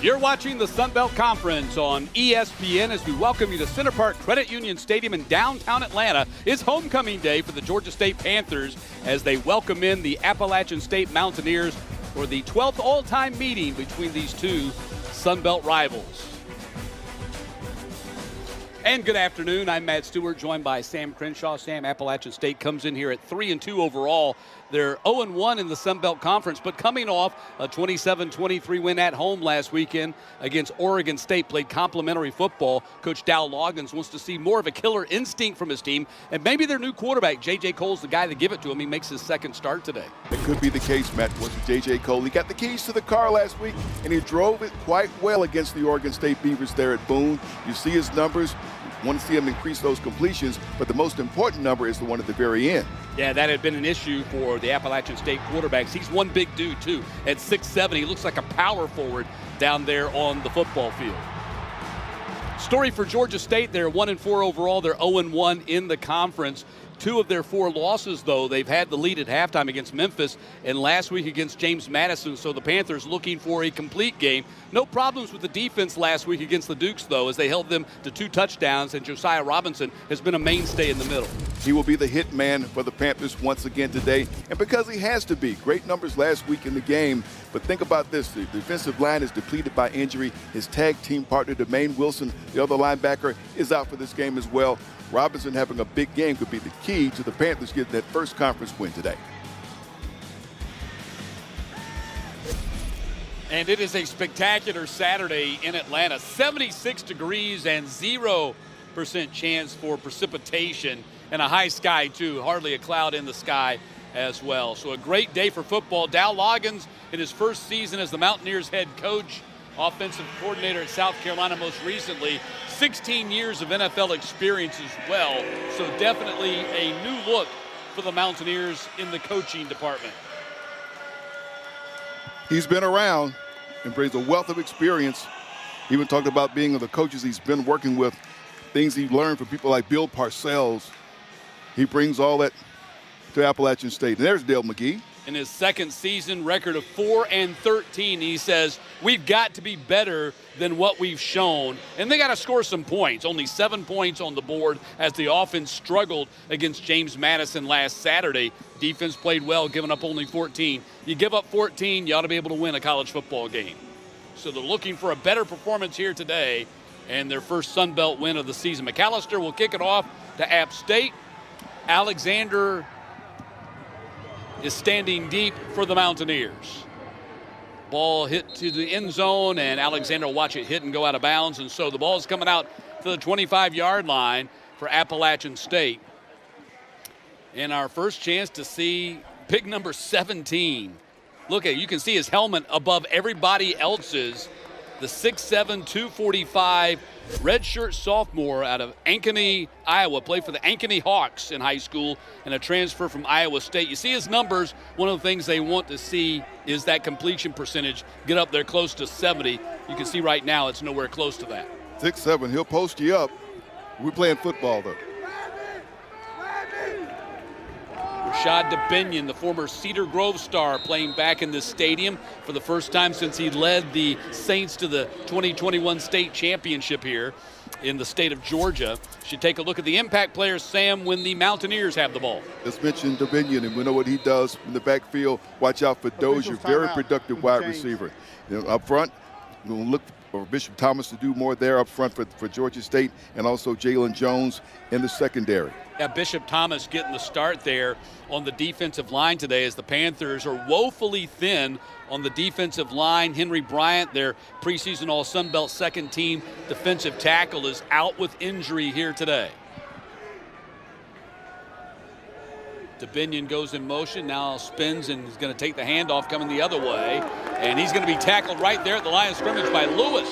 You're watching the Sun Belt Conference on ESPN as we welcome you to Center Park Credit Union Stadium in downtown Atlanta. It's homecoming day for the Georgia State Panthers as they welcome in the Appalachian State Mountaineers for the 12th all-time meeting between these two Sun Belt rivals. And good afternoon. I'm Matt Stewart, joined by Sam Crenshaw. Sam, Appalachian State comes in here at 3-2 overall. They're 0-1 in the Sun Belt Conference, but coming off a 27-23 win at home last weekend against Oregon State, played complimentary football. Coach Dow Loggins wants to see more of a killer instinct from his team, and maybe their new quarterback, J.J. Cole's the guy to give it to him. He makes his second start today. It could be the case, Matt, with J.J. Cole. He got the keys to the car last week, and he drove it quite well against the Oregon State Beavers there at Boone. You see his numbers. Want to see him increase those completions, but the most important number is the one at the very end. Yeah, that had been an issue for the Appalachian State quarterbacks. He's one big dude, too. At 6'7", he looks like a power forward down there on the football field. Story for Georgia State, they're 1-4 overall. They're 0-1 in the conference. 2 of their 4 losses, though, they've had the lead at halftime against Memphis and last week against James Madison. So the Panthers looking for a complete game. No problems with the defense last week against the Dukes, though, as they held them to 2 touchdowns, and Josiah Robinson has been a mainstay in the middle. He will be the hit man for the Panthers once again today, and because he has to be. Great numbers last week in the game, but think about this. The defensive line is depleted by injury. His tag team partner, Demaine Wilson, the other linebacker, is out for this game as well. Robinson having a big game could be the key to the Panthers getting that first conference win today. And it is a spectacular Saturday in Atlanta. 76 degrees and 0% chance for precipitation, and a high sky too. Hardly a cloud in the sky as well. So a great day for football. Dow Loggins in his first season as the Mountaineers head coach, offensive coordinator at South Carolina most recently. 16 years of NFL experience as well. So definitely a new look for the Mountaineers in the coaching department. He's been around and brings a wealth of experience. He even talked about being of the coaches he's been working with, things he learned from people like Bill Parcells. He brings all that to Appalachian State. And there's Dale McGee. In his second season, record of 4-13, he says, we've got to be better than what we've shown. And they got to score some points. Only 7 points on the board as the offense struggled against James Madison last Saturday. Defense played well, giving up only 14. You give up 14, you ought to be able to win a college football game. So they're looking for a better performance here today and their first Sun Belt win of the season. McAllister will kick it off to App State. Alexander is standing deep for the Mountaineers. Ball hit to the end zone, and Alexander will watch it hit and go out of bounds. And so the ball is coming out to the 25-yard line for Appalachian State. And our first chance to see pick number 17. Look at, you can see his helmet above everybody else's. The 6'7", 245 redshirt sophomore out of Ankeny, Iowa, played for the Ankeny Hawks in high school and a transfer from Iowa State. You see his numbers. One of the things they want to see is that completion percentage get up there close to 70. You can see right now it's nowhere close to that. 6'7", he'll post you up. We're playing football, though. Rashad DeBinion, the former Cedar Grove star, playing back in this stadium for the first time since he led the Saints to the 2021 state championship here in the state of Georgia. Should take a look at the impact players, Sam, when the Mountaineers have the ball. Let's mention DeBinion, and we know what he does in the backfield. Watch out for Dozier, very productive wide receiver. You know, up front, we're going to look for Bishop Thomas to do more there up front for Georgia State, and also Jalen Jones in the secondary. Yeah, Bishop Thomas getting the start there on the defensive line today as the Panthers are woefully thin on the defensive line. Henry Bryant, their preseason All-Sun Belt second team defensive tackle, is out with injury here today. DeBinion goes in motion, now spins and is going to take the handoff coming the other way. And he's going to be tackled right there at the line of scrimmage by Lewis.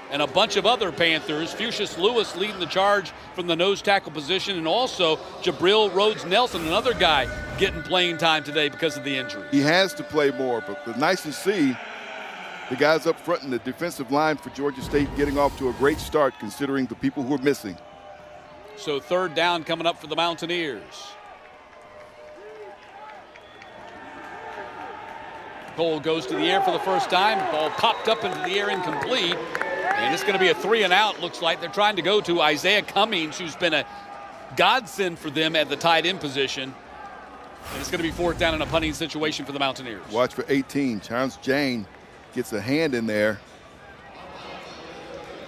And a bunch of other Panthers. Fuchsius Lewis leading the charge from the nose tackle position, and also Jabril Rhodes-Nelson, another guy getting playing time today because of the injury. He has to play more, but it's nice to see the guys up front in the defensive line for Georgia State getting off to a great start considering the people who are missing. So third down coming up for the Mountaineers. Cole goes to the air for the first time. Ball popped up into the air, incomplete. And it's going to be a 3-and-out, looks like. They're trying to go to Isaiah Cummings, who's been a godsend for them at the tight end position. And it's going to be 4th down in a punting situation for the Mountaineers. Watch for 18. Chance Jane gets a hand in there.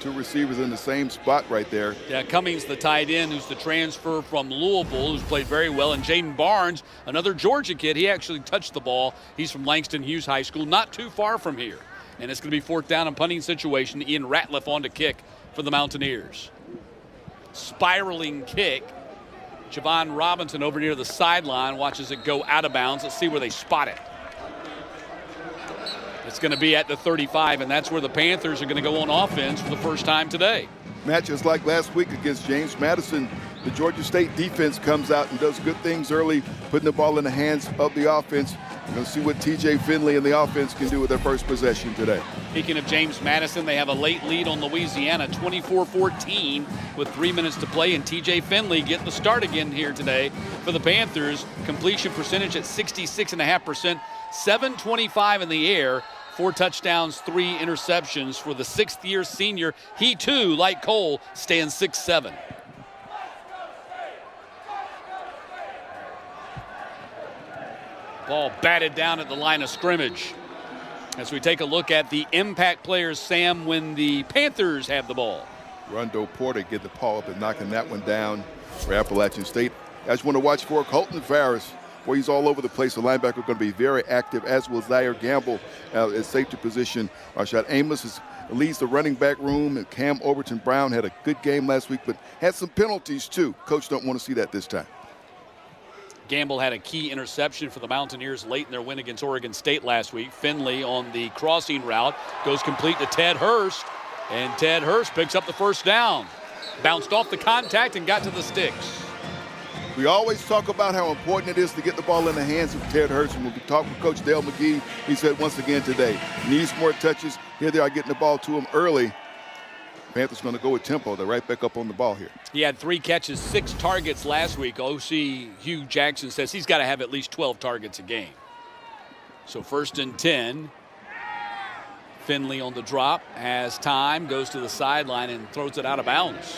2 receivers in the same spot right there. Yeah, Cummings, the tight end, who's the transfer from Louisville, who's played very well. And Jaden Barnes, another Georgia kid, he actually touched the ball. He's from Langston Hughes High School, not too far from here. And it's going to be 4th down and punting situation. Ian Ratliff on to kick for the Mountaineers. Spiraling kick. Javon Robinson over near the sideline watches it go out of bounds. Let's see where they spot it. It's going to be at the 35, and that's where the Panthers are going to go on offense for the first time today. Matches like last week against James Madison, the Georgia State defense comes out and does good things early, putting the ball in the hands of the offense. We're going to see what T.J. Finley and the offense can do with their first possession today. Speaking of James Madison, they have a late lead on Louisiana, 24-14 with 3 minutes to play, and T.J. Finley getting the start again here today for the Panthers. Completion percentage at 66.5%, 725 in the air, 4 touchdowns, 3 interceptions for the 6th-year senior. He, too, like Cole, stands 6'7". Ball batted down at the line of scrimmage. As we take a look at the impact players, Sam, when the Panthers have the ball. Rondo Porter get the ball up and knocking that one down for Appalachian State. I just want to watch for Colton Farris. Boy, he's all over the place. The linebacker going to be very active, as will Zaire Gamble at safety position. Rashad Amos leads the running back room, and Cam Overton Brown had a good game last week, but had some penalties too. Coach don't want to see that this time. Gamble had a key interception for the Mountaineers late in their win against Oregon State last week. Finley on the crossing route goes complete to Ted Hurst, and Ted Hurst picks up the first down. Bounced off the contact and got to the sticks. We always talk about how important it is to get the ball in the hands of Ted Hurst. And when we talked with Coach Dale McGee, he said once again today, needs more touches. Here they are getting the ball to him early. Panthers going to go with tempo. They're right back up on the ball here. He had 3 catches, 6 targets last week. OC Hugh Jackson says he's got to have at least 12 targets a game. So 1st and 10. Finley on the drop, has time, goes to the sideline and throws it out of bounds.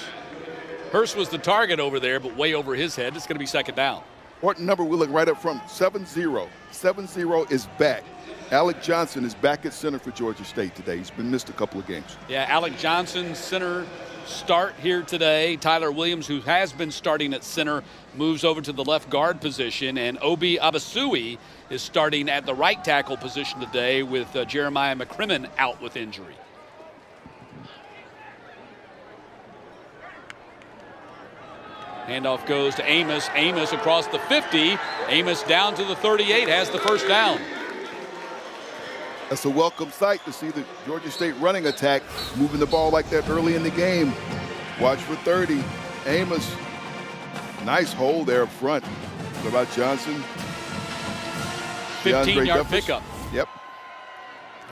Hurst was the target over there, but way over his head. It's going to be 2nd down. Important number, we look right up front, 7-0. 7-0 is back. Alec Johnson is back at center for Georgia State today. He's been missed a couple of games. Yeah, Alec Johnson, center start here today. Tyler Williams, who has been starting at center, moves over to the left guard position. And Obi Abasui is starting at the right tackle position today with Jeremiah McCrimmon out with injury. Handoff goes to Amos. Amos across the 50. Amos down to the 38, has the first down. That's a welcome sight to see the Georgia State running attack moving the ball like that early in the game. Watch for 30. Amos, nice hole there up front. What about Johnson? 15-yard pickup. Yep.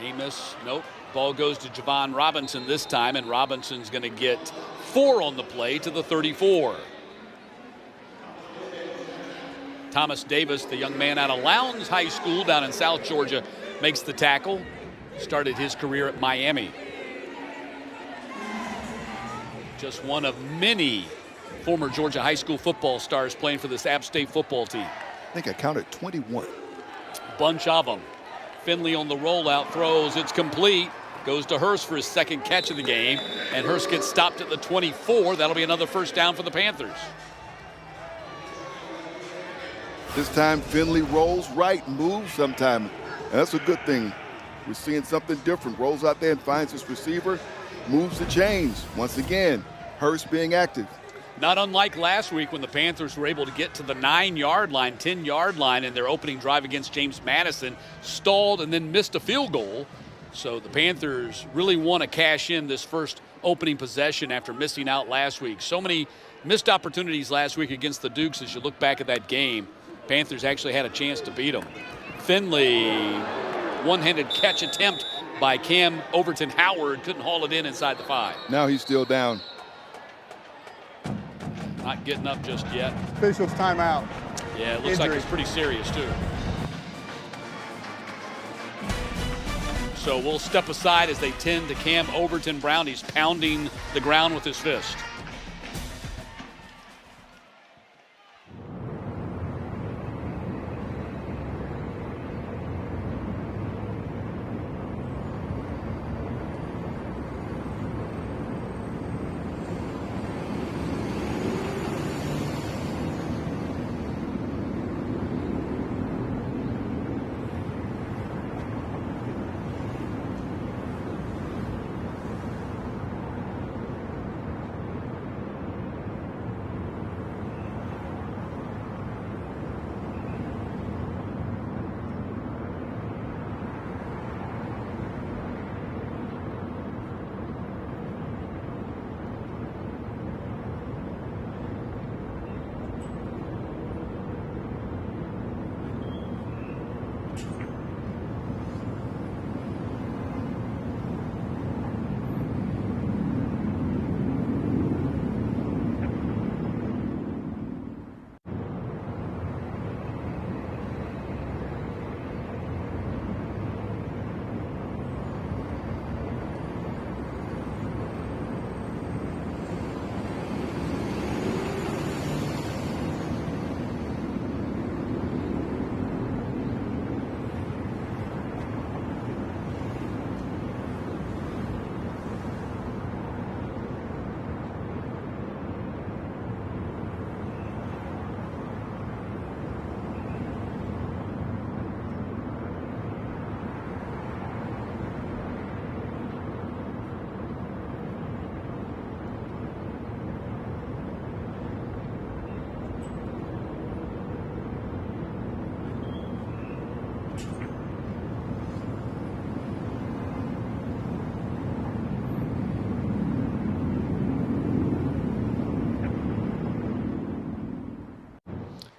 Amos, nope. Ball goes to Javon Robinson this time, and Robinson's going to get 4 on the play to the 34. Thomas Davis, the young man out of Lowndes High School down in South Georgia, makes the tackle. Started his career at Miami. Just one of many former Georgia high school football stars playing for this App State football team. I think I counted 21. Bunch of them. Finley on the rollout, throws, it's complete. Goes to Hurst for his 2nd catch of the game, and Hurst gets stopped at the 24. That'll be another first down for the Panthers. This time Finley rolls right, moves sometime. And that's a good thing. We're seeing something different. Rolls out there and finds his receiver, moves the chains. Once again, Hurst being active. Not unlike last week when the Panthers were able to get to the 9-yard line, 10-yard line in their opening drive against James Madison, stalled and then missed a field goal. So the Panthers really want to cash in this first opening possession after missing out last week. So many missed opportunities last week against the Dukes as you look back at that game. Panthers actually had a chance to beat them. Finley, one-handed catch attempt by Cam Overton Howard. Couldn't haul it in inside the 5. Now he's still down. Not getting up just yet. Officials timeout. Yeah, it looks like it's pretty serious too. So we'll step aside as they tend to Cam Overton Brown. He's pounding the ground with his fist.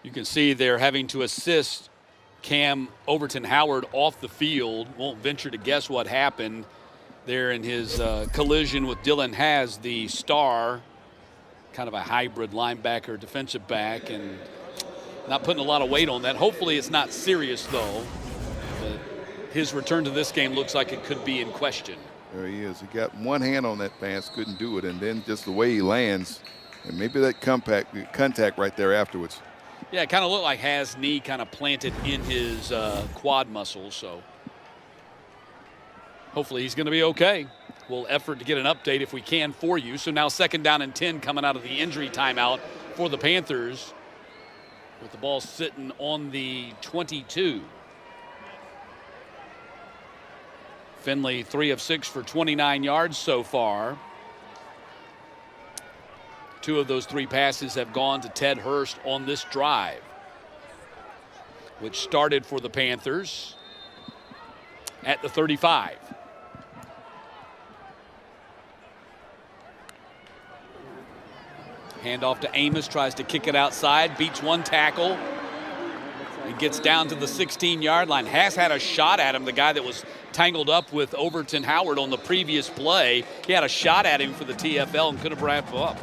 You can see they're having to assist Cam Overton Howard off the field. Won't venture to guess what happened there in his collision with Dylan Haas, the star, kind of a hybrid linebacker, defensive back, and not putting a lot of weight on that. Hopefully it's not serious, though. But his return to this game looks like it could be in question. There he is. He got one hand on that pass, couldn't do it, and then just the way he lands, and maybe that contact right there afterwards. Yeah, it kind of looked like Haas' knee kind of planted in his quad muscle, so hopefully he's going to be okay. We'll effort to get an update if we can for you. So now 2nd down and 10 coming out of the injury timeout for the Panthers, with the ball sitting on the 22. Finley 3 of 6 for 29 yards so far. 2 of those 3 passes have gone to Ted Hurst on this drive, which started for the Panthers at the 35. Handoff to Amos, tries to kick it outside, beats one tackle, and gets down to the 16-yard line. Haas had a shot at him, the guy that was tangled up with Overton Howard on the previous play. He had a shot at him for the TFL and couldn't wrap him up.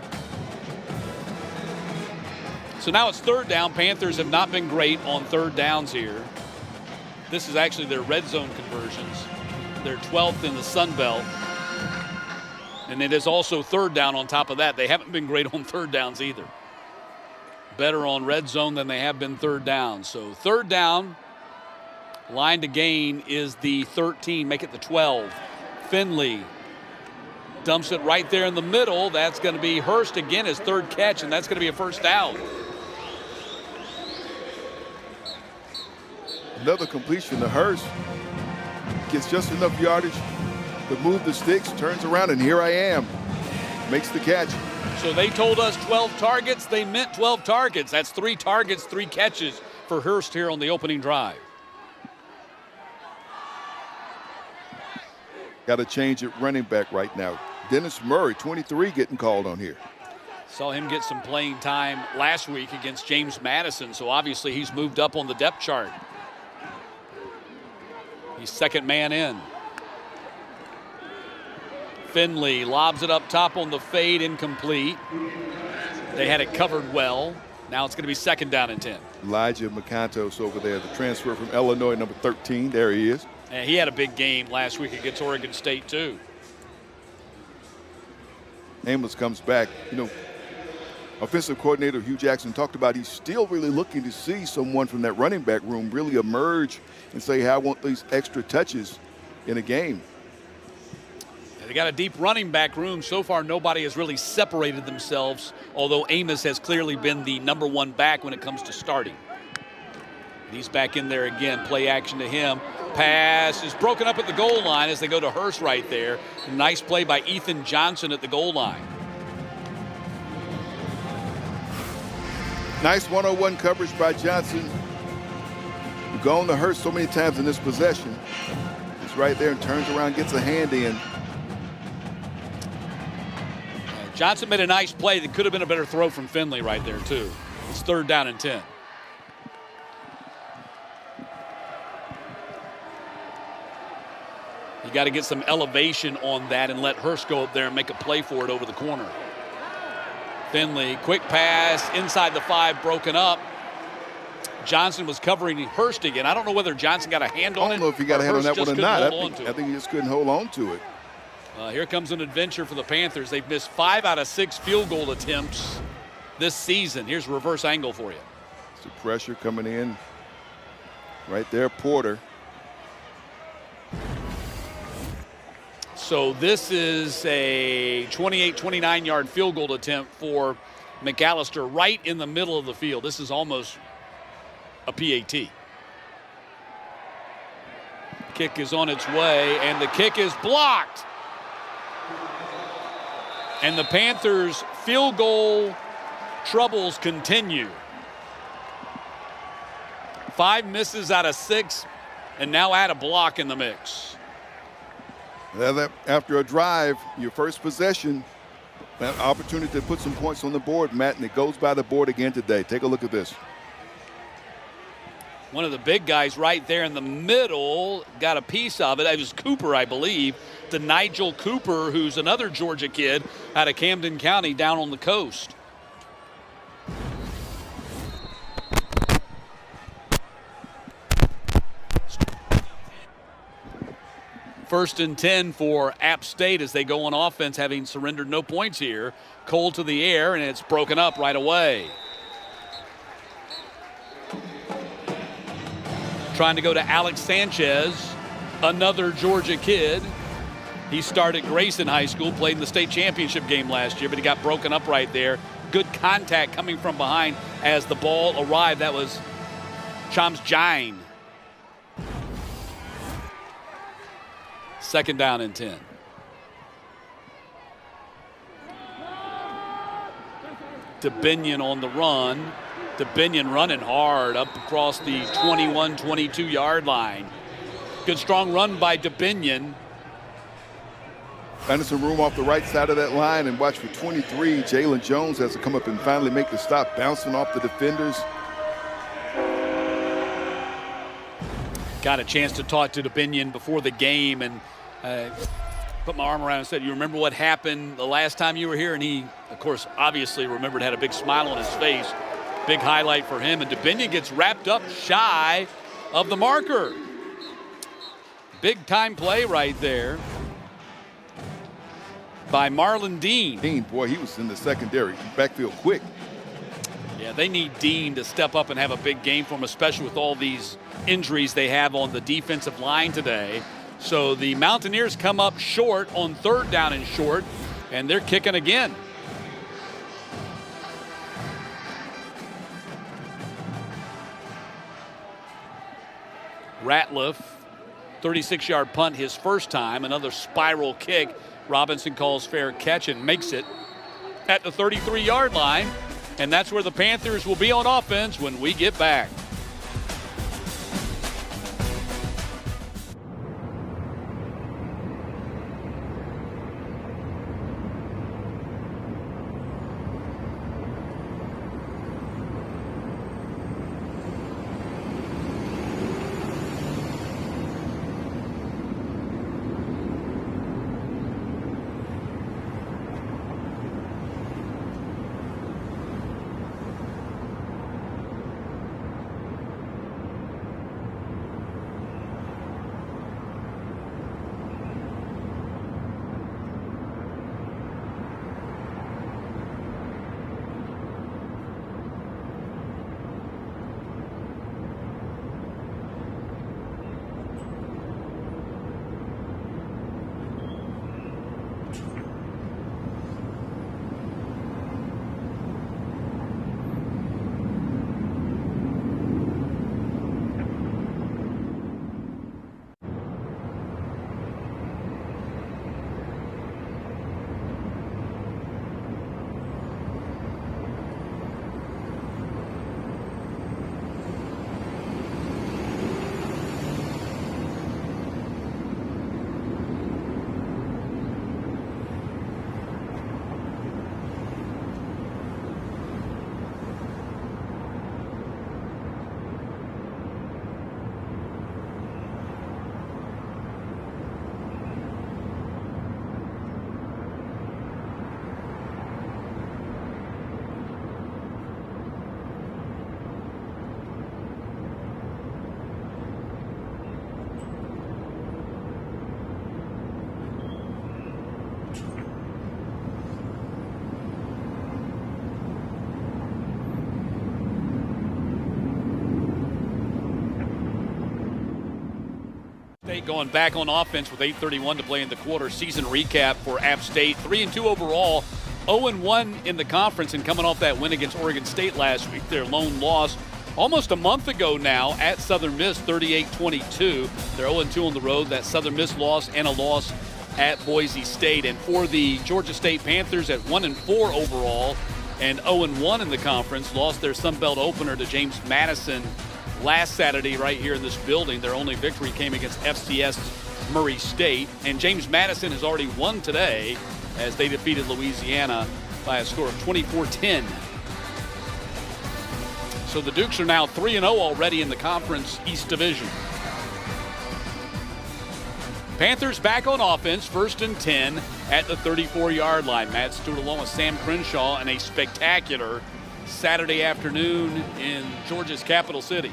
So now it's 3rd down. Panthers have not been great on 3rd downs here. This is actually their red zone conversions. They're 12th in the Sun Belt. And it is also 3rd down on top of that. They haven't been great on 3rd downs either. Better on red zone than they have been 3rd down. So 3rd down, line to gain is the 13, make it the 12. Finley dumps it right there in the middle. That's going to be Hurst again, his 3rd catch, and that's going to be a 1st down. Another completion to Hurst. Gets just enough yardage to move the sticks, turns around, and here I am. Makes the catch. So they told us 12 targets. They meant 12 targets. That's 3 targets, 3 catches for Hurst here on the opening drive. Got a change at running back right now. Dennis Murray, 23, getting called on here. Saw him get some playing time last week against James Madison, so obviously he's moved up on the depth chart. He's 2nd man in. Finley lobs it up top on the fade, incomplete. They had it covered well. Now it's going to be 2nd down and 10. Elijah McCantos over there, the transfer from Illinois, number 13. There he is. And he had a big game last week against Oregon State, too. Amos comes back. Offensive coordinator Hugh Jackson talked about he's still really looking to see someone from that running back room really emerge and say, hey, I want these extra touches in a game. They got a deep running back room. So far, nobody has really separated themselves, although Amos has clearly been the number one back when it comes to starting. He's back in there again. Play action to him. Pass is broken up at the goal line as they go to Hurst right there. Nice play by Ethan Johnson at the goal line. Nice one-on-one coverage by Johnson. You've gone to Hurst so many times in this possession. He's right there and turns around, gets a hand in. Johnson made a nice play that could have been a better throw from Finley right there, too. It's 3rd down and 10. You got to get some elevation on that and let Hurst go up there and make a play for it over the corner. Finley, quick pass, inside the 5, broken up. Johnson was covering Hurst again. I don't know whether Johnson got a hand on it. I don't know if he got a hand on that one or not. I think he just couldn't hold on to it. Here comes an adventure for the Panthers. They've missed 5 out of 6 field goal attempts this season. Here's reverse angle for you. Some pressure coming in. Right there, Porter. So this is a 28, 29-yard field goal attempt for McAllister right in the middle of the field. This is almost a PAT. Kick is on its way, and the kick is blocked. And the Panthers' field goal troubles continue. 5 misses out of 6, and now add a block in the mix. After a drive, your first possession, that opportunity to put some points on the board, Matt, and it goes by the board again today. Take a look at this. One of the big guys right there in the middle got a piece of it. It was Cooper, I believe, to Nigel Cooper, who's another Georgia kid out of Camden County down on the coast. First and 10 for App State as they go on offense, having surrendered no points here. Cole to the air, and it's broken up right away. Trying to go to Alex Sanchez, another Georgia kid. He started Grayson High School, played in the state championship game last year, but he got broken up right there. Good contact coming from behind as the ball arrived. That was Chams Jine. 2nd down and 10. DeBinion on the run. DeBinion running hard up across the 21, 22-yard line. Good strong run by DeBinion. Finding some room off the right side of that line, and watch for 23. Jalen Jones has to come up and finally make the stop, bouncing off the defenders. Got a chance to talk to DeBinion before the game, and put my arm around and said, you remember what happened the last time you were here? And he, of course, obviously remembered, had a big smile on his face. Big highlight for him. And DeBinion gets wrapped up shy of the marker. Big time play right there by Marlon Dean. Dean, boy, he was in the secondary, backfield quick. Yeah, they need Dean to step up and have a big game for him, especially with all these injuries they have on the defensive line today. So the Mountaineers come up short on 3rd down and short, and they're kicking again. Ratliff, 36-yard punt his first time, another spiral kick. Robinson calls fair catch and makes it at the 33-yard line. And that's where the Panthers will be on offense when we get back. State going back on offense with 8:31 to play in the quarter. Season recap for App State. 3-2 overall, 0-1 in the conference, and coming off that win against Oregon State last week. Their lone loss almost a month ago now at Southern Miss, 38-22. They're 0-2 on the road. That Southern Miss loss and a loss at Boise State. And for the Georgia State Panthers at 1-4 overall and 0-1 in the conference, lost their Sun Belt opener to James Madison last Saturday right here in this building. Their only victory came against FCS Murray State. And James Madison has already won today as they defeated Louisiana by a score of 24-10. So the Dukes are now 3-0 already in the Conference East Division. Panthers back on offense, 1st and 10 at the 34-yard line. Matt Stewart along with Sam Crenshaw in a spectacular Saturday afternoon in Georgia's capital city.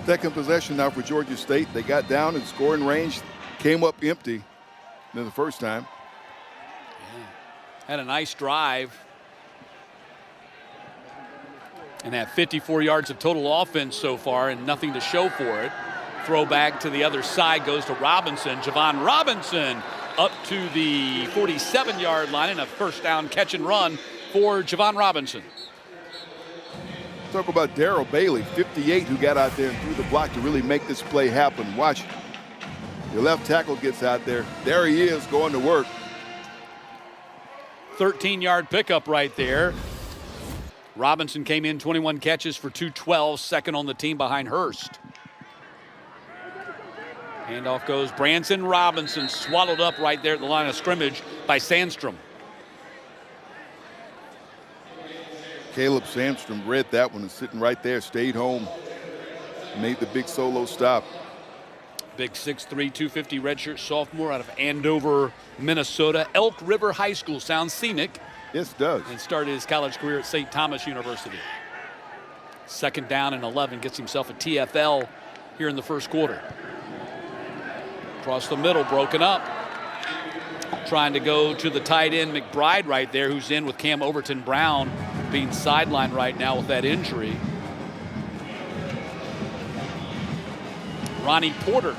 Second possession now for Georgia State. They got down in scoring range, came up empty than the first time. Yeah. Had a nice drive. And have 54 yards of total offense so far and nothing to show for it. Throwback to the other side goes to Robinson. Javon Robinson up to the 47-yard line and a first down catch and run for Javon Robinson. Talk about Darrell Bailey, 58, who got out there and threw the block to really make this play happen. Watch. The left tackle gets out there. There he is going to work. 13-yard pickup right there. Robinson came in 21 catches for 212, second on the team behind Hurst. Handoff goes Branson Robinson, swallowed up right there at the line of scrimmage by Sandstrom. Caleb Sandstrom read that one and sitting right there, stayed home, made the big solo stop. Big 6'3", 250 redshirt sophomore out of Andover, Minnesota. Elk River High School, sounds scenic. Yes, it does. And started his college career at St. Thomas University. 2nd down and 11, gets himself a TFL here in the first quarter. Across the middle, broken up. Trying to go to the tight end, McBride right there, who's in with Cam Overton Brown being sidelined right now with that injury. Ronnie Porter,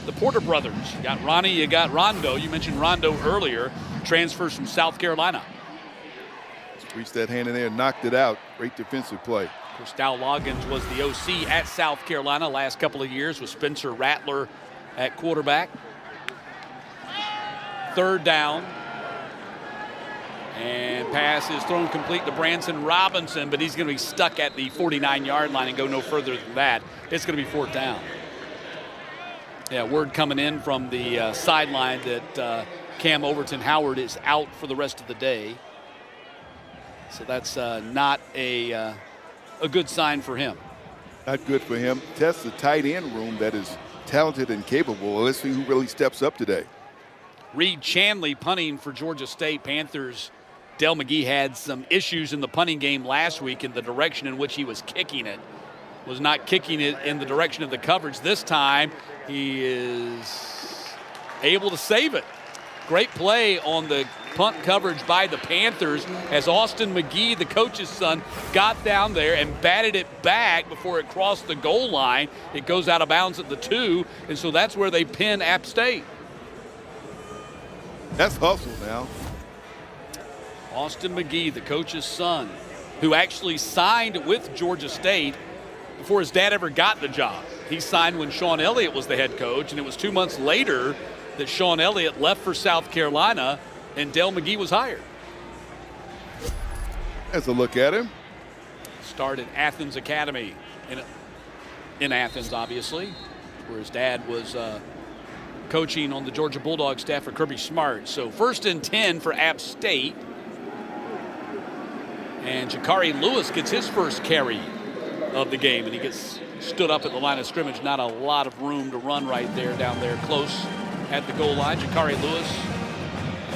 the Porter brothers. You got Ronnie, you got Rondo. You mentioned Rondo earlier, transfers from South Carolina. Reached that hand in there and knocked it out. Great defensive play. Of course, Dow Loggins was the OC at South Carolina last couple of years with Spencer Rattler at quarterback. 3rd down. And pass is thrown complete to Branson Robinson, but he's going to be stuck at the 49-yard line and go no further than that. It's going to be 4th down. Yeah, word coming in from the sideline that Cam Overton Howard is out for the rest of the day. So that's not a good sign for him. Not good for him. Tests the tight end room that is talented and capable. Let's see who really steps up today. Reed Chanley punting for Georgia State. Panthers. Del McGee had some issues in the punting game last week in the direction in which he was kicking it. Was not kicking it in the direction of the coverage. This time he is able to save it. Great play on the punt coverage by the Panthers as Austin McGee, the coach's son, got down there and batted it back before it crossed the goal line. It goes out of bounds at the 2, and so that's where they pin App State. That's hustle now. Austin McGee, the coach's son, who actually signed with Georgia State before his dad ever got the job. He signed when Sean Elliott was the head coach, and it was 2 months later that Sean Elliott left for South Carolina and Del McGee was hired. That's a look at him. Started Athens Academy in Athens, obviously, where his dad was coaching on the Georgia Bulldogs staff for Kirby Smart. So 1st and 10 for App State. And Jakari Lewis gets his first carry of the game, and he gets stood up at the line of scrimmage. Not a lot of room to run right there, down there close at the goal line. Jakari Lewis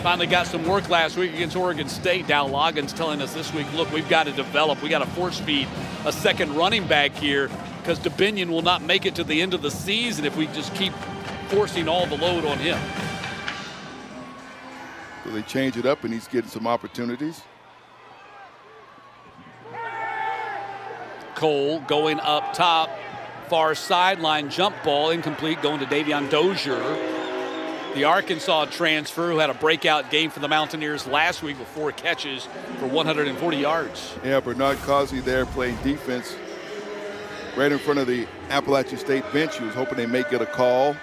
finally got some work last week against Oregon State. Dow Loggins telling us this week, look, we've got to develop. We got to force feed a second running back here because DeBinion will not make it to the end of the season if we just keep forcing all the load on him. So they change it up and he's getting some opportunities. Cole going up top far sideline, jump ball, incomplete, going to Davion Dozier, the Arkansas transfer who had a breakout game for the Mountaineers last week with 4 catches for 140 yards. Yeah, Bernard Causey there playing defense right in front of the Appalachian State bench. He was hoping they may get a call.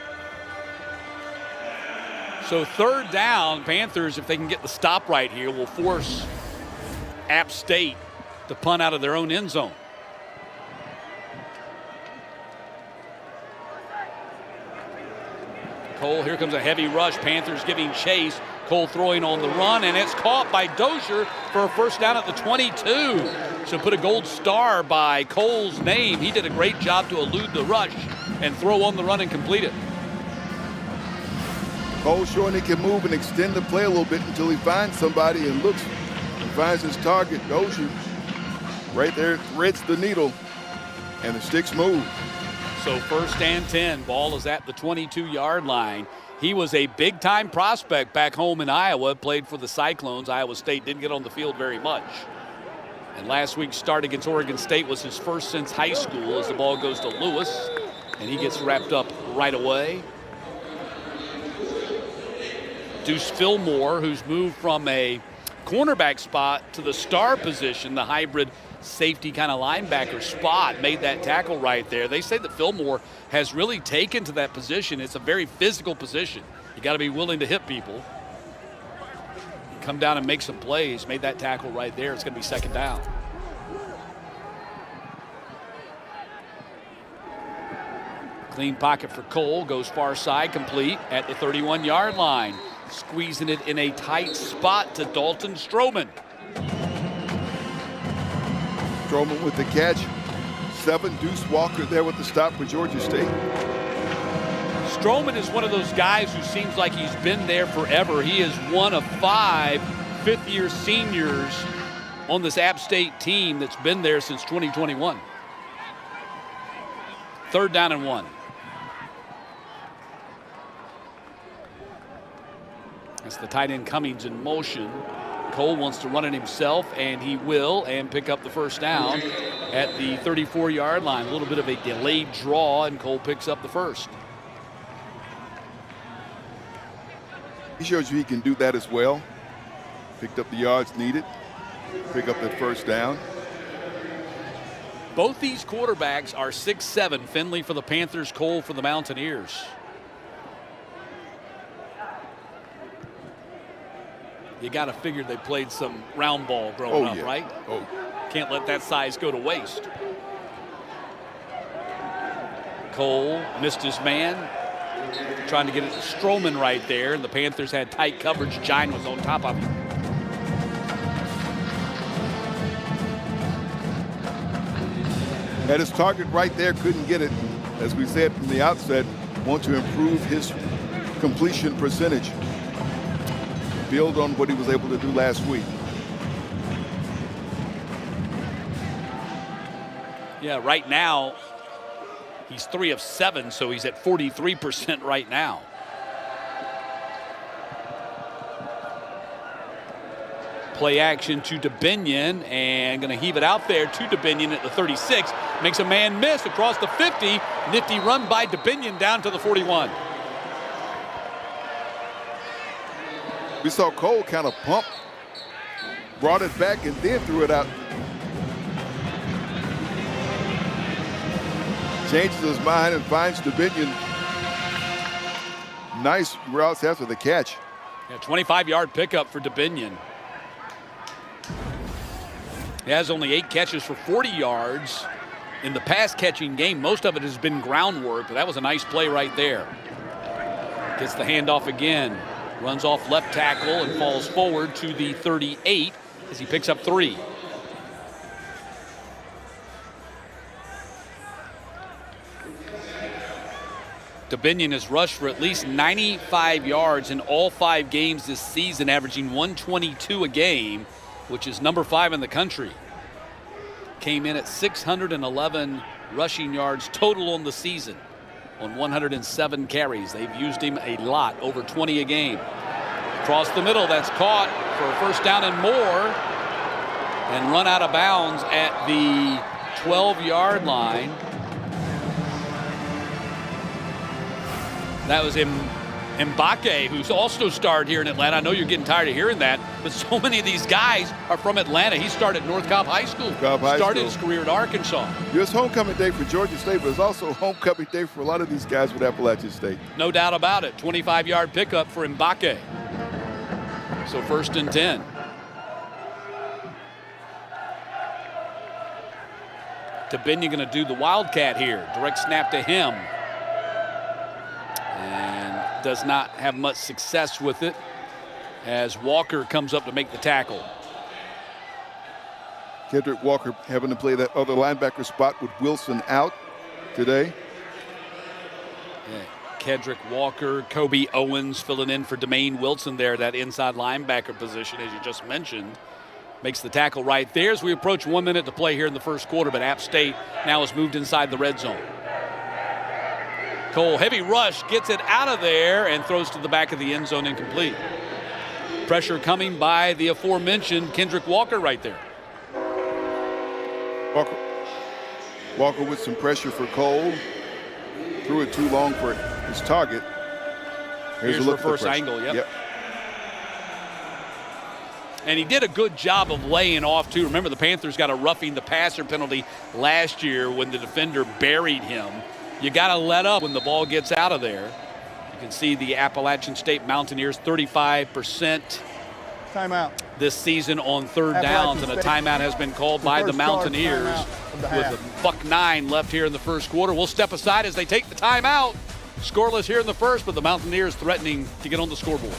So 3rd down, Panthers, if they can get the stop right here, will force App State to punt out of their own end zone. Cole, here comes a heavy rush. Panthers giving chase. Cole throwing on the run, and it's caught by Dozier for a first down at the 22. So put a gold star by Cole's name. He did a great job to elude the rush and throw on the run and complete it. Cole showing he can move and extend the play a little bit until he finds somebody and looks and finds his target. Dozier right there threads the needle, and the sticks move. So 1st and 10. Ball is at the 22-yard line. He was a big-time prospect back home in Iowa, played for the Cyclones. Iowa State didn't get on the field very much. And last week's start against Oregon State was his first since high school as the ball goes to Lewis, and he gets wrapped up right away. Deuce Fillmore, who's moved from a cornerback spot to the star position, the hybrid safety kind of linebacker spot, made that tackle right there. They say that Fillmore has really taken to that position. It's a very physical position. You got to be willing to hit people. Come down and make some plays. Made that tackle right there. It's going to be 2nd down. Clean pocket for Cole. Goes far side, complete at the 31-yard line. Squeezing it in a tight spot to Dalton Stroman. Stroman with the catch. 7, Deuce Walker there with the stop for Georgia State. Stroman is one of those guys who seems like he's been there forever. He is one of 5 fifth-year seniors on this App State team that's been there since 2021. 3rd down and 1. That's the tight end Cummings in motion. Cole wants to run it himself, and he will, and pick up the first down at the 34-yard line. A little bit of a delayed draw, and Cole picks up the first. He shows you he can do that as well. Picked up the yards needed. Pick up the first down. Both these quarterbacks are 6'7". Finley for the Panthers, Cole for the Mountaineers. You got to figure they played some round ball growing up, right? Oh, can't let that size go to waste. Cole missed his man, trying to get it to Stroman right there, and the Panthers had tight coverage. Gine was on top of him. Had his target right there, couldn't get it. As we said from the outset, want to improve his completion percentage. Build on what he was able to do last week. Yeah, right now, he's 3 of 7, so he's at 43% right now. Play action to DeBinion, and going to heave it out there to DeBinion at the 36. Makes a man miss across the 50. Nifty run by DeBinion down to the 41. We saw Cole kind of pump, brought it back, and then threw it out. Changes his mind and finds DeBinion. Nice routes after the catch. Yeah, 25-yard pickup for DeBinion. He has only 8 catches for 40 yards in the pass-catching game. Most of it has been groundwork, but that was a nice play right there. Gets the handoff again. Runs off left tackle and falls forward to the 38 as he picks up 3. DeBinion has rushed for at least 95 yards in all 5 games this season, averaging 122 a game, which is number 5 in the country. Came in at 611 rushing yards total on the season on 107 carries. They've used him a lot, over 20 a game. Across the middle, that's caught for a first down and more, and run out of bounds at the 12-yard line. That was Mbake, who's also starred here in Atlanta. I know you're getting tired of hearing that, but so many of these guys are from Atlanta. He started at North Cobb High School. Started his career at Arkansas. It's homecoming day for Georgia State, but it's also homecoming day for a lot of these guys with Appalachian State. No doubt about it. 25-yard pickup for Mbake. So 1st and 10. Tabenya going to do the Wildcat here. Direct snap to him. And does not have much success with it as Walker comes up to make the tackle. Kendrick Walker having to play that other linebacker spot with Wilson out today. Yeah. Kendrick Walker, Kobe Owens filling in for Demaine Wilson there, that inside linebacker position, as you just mentioned. Makes the tackle right there as we approach 1 minute to play here in the first quarter, but App State now has moved inside the red zone. Cole, heavy rush, gets it out of there and throws to the back of the end zone, incomplete. Pressure coming by the aforementioned Kendrick Walker right there. Walker with some pressure for Cole. Threw it too long for his target. Here's a look the first angle, yep. And he did a good job of laying off, too. Remember, the Panthers got a roughing the passer penalty last year when the defender buried him. You got to let up when the ball gets out of there. You can see the Appalachian State Mountaineers 35% timeout this season on third downs, and a timeout has been called by the Mountaineers with $1:09 left here in the first quarter. We'll step aside as they take the timeout. Scoreless here in the first, but the Mountaineers threatening to get on the scoreboard.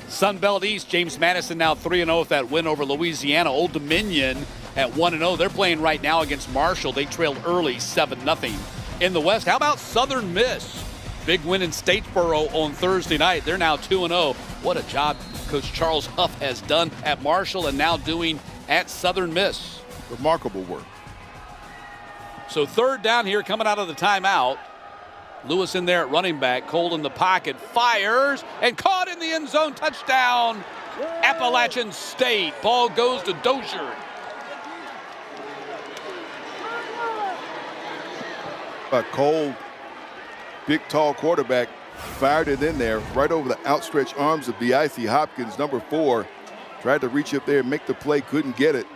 Sun Belt East, James Madison now 3-0 with that win over Louisiana. Old Dominion at 1-0. They're playing right now against Marshall. They trailed early 7-0. In the West, how about Southern Miss? Big win in Statesboro on Thursday night. They're now 2-0. What a job Coach Charles Huff has done at Marshall and now doing at Southern Miss. Remarkable work. So third down here coming out of the timeout. Lewis in there at running back. Cole in the pocket. Fires and caught in the end zone. Touchdown, Appalachian State. Ball goes to Dozier. Cole, big, tall quarterback, fired it in there right over the outstretched arms of B.I.C. Hopkins, number 4. Tried to reach up there and make the play, couldn't get it.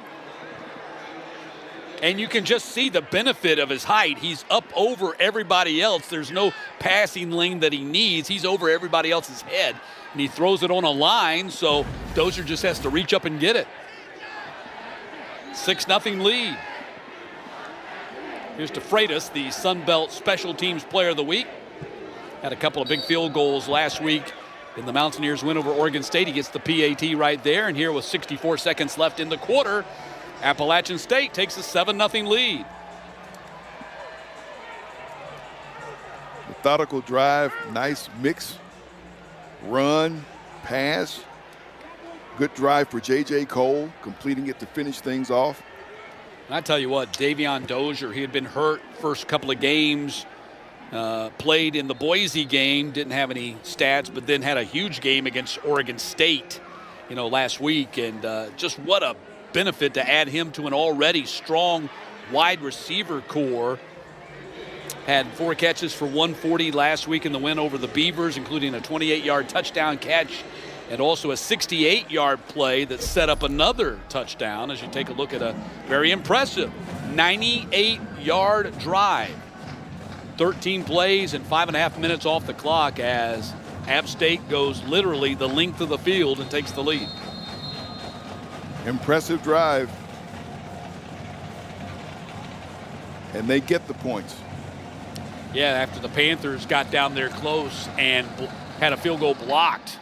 And you can just see the benefit of his height. He's up over everybody else. There's no passing lane that he needs. He's over everybody else's head. And he throws it on a line, so Dozier just has to reach up and get it. 6-0 lead. Here's DeFreitas, the Sun Belt Special Teams Player of the Week. Had a couple of big field goals last week in the Mountaineers' win over Oregon State. He gets the PAT right there. And here with 64 seconds left in the quarter, Appalachian State takes a 7-0 lead. Methodical drive, nice mix, run, pass. Good drive for J.J. Cole, completing it to finish things off. And I tell you what, Davion Dozier, he had been hurt first couple of games, played in the Boise game, didn't have any stats, but then had a huge game against Oregon State, last week. And just what a benefit to add him to an already strong wide receiver core. Had 4 catches for 140 last week in the win over the Beavers, including a 28-yard touchdown catch and also a 68-yard play that set up another touchdown as you take a look at a very impressive 98-yard drive. 13 plays and 5.5 minutes off the clock as App State goes literally the length of the field and takes the lead. Impressive drive. And they get the points. Yeah, after the Panthers got down there close and had a field goal blocked.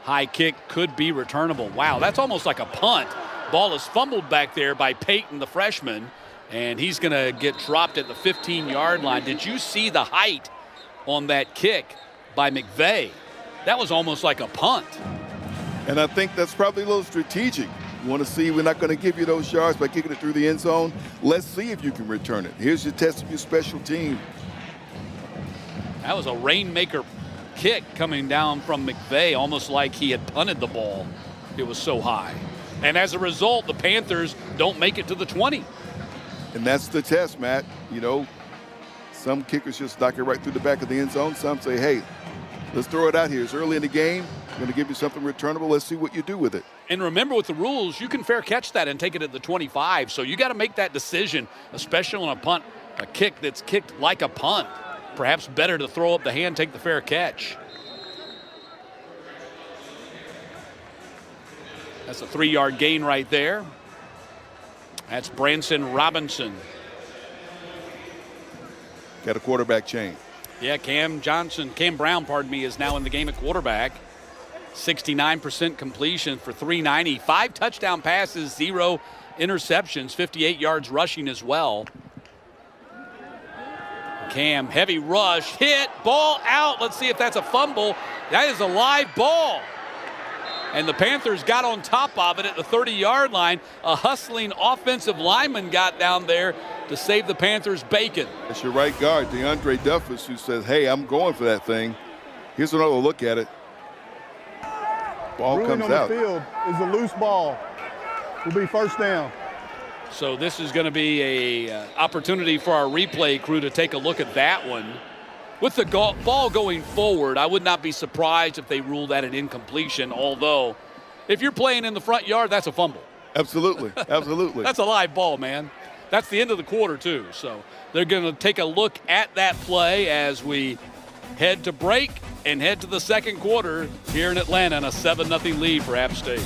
High kick could be returnable. Wow, that's almost like a punt. Ball is fumbled back there by Peyton, the freshman, and he's going to get dropped at the 15-yard line. Did you see the height on that kick by McVeigh? That was almost like a punt. And I think that's probably a little strategic. You want to see, we're not going to give you those yards by kicking it through the end zone. Let's see if you can return it. Here's your test of your special team. That was a rainmaker kick coming down from McVeigh, almost like he had punted the ball. It was so high. And as a result, the Panthers don't make it to the 20. And that's the test, Matt. Some kickers just knock it right through the back of the end zone. Some say, hey, let's throw it out here. It's early in the game. I'm going to give you something returnable. Let's see what you do with it. And remember, with the rules, you can fair catch that and take it at the 25. So you got to make that decision, especially on a punt, a kick that's kicked like a punt. Perhaps better to throw up the hand, take the fair catch. That's a 3-yard gain right there. That's Branson Robinson. Got a quarterback change. Yeah, Cam Brown, is now in the game at quarterback. 69% completion for 390. 5 touchdown passes, 0 interceptions, 58 yards rushing as well. Cam, heavy rush, hit, ball out. Let's see if that's a fumble. That is a live ball. And the Panthers got on top of it at the 30-yard line. A hustling offensive lineman got down there to save the Panthers bacon. It's your right guard, DeAndre Duffus, who says, hey, I'm going for that thing. Here's another look at it. Ball Ruling comes out. on the field is a loose ball. Will be first down. So this is going to be a opportunity for our replay crew to take a look at that one. With the ball going forward, I would not be surprised if they ruled that an incompletion, although if you're playing in the front yard, that's a fumble. Absolutely, absolutely. That's a live ball, man. That's the end of the quarter, too. So they're going to take a look at that play as we head to break and head to the second quarter here in Atlanta, and a 7-0 lead for App State.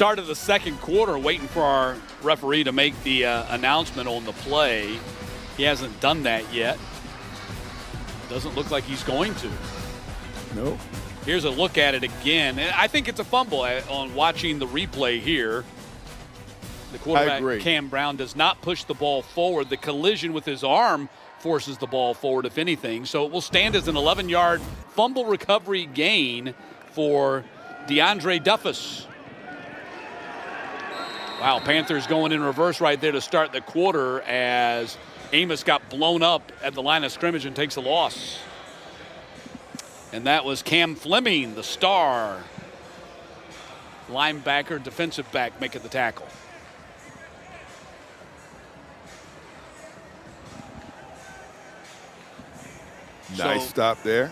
Start of the second quarter, waiting for our referee to make the announcement on the play. He hasn't done that yet. Doesn't look like he's going to. No. Here's a look at it again. And I think it's a fumble on watching the replay here. The quarterback, Cam Brown, does not push the ball forward. The collision with his arm forces the ball forward, if anything. So it will stand as an 11-yard fumble recovery gain for DeAndre Duffus. Wow, Panthers going in reverse right there to start the quarter as Amos got blown up at the line of scrimmage and takes a loss. And that was Cam Fleming, the star linebacker, defensive back, making the tackle. Nice stop there.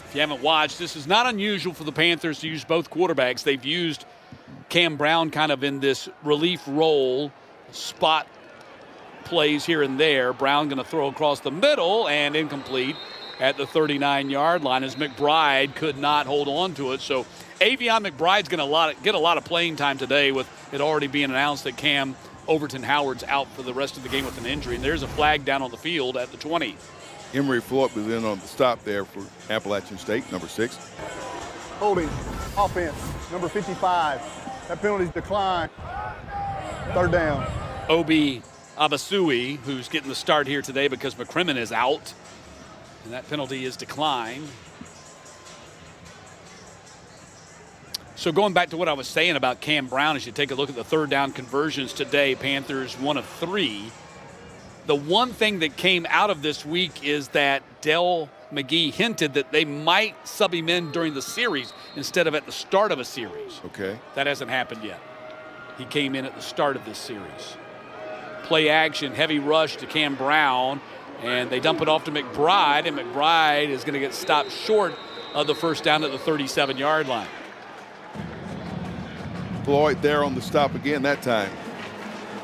If you haven't watched, this is not unusual for the Panthers to use both quarterbacks. They've used Cam Brown kind of in this relief role, spot plays here and there. Brown going to throw across the middle and incomplete at the 39-yard line as McBride could not hold on to it. So Avion McBride's going to get a lot of playing time today, with it already being announced that Cam Overton Howard's out for the rest of the game with an injury. And there's a flag down on the field at the 20. Emery Floyd was in on the stop there for Appalachian State, number 6. Holding offense, number 55. That penalty's declined. Third down. Obi Abasui, who's getting the start here today because McCrimmon is out. And that penalty is declined. So going back to what I was saying about Cam Brown, as you take a look at the third down conversions today, Panthers 1 of 3. The one thing that came out of this week is that Dell McGee hinted that they might sub him in during the series instead of at the start of a series. Okay. That hasn't happened yet. He came in at the start of this series. Play action, heavy rush to Cam Brown, and they dump it off to McBride, and McBride is going to get stopped short of the first down at the 37-yard line. Floyd there on the stop again that time.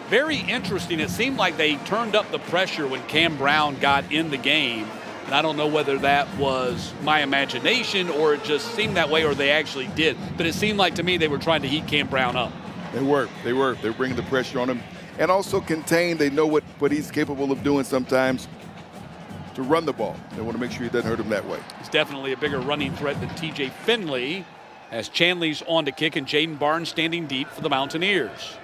Very interesting. It seemed like they turned up the pressure when Cam Brown got in the game. And I don't know whether that was my imagination or it just seemed that way or they actually did. But it seemed like to me they were trying to heat Cam Brown up. They were. They were bringing the pressure on him. And also contained. They know what he's capable of doing sometimes to run the ball. They want to make sure he doesn't hurt him that way. He's definitely a bigger running threat than TJ Finley, as Chanley's on to kick and Jaden Barnes standing deep for the Mountaineers.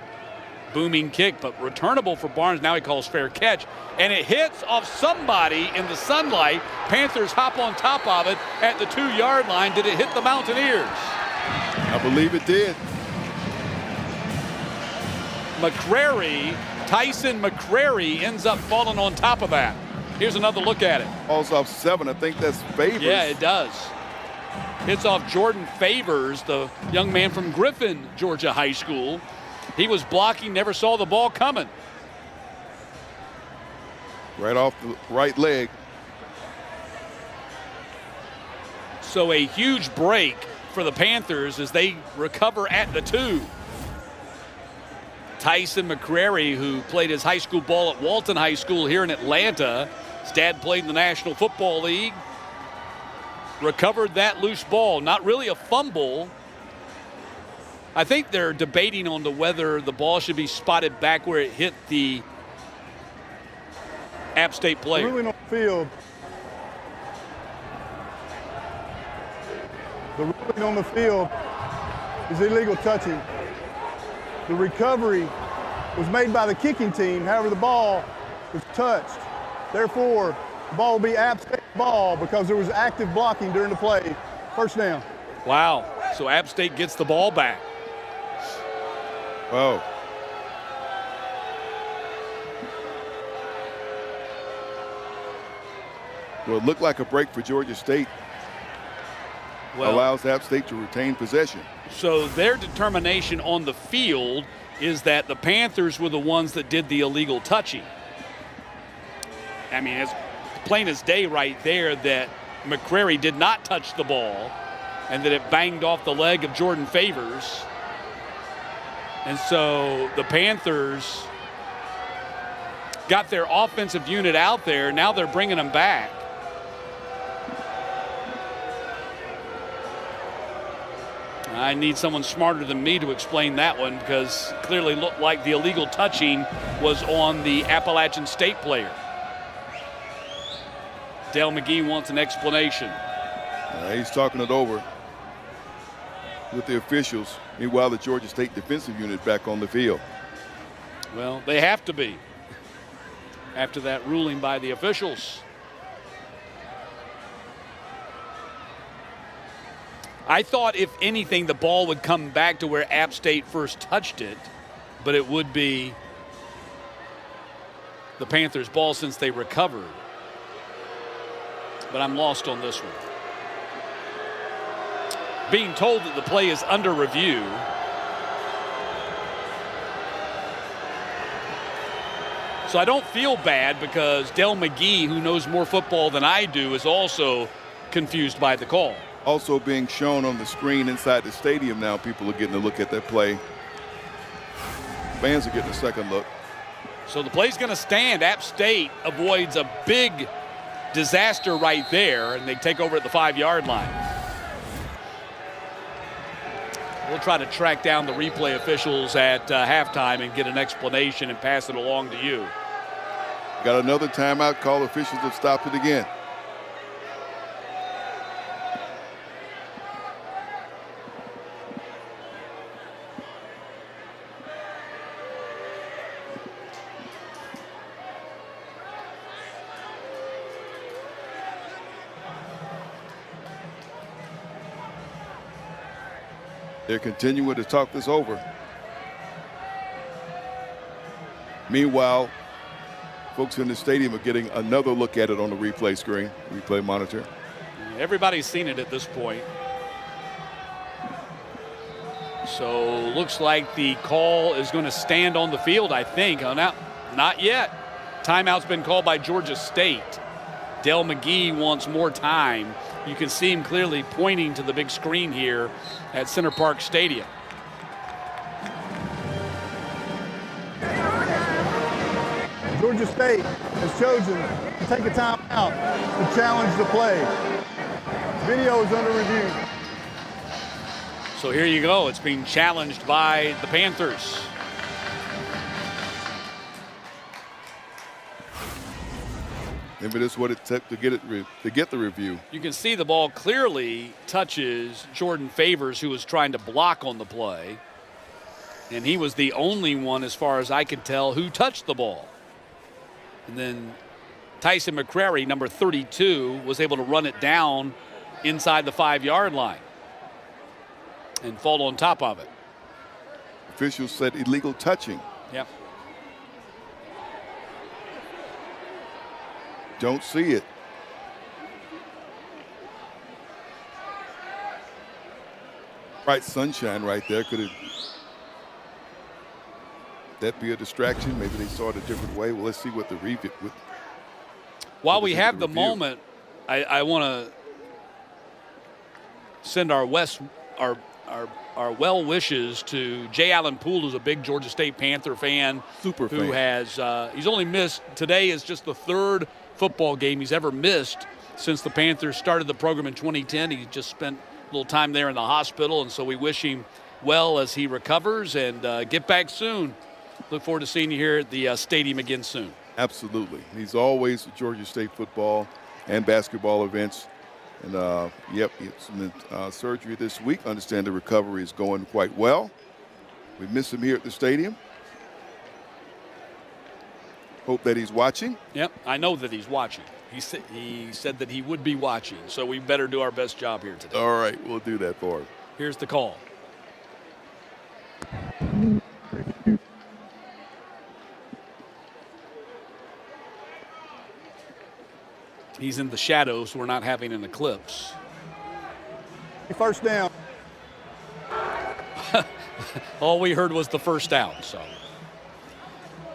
Booming kick, but returnable for Barnes. Now he calls fair catch, and it hits off somebody in the sunlight. Panthers hop on top of it at the 2-yard line. Did it hit the Mountaineers? I believe it did. Tyson McCrary ends up falling on top of that. Here's another look at it. Falls off 7. I think that's Favors. Yeah, it does. Hits off Jordan Favors, the young man from Griffin, Georgia High School. He was blocking, never saw the ball coming. Right off the right leg. So a huge break for the Panthers as they recover at the 2. Tyson McCrary, who played his high school ball at Walton High School here in Atlanta. His dad played in the National Football League. Recovered that loose ball. Not really a fumble. I think they're debating on whether the ball should be spotted back where it hit the App State player. The ruling on the field. The ruling on the field is illegal touching. The recovery was made by the kicking team. However, the ball was touched. Therefore, the ball will be App State ball because there was active blocking during the play. First down. Wow. So App State gets the ball back. Oh. Well, it looked like a break for Georgia State. Well, allows App State to retain possession. So their determination on the field is that the Panthers were the ones that did the illegal touching. I mean, it's plain as day right there that McCrary did not touch the ball and that it banged off the leg of Jordan Favors. And so the Panthers got their offensive unit out there. Now they're bringing them back. I need someone smarter than me to explain that one, because clearly looked like the illegal touching was on the Appalachian State player. Dale McGee wants an explanation. He's talking it over with the officials. Meanwhile, the Georgia State defensive unit back on the field. Well, they have to be after that ruling by the officials. I thought, if anything, the ball would come back to where App State first touched it, but it would be the Panthers' ball since they recovered. But I'm lost on this one. Being told that the play is under review. So I don't feel bad, because Dale McGee, who knows more football than I do, is also confused by the call. Also being shown on the screen inside the stadium now, people are getting a look at that play. Fans are getting a second look. So the play's going to stand. App State avoids a big disaster right there, and they take over at the 5-yard line. We'll try to track down the replay officials at halftime and get an explanation and pass it along to you. Got another timeout call. Officials have stopped it again. They're continuing to talk this over. Meanwhile, folks in the stadium are getting another look at it on the replay screen, replay monitor. Everybody's seen it at this point. So looks like the call is going to stand on the field, I think. Oh, now, not yet. Timeout's been called by Georgia State. Dale McGee wants more time. You can see him clearly pointing to the big screen here at Center Park Stadium. Georgia State has chosen to take a timeout to challenge the play. Video is under review. So here you go. It's being challenged by the Panthers. Maybe that's what it took to get the review. You can see the ball clearly touches Jordan Favors, who was trying to block on the play. And he was the only one, as far as I could tell, who touched the ball. And then Tyson McCrary, number 32, was able to run it down inside the 5-yard line and fall on top of it. Officials said illegal touching. Yep. Don't see it. Bright sunshine right there. Could that be a distraction? Maybe they saw it a different way. Well, let's see what the review. While we have the moment, I want to send our well wishes to Jay Allen Poole, who's a big Georgia State Panther fan. Super fan. Who has he's only missed, today is just the third football game he's ever missed since the Panthers started the program in 2010. He just spent a little time there in the hospital, and so we wish him well as he recovers, and get back soon. Look forward to seeing you here at the stadium again soon. Absolutely. He's always at Georgia State football and basketball events. And, yep, it's in surgery this week. Understand the recovery is going quite well. We miss him here at the stadium. Hope that he's watching. Yep, I know that he's watching. He said that he would be watching, so we better do our best job here today. All right, we'll do that for him. Here's the call. He's in the shadows. We're not having an eclipse. First down. All we heard was the first down.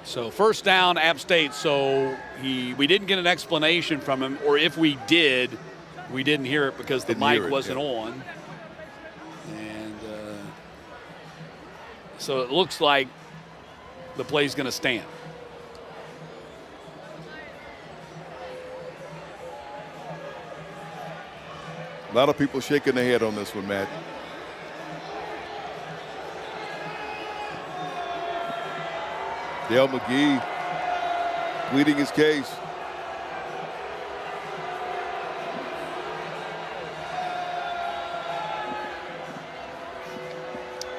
So first down, App State. So we didn't get an explanation from him, or if we did, we didn't hear it because the mic wasn't on. And so it looks like the play's going to stand. A lot of people shaking their head on this one, Matt. Dale McGee pleading his case.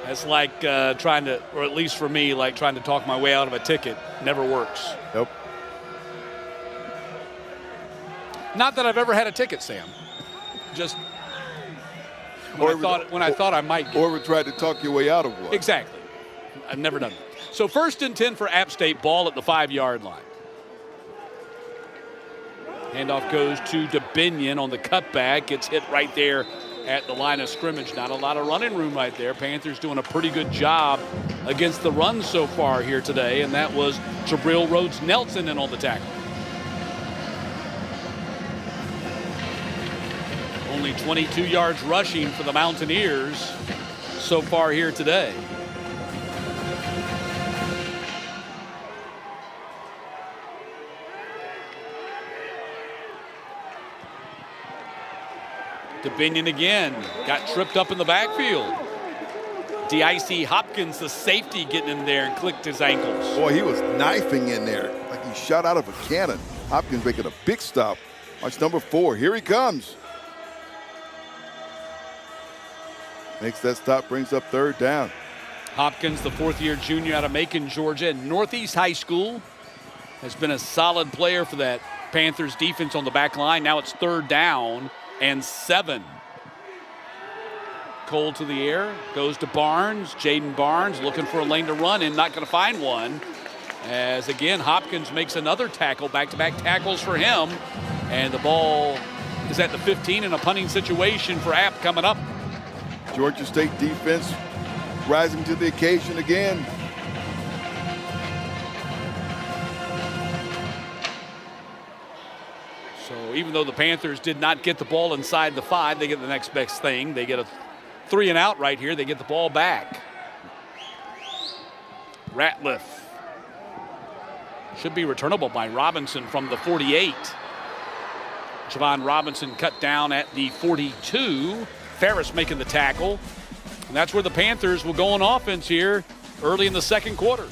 It's like trying to, or at least for me, like trying to talk my way out of a ticket. Never works. Nope. Not that I've ever had a ticket, Sam. Just when I thought I might get. Or tried to talk your way out of one. Exactly. I've never done that. So 1st and 10 for App State, ball at the 5-yard line. Handoff goes to DeBinion on the cutback. Gets hit right there at the line of scrimmage. Not a lot of running room right there. Panthers doing a pretty good job against the run so far here today, and that was Jabril Rhodes-Nelson in on the tackle. Only 22 yards rushing for the Mountaineers so far here today. DeBinion again got tripped up in the backfield. D.I.C. Hopkins, the safety, getting in there and clicked his ankles. Boy, he was knifing in there like he shot out of a cannon. Hopkins making a big stop. Watch number 4. Here he comes. Makes that stop, brings up 3rd down. Hopkins, the 4th-year junior out of Macon, Georgia, and Northeast High School, has been a solid player for that Panthers defense on the back line. Now it's 3rd down and 7. Cole to the air, goes to Barnes. Jaden Barnes looking for a lane to run in, not going to find one. As again, Hopkins makes another tackle, back-to-back tackles for him. And the ball is at the 15 in a punting situation for App coming up. Georgia State defense rising to the occasion again. So even though the Panthers did not get the ball inside the 5, they get the next best thing. They get a 3 and out right here. They get the ball back. Ratliff should be returnable by Robinson from the 48. Javon Robinson cut down at the 42. Ferris making the tackle. And that's where the Panthers will go on offense here early in the 2nd quarter.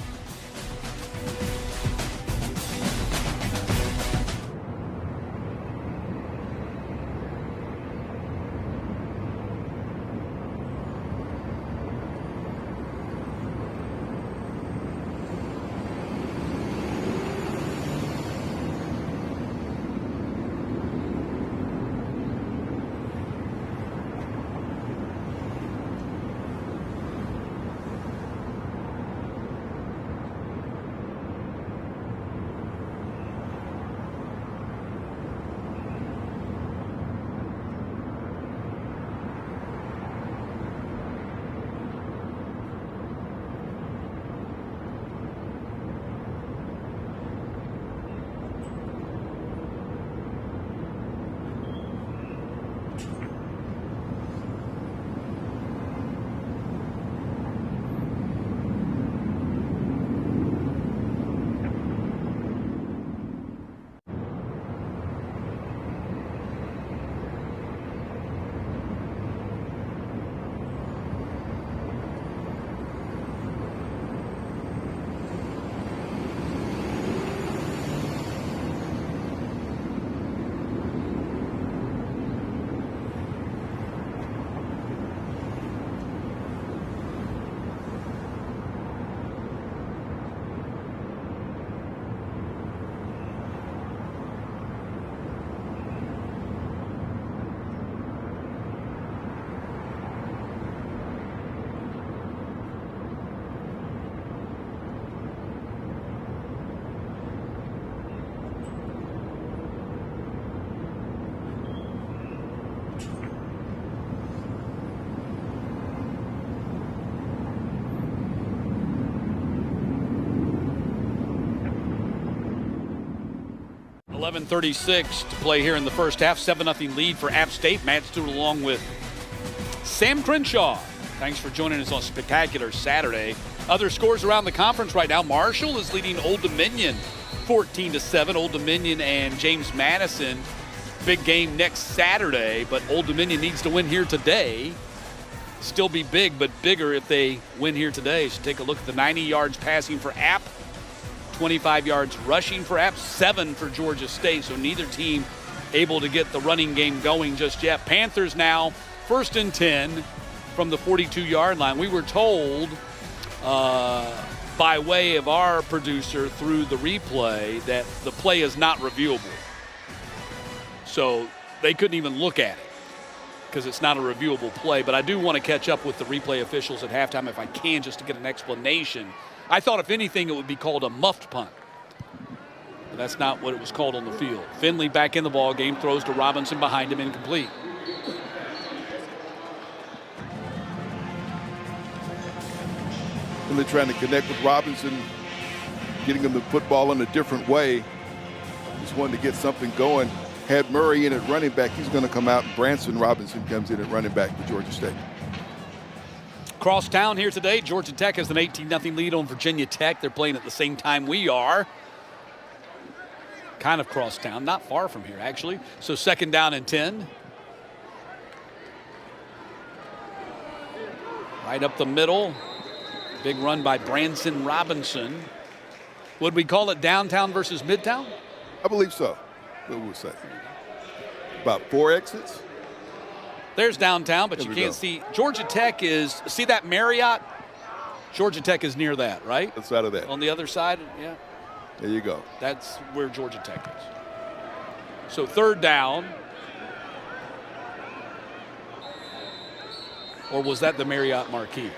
.36 to play here in the first half. 7-0 lead for App State. Matt Stewart along with Sam Crenshaw. Thanks for joining us on a spectacular Saturday. Other scores around the conference right now. Marshall is leading Old Dominion 14-7. Old Dominion and James Madison. Big game next Saturday, but Old Dominion needs to win here today. Still be big, but bigger if they win here today. So take a look at the 90 yards passing for App. 25 yards rushing for App, 7 for Georgia State. So neither team able to get the running game going just yet. Panthers now 1st and 10 from the 42-yard line. We were told by way of our producer through the replay that the play is not reviewable. So they couldn't even look at it because it's not a reviewable play. But I do want to catch up with the replay officials at halftime if I can, just to get an explanation. I thought if anything it would be called a muffed punt. But that's not what it was called on the field. Finley back in the ball game, throws to Robinson behind him, incomplete. Finley trying to connect with Robinson, getting him the football in a different way. Just wanted to get something going. Had Murray in at running back, he's going to come out, and Branson Robinson comes in at running back for Georgia State. Cross town here today. Georgia Tech has an 18-0 lead on Virginia Tech. They're playing at the same time we are. Kind of cross town, not far from here actually. So 2nd down and 10. Right up the middle. Big run by Branson Robinson. Would we call it downtown versus midtown? I believe so. What would we say? About 4 exits? There's downtown, but There you we can't go. see. Georgia Tech is, see that Marriott? Georgia Tech is near that, right? Outside of that. On the other side, yeah. There you go. That's where Georgia Tech is. So 3rd down. Or was that the Marriott Marquis?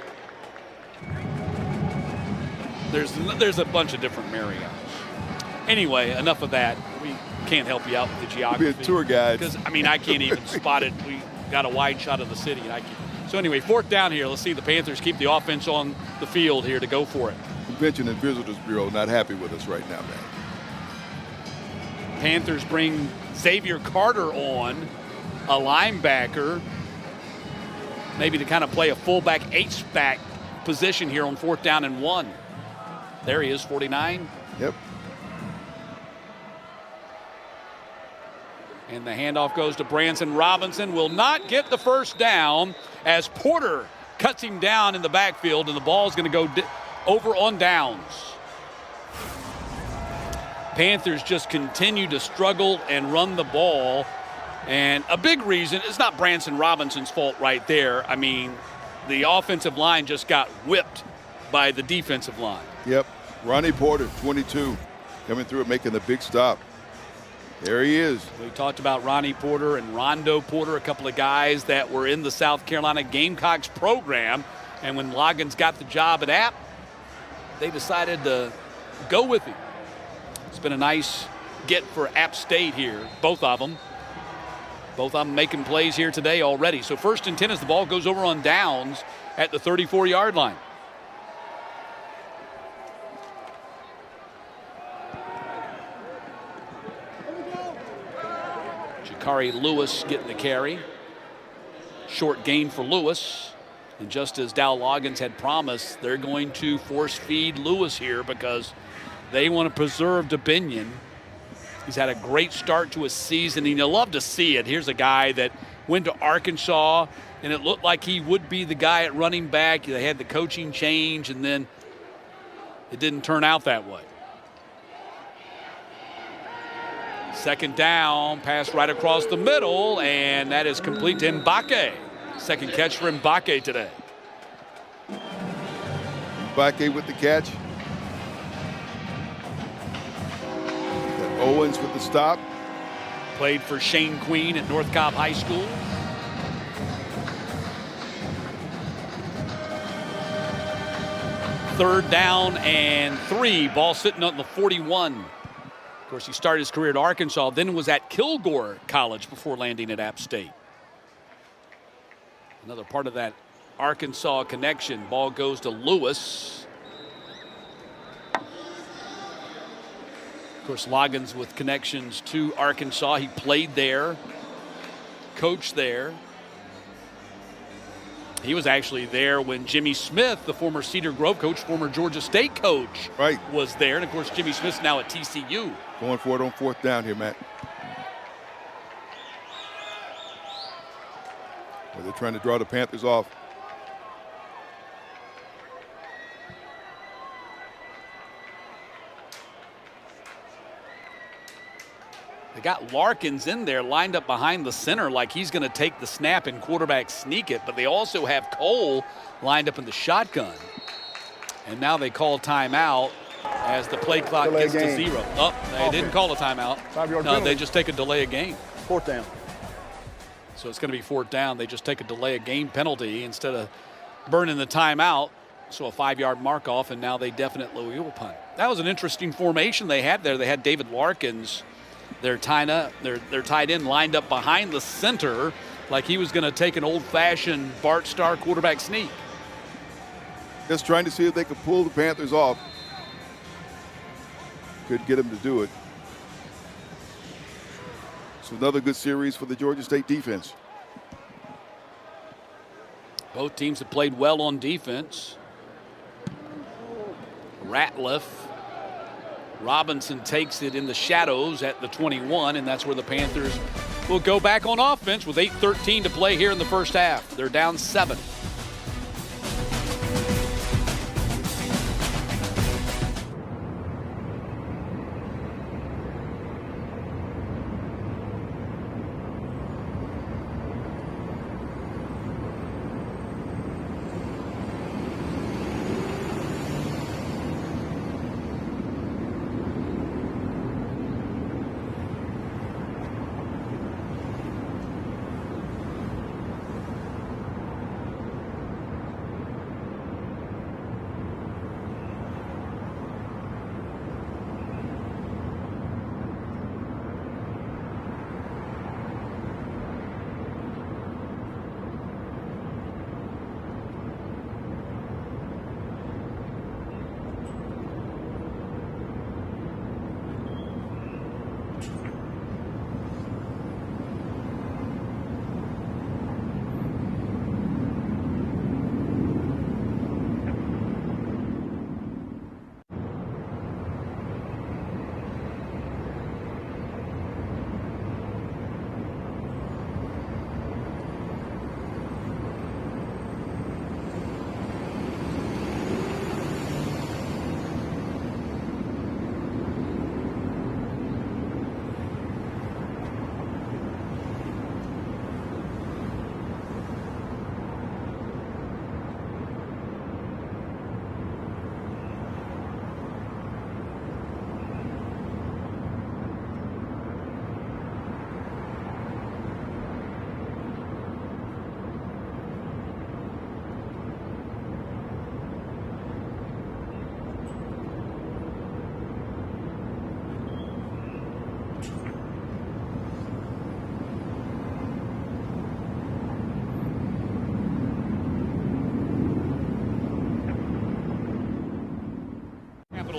There's a bunch of different Marriotts. Anyway, enough of that. We can't help you out with the geography. Be a tour guide. Because, I mean, I can't even spot it. We got a wide shot of the city. And I can't. So anyway, 4th down here. Let's see the Panthers keep the offense on the field here to go for it. Convention and Visitors Bureau not happy with us right now, man. Panthers bring Xavier Carter on, a linebacker, maybe to kind of play a fullback H-back position here on 4th down and 1. There he is, 49. Yep. And the handoff goes to Branson Robinson. Will not get the 1st down as Porter cuts him down in the backfield, and the ball is going to go over on downs. Panthers just continue to struggle and run the ball. And a big reason, it's not Branson Robinson's fault right there. I mean, the offensive line just got whipped by the defensive line. Yep. Ronnie Porter, 22, coming through and making the big stop. There he is. We talked about Ronnie Porter and Rondo Porter, a couple of guys that were in the South Carolina Gamecocks program. And when Loggins got the job at App, they decided to go with him. It's been a nice get for App State here, both of them. Both of them making plays here today already. So 1st and 10 as the ball goes over on downs at the 34-yard line. Jakari Lewis getting the carry. Short gain for Lewis. And just as Dow Loggins had promised, they're going to force feed Lewis here because they want to preserve DeBinion. He's had a great start to his season, and you'll love to see it. Here's a guy that went to Arkansas, and it looked like he would be the guy at running back. They had the coaching change, and then it didn't turn out that way. 2nd down, pass right across the middle, and that is complete to Mbake. 2nd catch for Mbake today. Mbake with the catch. Got Owens with the stop. Played for Shane Queen at North Cobb High School. Third down and 3. Ball sitting on the 41. Of course, he started his career at Arkansas, then was at Kilgore College before landing at App State. Another part of that Arkansas connection. Ball goes to Lewis. Of course, Loggins with connections to Arkansas. He played there, coached there. He was actually there when Jimmy Smith, the former Cedar Grove coach, former Georgia State coach, Right. was there. And, of course, Jimmy Smith's now at TCU. Going for it on 4th down here, Matt. Well, they're trying to draw the Panthers off. They got Larkins in there lined up behind the center like he's going to take the snap and quarterback sneak it, but they also have Cole lined up in the shotgun. And now they call timeout as the play clock gets to 0. Oh, they didn't call a timeout. 5-yard No, penalty. they just take a delay of game. 4th down. So it's going to be 4th down. They just take a delay of game penalty instead of burning the timeout. So a 5-yard mark off, and now they definitely will punt. That was an interesting formation they had there. They had David Larkins, their tight end, lined up behind the center like he was going to take an old-fashioned Bart Starr quarterback sneak. Just trying to see if they could pull the Panthers off. Couldn't get them to do it. So another good series for the Georgia State defense. Both teams have played well on defense. Ratliff. Robinson takes it in the shadows at the 21, and that's where the Panthers will go back on offense with 8:13 to play here in the first half. They're down 7.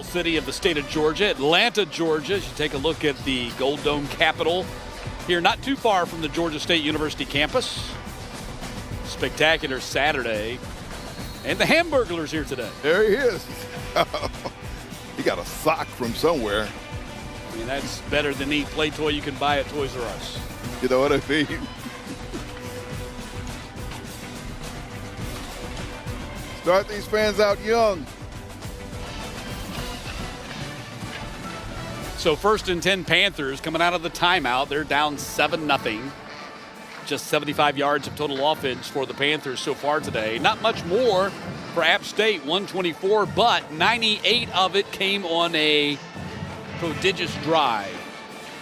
City of the state of Georgia, Atlanta, Georgia. As you take a look at the Gold Dome Capitol here, not too far from the Georgia State University campus. Spectacular Saturday. And the Hamburglers here today. There he is. He got a sock from somewhere. I mean, that's better than any play toy you can buy at Toys R Us. You know what I mean? Start these fans out young. So 1st and 10 Panthers coming out of the timeout. They're down 7-0. Just 75 yards of total offense for the Panthers so far today. Not much more for App State, 124, but 98 of it came on a prodigious drive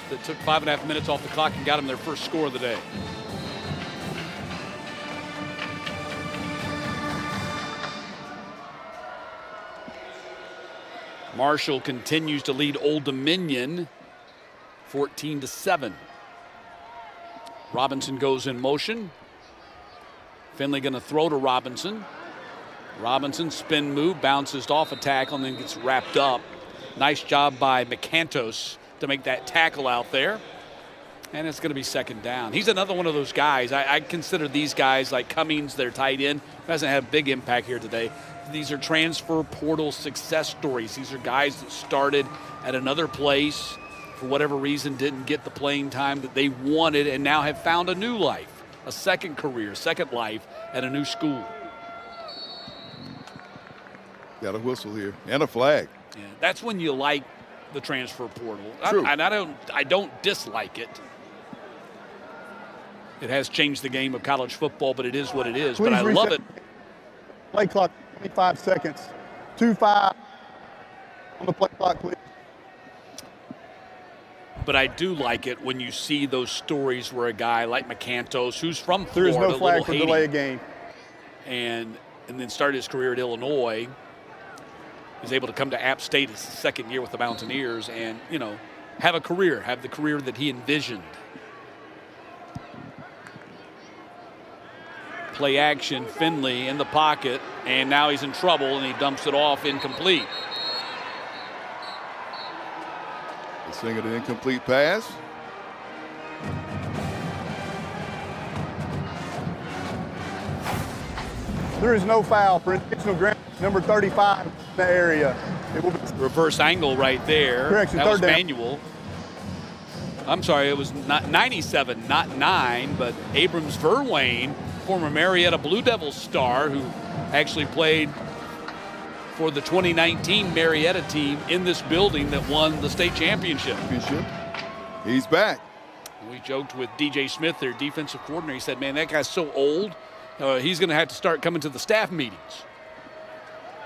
that took 5.5 minutes off the clock and got them their first score of the day. Marshall continues to lead Old Dominion 14-7. Robinson goes in motion. Finley going to throw to Robinson. Robinson spin move, bounces off a tackle and then gets wrapped up. Nice job by McCantos to make that tackle out there. And it's going to be 2nd down. He's another one of those guys. I consider these guys like Cummings, their tight end, who hasn't had a big impact here today. These are transfer portal success stories. These are guys that started at another place, for whatever reason didn't get the playing time that they wanted, and now have found a new life, a second career, second life at a new school. Got a whistle here and a flag. Yeah, that's when you like the transfer portal. True. I don't dislike it. It has changed the game of college football, but it is what it is. Please but I love it. Play clock, 25 seconds. 2-5 on the play clock, please. But I do like it when you see those stories where a guy like McCantos, who's from There Florida, is no flag for delay of game. and then started his career at Illinois, is able to come to App State his second year with the Mountaineers and, have the career that he envisioned. Play action, Finley in the pocket, and now he's in trouble, and he dumps it off incomplete. The swing of an incomplete pass. There is no foul for intentional ground. Number 35 in the area. It will be Reverse angle right there. Correction, that was third down. manual. I'm sorry, it was not 97, not 9, but Abrams Verwain, former Marietta Blue Devils star, who actually played for the 2019 Marietta team in this building that won the state championship. He's back. We joked with DJ Smith, their defensive coordinator. He said, man, that guy's so old, he's going to have to start coming to the staff meetings.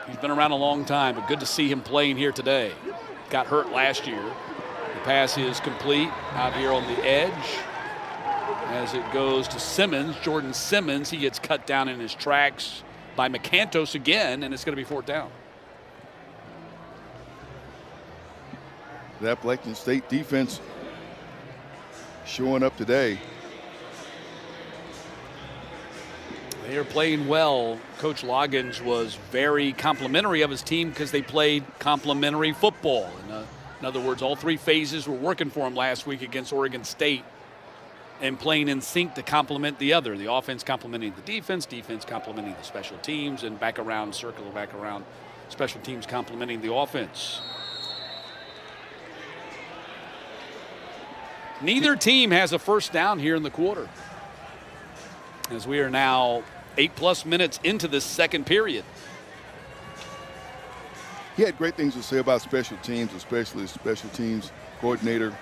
He's been around a long time, but good to see him playing here today. Got hurt last year. The pass is complete out here on the edge. As it goes to Simmons, Jordan Simmons, he gets cut down in his tracks by McCantos again, and it's going to be fourth down. The Appalachian State defense showing up today. They are playing well. Coach Loggins was very complimentary of his team because they played complementary football. In other words, all three phases were working for him last week against Oregon State and playing in sync to complement the other. The offense complementing the defense complementing the special teams, and back around, special teams complementing the offense. Neither team has a first down here in the quarter, as we are now 8+ minutes into this second period. He had great things to say about special teams, especially the special teams coordinator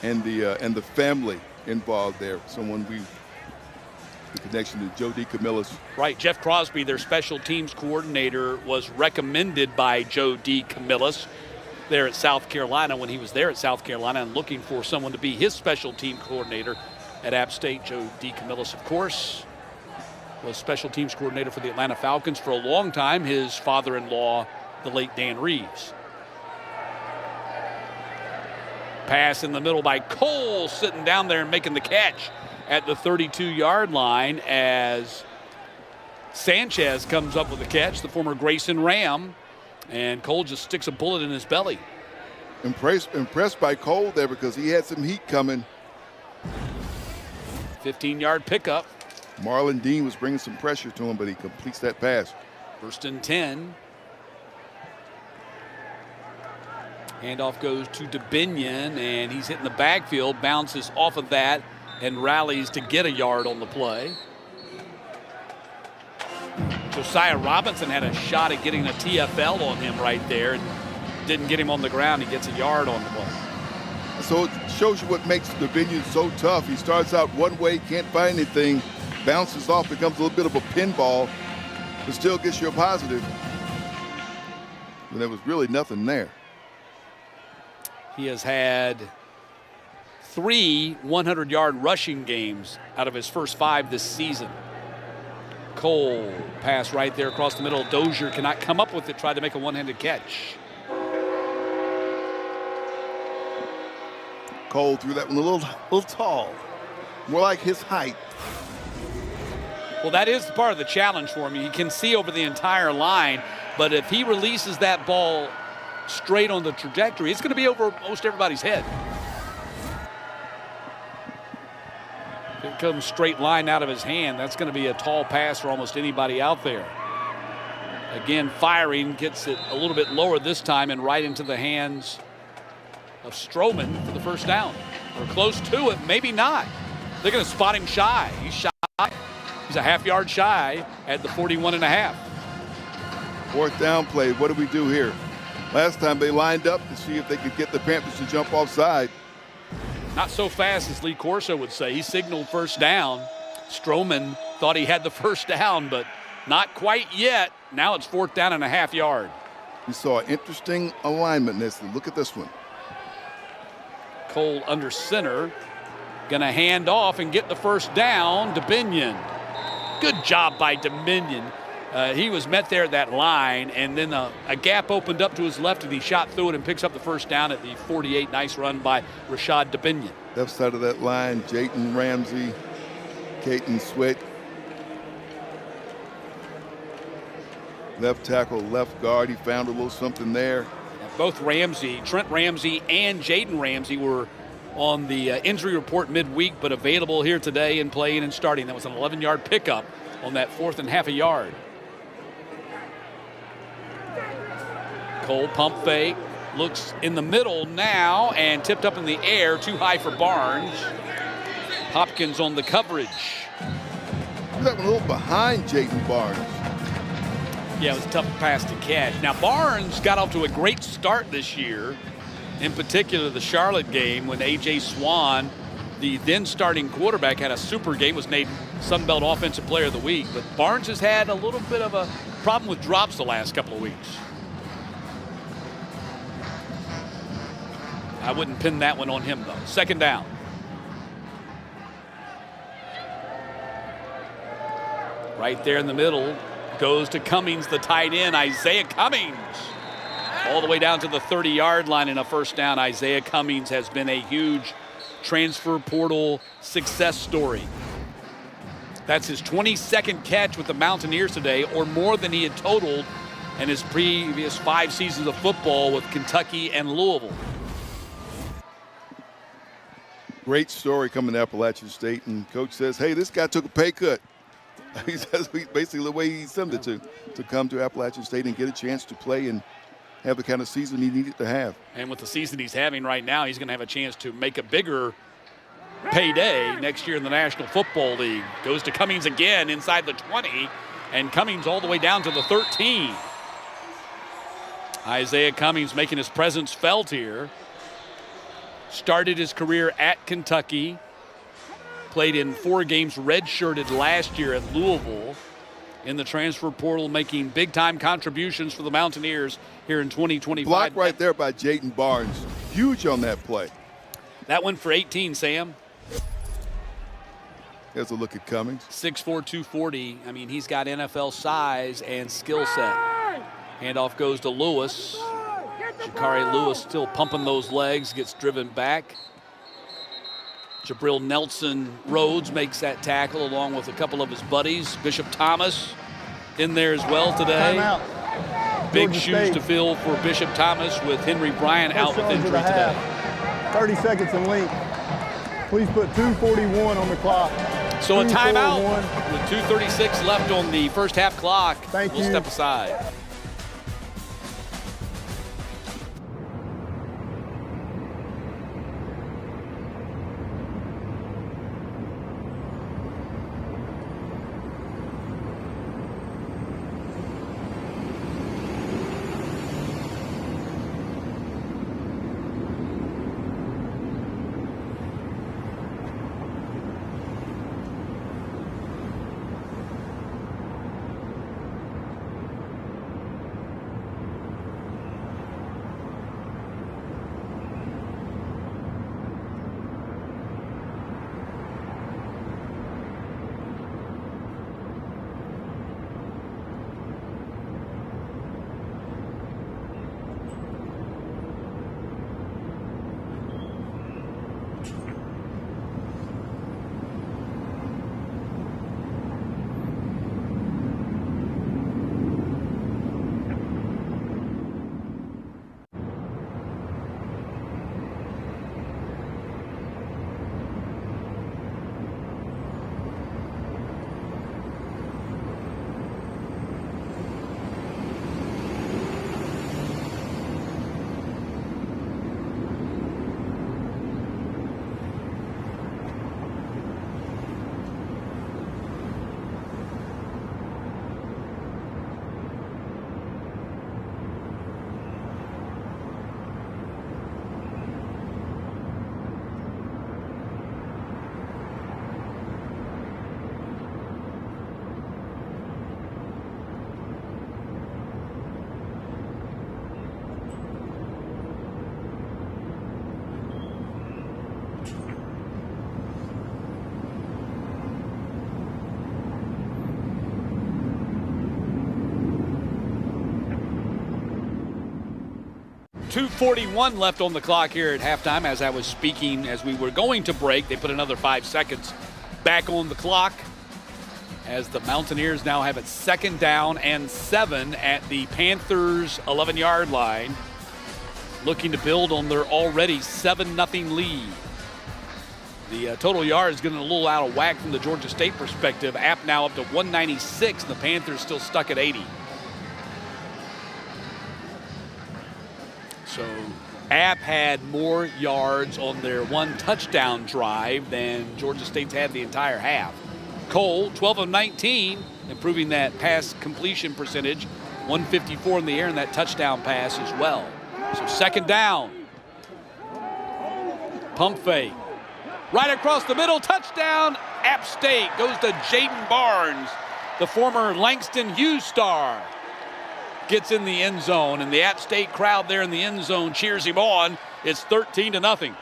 and the family involved there. The connection to Joe D. Camillus. Right, Jeff Crosby, their special teams coordinator, was recommended by Joe D. Camillus there at South Carolina when he was there at South Carolina and looking for someone to be his special team coordinator at App State. Joe D. Camillus, of course, was special teams coordinator for the Atlanta Falcons for a long time. His father-in-law, the late Dan Reeves. Pass in the middle by Cole, sitting down there and making the catch at the 32-yard line as Sanchez comes up with the catch, the former Grayson Ram, and Cole just sticks a bullet in his belly. Impressed by Cole there because he had some heat coming. 15-yard pickup. Marlon Dean was bringing some pressure to him, but he completes that pass. First and 10. Handoff goes to DeBinion, and he's hitting the backfield, bounces off of that, and rallies to get a yard on the play. Josiah Robinson had a shot at getting a TFL on him right there and didn't get him on the ground. He gets a yard on the play. So it shows you what makes DeBinion so tough. He starts out one way, can't find anything, bounces off, becomes a little bit of a pinball, but still gets you a positive. And there was really nothing there. He has had 3 100-yard rushing games out of his first 5 this season. Cole, pass right there across the middle. Dozier cannot come up with it, tried to make a one-handed catch. Cole threw that one a little tall, more like his height. Well, that is part of the challenge for him. He can see over the entire line, but if he releases that ball straight on the trajectory, it's going to be over most everybody's head. If it comes straight line out of his hand, that's going to be a tall pass for almost anybody out there. Again, firing, gets it a little bit lower this time and right into the hands of Stroman for the first down. Or close to it, maybe not. They're going to spot him shy. He's shy. He's a half-yard shy at the 41.5. Fourth down play. What do we do here? Last time they lined up to see if they could get the Panthers to jump offside. Not so fast, as Lee Corso would say. He signaled first down. Stroman thought he had the first down, but not quite yet. Now it's 4th down and a half-yard. We saw an interesting alignment, Nestle. Look at this one. Cole under center. Going to hand off and get the first down to Binion. Good job by Dominion. He was met there at that line, and then a gap opened up to his left, and he shot through it and picks up the first down at the 48. Nice run by Rashad Dominion. Left side of that line, Jayton Ramsey, Caton Swick. Left tackle, left guard. He found a little something there. Both Trent Ramsey and Jaden Ramsey were on the injury report midweek, but available here today and playing and starting. That was an 11-yard pickup on that 4th and half a yard. Cole pump fake, looks in the middle now and tipped up in the air, too high for Barnes. Hopkins on the coverage. That one a little behind Jayden Barnes. Yeah, it was a tough pass to catch. Now, Barnes got off to a great start this year, in particular the Charlotte game when A.J. Swan, the then starting quarterback, had a super game, was named Sun Belt Offensive Player of the Week. But Barnes has had a little bit of a problem with drops the last couple of weeks. I wouldn't pin that one on him, though. 2nd down. Right there in the middle. Goes to Cummings, the tight end, Isaiah Cummings. All the way down to the 30-yard line in a first down. Isaiah Cummings has been a huge transfer portal success story. That's his 22nd catch with the Mountaineers today, or more than he had totaled in his previous 5 seasons of football with Kentucky and Louisville. Great story coming to Appalachian State, and Coach says, hey, this guy took a pay cut. He says basically the way he summed it to come to Appalachian State and get a chance to play and have the kind of season he needed to have. And with the season he's having right now, he's going to have a chance to make a bigger payday next year in the National Football League. Goes to Cummings again inside the 20, and Cummings all the way down to the 13. Isaiah Cummings making his presence felt here. Started his career at Kentucky. Played in 4 games, redshirted last year at Louisville. In the transfer portal, making big-time contributions for the Mountaineers here in 2025. Block right there by Jayden Barnes. Huge on that play. That one for 18, Sam. Here's a look at Cummings. 6'4", 240. I mean, he's got NFL size and skill set. Handoff goes to Lewis. Jakari Lewis still pumping those legs, gets driven back. Jabril Nelson Rhodes makes that tackle along with a couple of his buddies. Bishop Thomas in there as well today. Big shoes to fill for Bishop Thomas with Henry Bryant out with injury today. 30 seconds in length. Please put 2:41 on the clock. So a timeout with 2:36 left on the first half clock. Thank you. We'll step aside. 2:41 left on the clock here at halftime. As I was speaking, as we were going to break, they put another 5 seconds back on the clock as the Mountaineers now have it 2nd down and 7 at the Panthers' 11-yard line, looking to build on their already 7-0 lead. The total yards getting a little out of whack from the Georgia State perspective. App now up to 196, and the Panthers still stuck at 80. So App had more yards on their 1 touchdown drive than Georgia State's had the entire half. Cole, 12 of 19, improving that pass completion percentage, 154 in the air, and that touchdown pass as well. So 2nd down. Pump fake. Right across the middle, touchdown, App State. Goes to Jaden Barnes, the former Langston Hughes star. Gets in the end zone, and the App State crowd there in the end zone cheers him on. It's 13-0.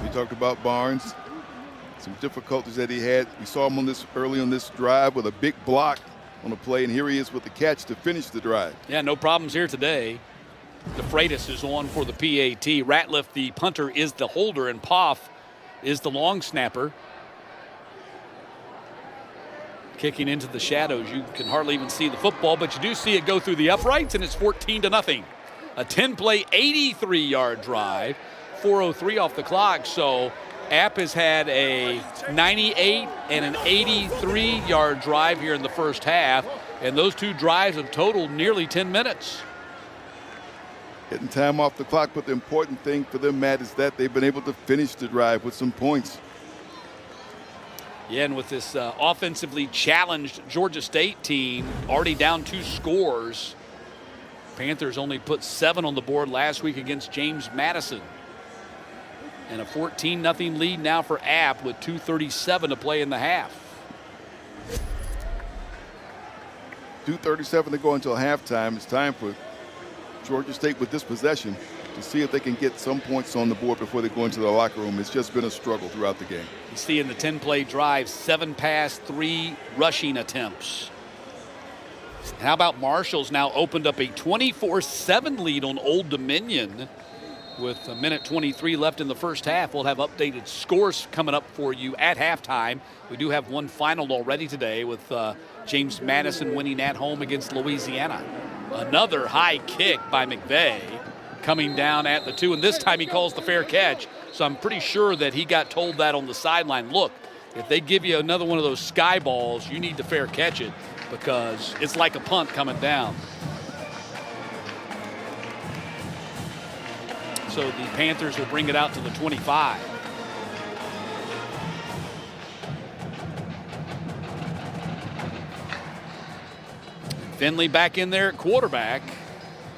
We talked about Barnes, some difficulties that he had. We saw him early on this drive with a big block on the play, and here he is with the catch to finish the drive. Yeah, no problems here today. The Freitas is on for the PAT. Ratliff, the punter, is the holder, and Poff is the long snapper. Kicking into the shadows. You can hardly even see the football, but you do see it go through the uprights, and it's 14-0. A 10-play, 83-yard drive, 4:03 off the clock. So App has had a 98 and an 83-yard drive here in the first half, and those 2 drives have totaled nearly 10 minutes. Getting time off the clock, but the important thing for them, Matt, is that they've been able to finish the drive with some points. Yeah, and with this offensively challenged Georgia State team already down 2 scores, Panthers only put 7 on the board last week against James Madison. And a 14-0 lead now for App with 2:37 to play in the half. 2:37 to go until halftime. It's time for Georgia State with this possession to see if they can get some points on the board before they go into the locker room. It's just been a struggle throughout the game. You see in the 10-play drive, 7 pass, 3 rushing attempts. How about Marshall's now opened up a 24-7 lead on Old Dominion with 1:23 left in the first half. We'll have updated scores coming up for you at halftime. We do have one final already today with James Madison winning at home against Louisiana. Another high kick by McVeigh coming down at the 2, and this time he calls the fair catch. So I'm pretty sure that he got told that on the sideline. Look, if they give you another one of those sky balls, you need to fair catch it because it's like a punt coming down. So the Panthers will bring it out to the 25. Finley back in there at quarterback,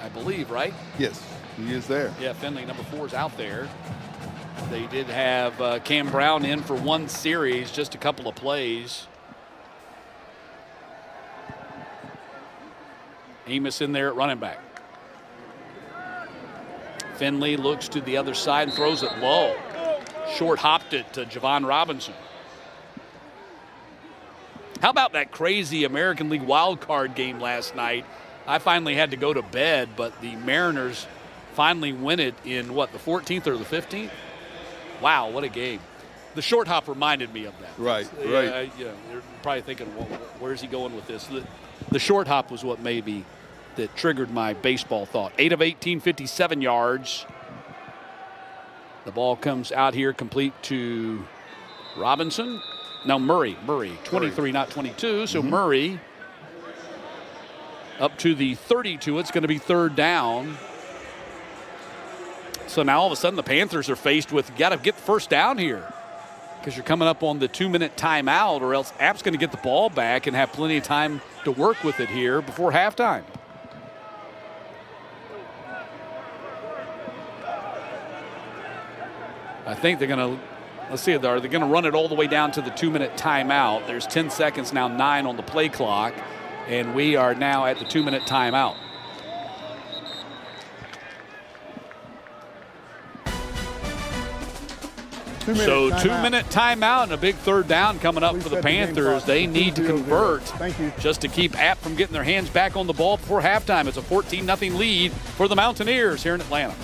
I believe, right? Yes, he is there. Yeah, Finley, number 4, is out there. They did have Cam Brown in for 1 series, just a couple of plays. Amos in there at running back. Finley looks to the other side and throws it low. Short hopped it to Javon Robinson. How about that crazy American League wild card game last night? I finally had to go to bed, but the Mariners finally win it in, what, the 14th or the 15th? Wow, what a game. The short hop reminded me of that. Right. Yeah, you're probably thinking, well, where's he going with this? The short hop was what maybe that triggered my baseball thought. 8 of 18, 57 yards. The ball comes out here complete to Robinson. No, Murray, 23, not 22. So Murray up to the 32. It's going to be 3rd down. So now all of a sudden the Panthers are faced with, you got to get the first down here because you're coming up on the 2-minute timeout, or else App's going to get the ball back and have plenty of time to work with it here before halftime. I think they're going to, let's see, are they going to run it all the way down to the 2-minute timeout? There's 10 seconds now, 9 on the play clock, and we are now at the 2-minute timeout. So 2-minute timeout and a big third down coming up for the Panthers. They need to convert just to keep App from getting their hands back on the ball before halftime. It's a 14-0 lead for the Mountaineers here in Atlanta.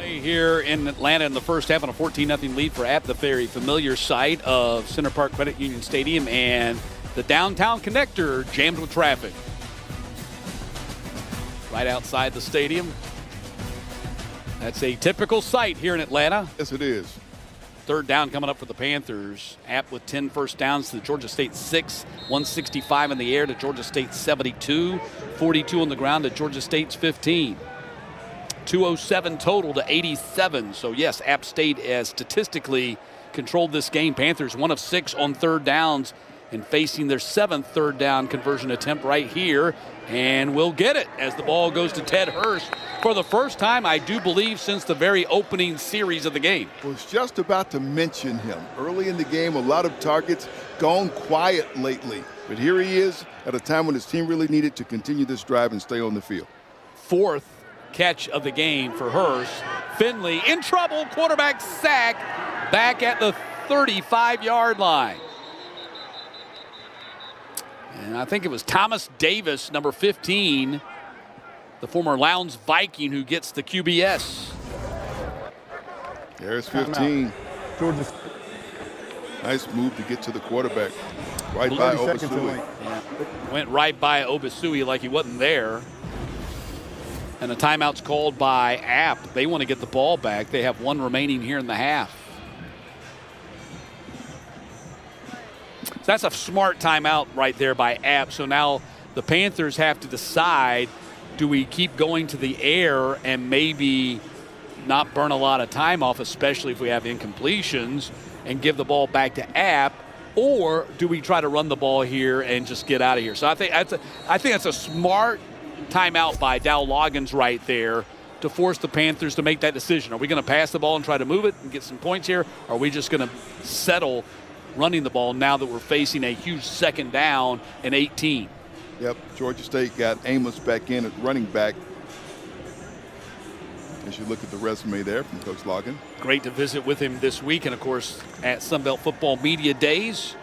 Here in Atlanta in the first half on a 14-0 lead for App, the very familiar site of Center Park Credit Union Stadium, and the downtown connector jammed with traffic. Right outside the stadium. That's a typical sight here in Atlanta. Yes, it is. Third down coming up for the Panthers. App with 10 first downs to the Georgia State 6, 165 in the air to Georgia State 72, 42 on the ground to Georgia State's 15. 207 total to 87. So, yes, App State has statistically controlled this game. Panthers 1 of 6 on third downs and facing their 7th third down conversion attempt right here. And will get it as the ball goes to Ted Hurst for the first time, I do believe, since the very opening series of the game. Was just about to mention him. Early in the game, a lot of targets, gone quiet lately. But here he is at a time when his team really needed to continue this drive and stay on the field. 4th catch of the game for Hurst. Finley in trouble, quarterback sack, back at the 35-yard line. And I think it was Thomas Davis, number 15, the former Lowndes Viking, who gets the QBS. There's 15. Georgia. Nice move to get to the quarterback. Right by Obasui. Yeah. Went right by Obasui like he wasn't there. And a timeout's called by App. They want to get the ball back. They have 1 remaining here in the half. So that's a smart timeout right there by App. So now the Panthers have to decide, do we keep going to the air and maybe not burn a lot of time off, especially if we have incompletions, and give the ball back to App, or do we try to run the ball here and just get out of here? So I think that's a smart timeout by Dow Loggins right there to force the Panthers to make that decision. Are we going to pass the ball and try to move it and get some points here? Or are we just going to settle running the ball now that we're facing a huge second down and 18? Yep, Georgia State got Amos back in at running back. as you look at the resume there from Coach Logan. Great to visit with him this week, and of course at Sunbelt Football Media Days.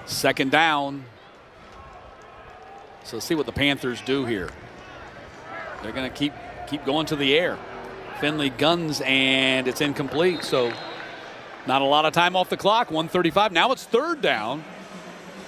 Second down. So let's see what the Panthers do here. They're going to keep going to the air. Finley guns, and it's incomplete. So not a lot of time off the clock, 1:35. Now it's third down.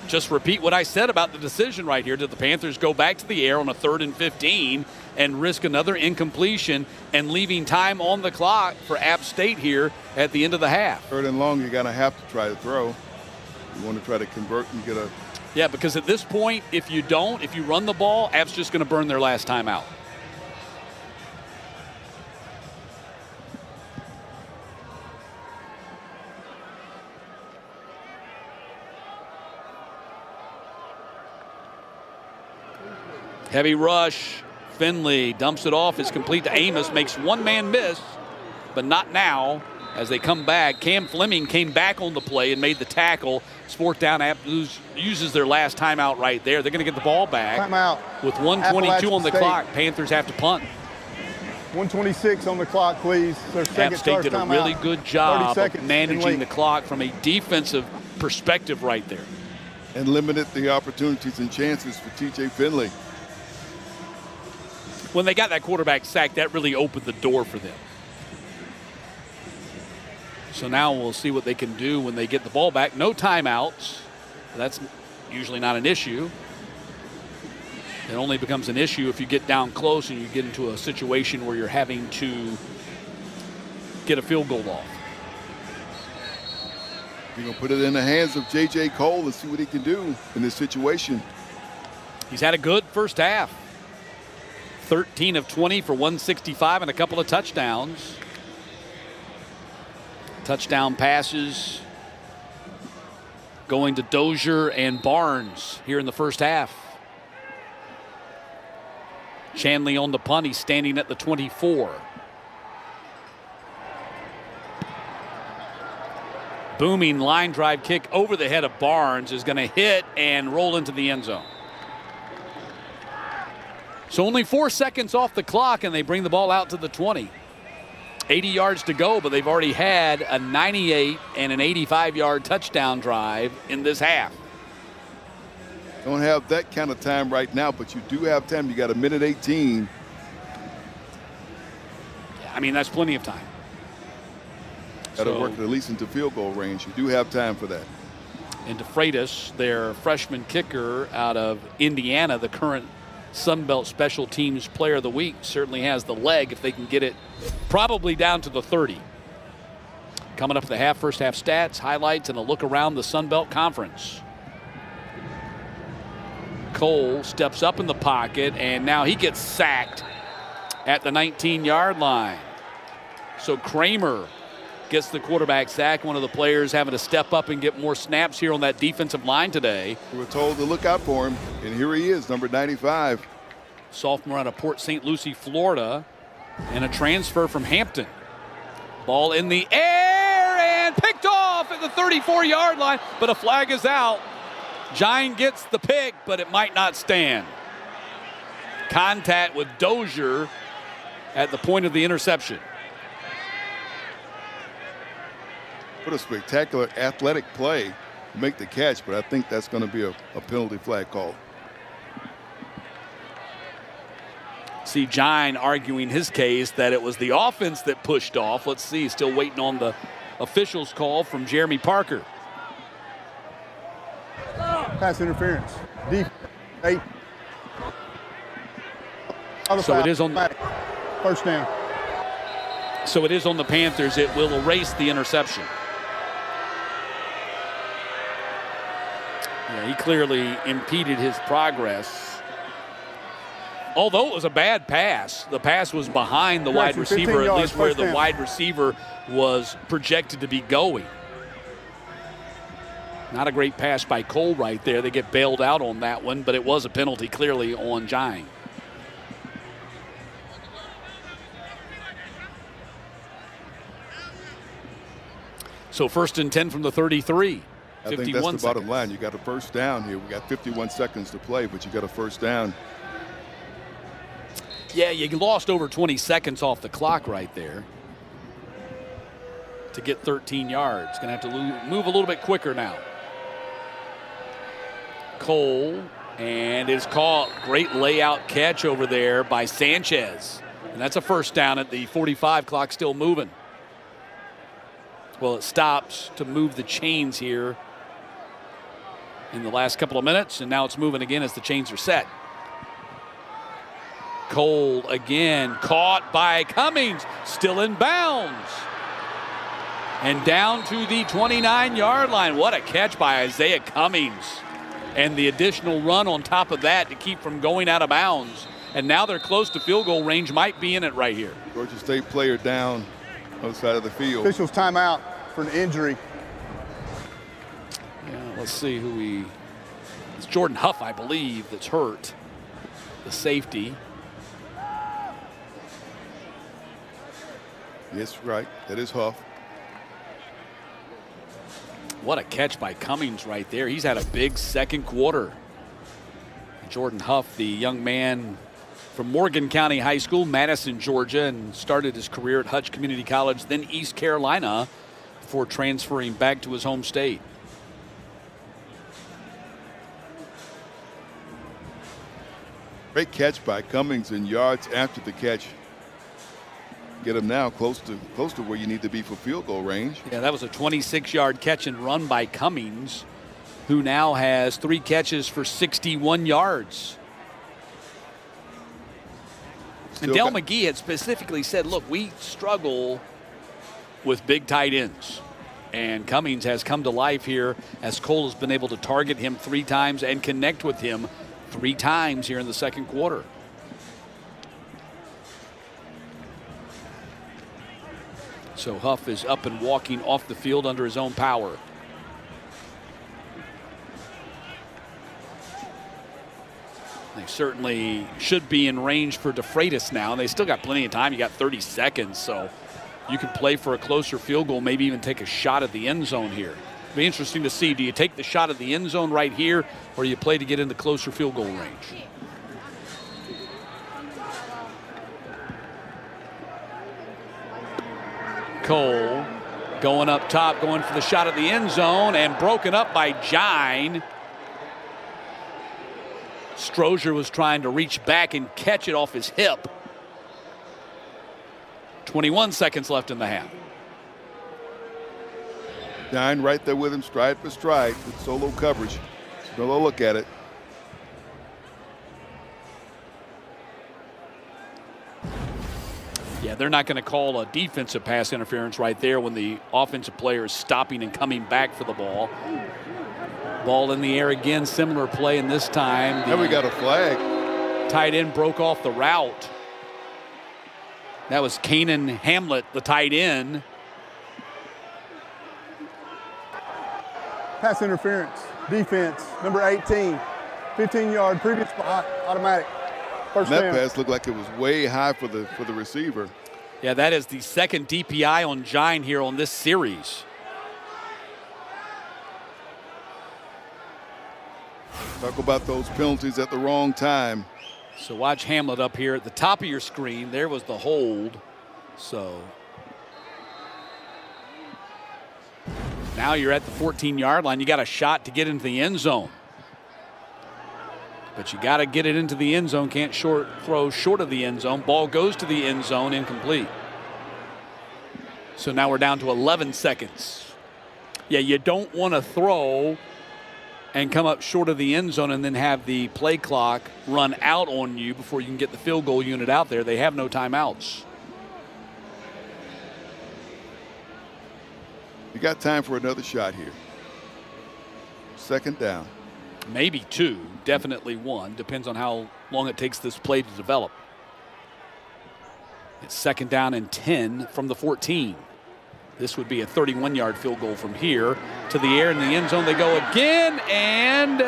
Just repeat what I said about the decision right here. Did the Panthers go back to the air on a 3rd and 15 and risk another incompletion and leaving time on the clock for App State here at the end of the half? 3rd and long, you're going to have to try to throw. You want to try to convert and get a... Yeah, because at this point, if you run the ball, App's just going to burn their last time out. Heavy rush. Finley dumps it off. It's complete to Amos. Makes one man miss, but not now as they come back. Cam Fleming came back on the play and made the tackle. Fourth down. App uses their last timeout right there. They're going to get the ball back. Timeout. With 1:22 on the clock, Panthers have to punt. 1:26 on the clock, please. Their second App State did a really good job of managing the clock from a defensive perspective right there. And limited the opportunities and chances for TJ Finley. When they got that quarterback sack, that really opened the door for them. So now we'll see what they can do when they get the ball back. No timeouts. That's usually not an issue. It only becomes an issue if you get down close and you get into a situation where you're having to get a field goal off. You're going to put it in the hands of J.J. Cole and see what he can do in this situation. He's had a good first half. 13 of 20 for 165 and a couple of touchdowns. Touchdown passes going to Dozier and Barnes here in the first half. Chanley on the punt. He's standing at the 24. Booming line drive kick over the head of Barnes is going to hit and roll into the end zone. So only 4 seconds off the clock, and they bring the ball out to the 20. 80 yards to go, but they've already had a 98 and an 85-yard touchdown drive in this half. Don't have that kind of time right now, but you do have time. You got a minute 18. I mean, that's plenty of time. Got to work at least into field goal range. You do have time for that. And DeFreitas, their freshman kicker out of Indiana, the current Sunbelt Special Teams Player of the Week, certainly has the leg if they can get it probably down to the 30. Coming up at the half, first half stats, highlights, and a look around the Sunbelt Conference. Cole steps up in the pocket, and now he gets sacked at the 19-yard line. So Kramer gets the quarterback sack. One of the players having to step up and get more snaps here on that defensive line today. We were told to look out for him, and here he is, number 95. Sophomore out of Port St. Lucie, Florida, and a transfer from Hampton. Ball in the air and picked off at the 34-yard line, but a flag is out. Gine gets the pick, but it might not stand. Contact with Dozier at the point of the interception. What a spectacular athletic play to make the catch, but I think that's going to be a penalty flag call. See Gine arguing his case that it was the offense that pushed off. Let's see, still waiting on the official's call from Jeremy Parker. Pass interference. Deep. 8. So it is on the first down. So it is on the Panthers. It will erase the interception. Yeah, he clearly impeded his progress. Although it was a bad pass, the pass was behind the wide receiver, at least where the wide receiver was projected to be going. Not a great pass by Cole right there. They get bailed out on that one, but it was a penalty clearly on Gine. So 1st and 10 from the 33. I think that's the bottom line. You got a first down here. We got 51 seconds to play, but you got a first down. Yeah, you lost over 20 seconds off the clock right there to get 13 yards. Going to have to move a little bit quicker now. Cole, and it's caught. Great layout catch over there by Sanchez. And that's a first down at the 45, clock still moving. Well, it stops to move the chains here in the last couple of minutes, and now it's moving again as the chains are set. Cole again, caught by Cummings, still in bounds. And down to the 29-yard line. What a catch by Isaiah Cummings. And the additional run on top of that to keep from going out of bounds. And now they're close to field goal range, might be in it right here. Georgia State player down on the side of the field. Officials timeout for an injury. Yeah, let's see who it's Jordan Huff, I believe, that's hurt. The safety. Yes, right. That is Huff. What a catch by Cummings right there. He's had a big second quarter. Jordan Huff, the young man from Morgan County High School, Madison, Georgia, and started his career at Hutch Community College, then East Carolina, before transferring back to his home state. Great catch by Cummings, and yards after the catch get him now close to where you need to be for field goal range. Yeah, that was a 26-yard catch and run by Cummings, who now has 3 catches for 61 yards. And Dale McGee had specifically said, look, we struggle with big tight ends. And Cummings has come to life here as Cole has been able to target him 3 times and connect with him 3 times here in the second quarter. So Huff is up and walking off the field under his own power. They certainly should be in range for DeFreitas now. They still got plenty of time. You got 30 seconds, so you can play for a closer field goal, maybe even take a shot at the end zone here. It'll be interesting to see. Do you take the shot at the end zone right here, or do you play to get into closer field goal range? Cole going up top, going for the shot at the end zone, and broken up by Gine. Strozier was trying to reach back and catch it off his hip. 21 seconds left in the half. Gine right there with him, stride for stride, with solo coverage. Still a look at it. Yeah, they're not going to call a defensive pass interference right there when the offensive player is stopping and coming back for the ball. Ball in the air again, similar play, and this time Now we got a flag. Tight end broke off the route. That was Kanan Hamlet, the tight end. Pass interference, defense, number 18, 15-yard previous automatic. First That down. pass looked like it was way high for the receiver. Yeah, that is the second DPI on Gine here on this series. Talk about those penalties at the wrong time. So watch Hamlet up here at the top of your screen. There was the hold. So now you're at the 14-yard line. You got a shot to get into the end zone. But you got to get it into the end zone. Can't throw short of the end zone. Ball goes to the end zone, incomplete. So now we're down to 11 seconds. Yeah, you don't want to throw and come up short of the end zone and then have the play clock run out on you before you can get the field goal unit out there. They have no timeouts. You got time for another shot here. Second down. Maybe 2, definitely 1. Depends on how long it takes this play to develop. It's second down and 10 from the 14. This would be a 31-yard field goal from here to the air in the end zone. They go again, and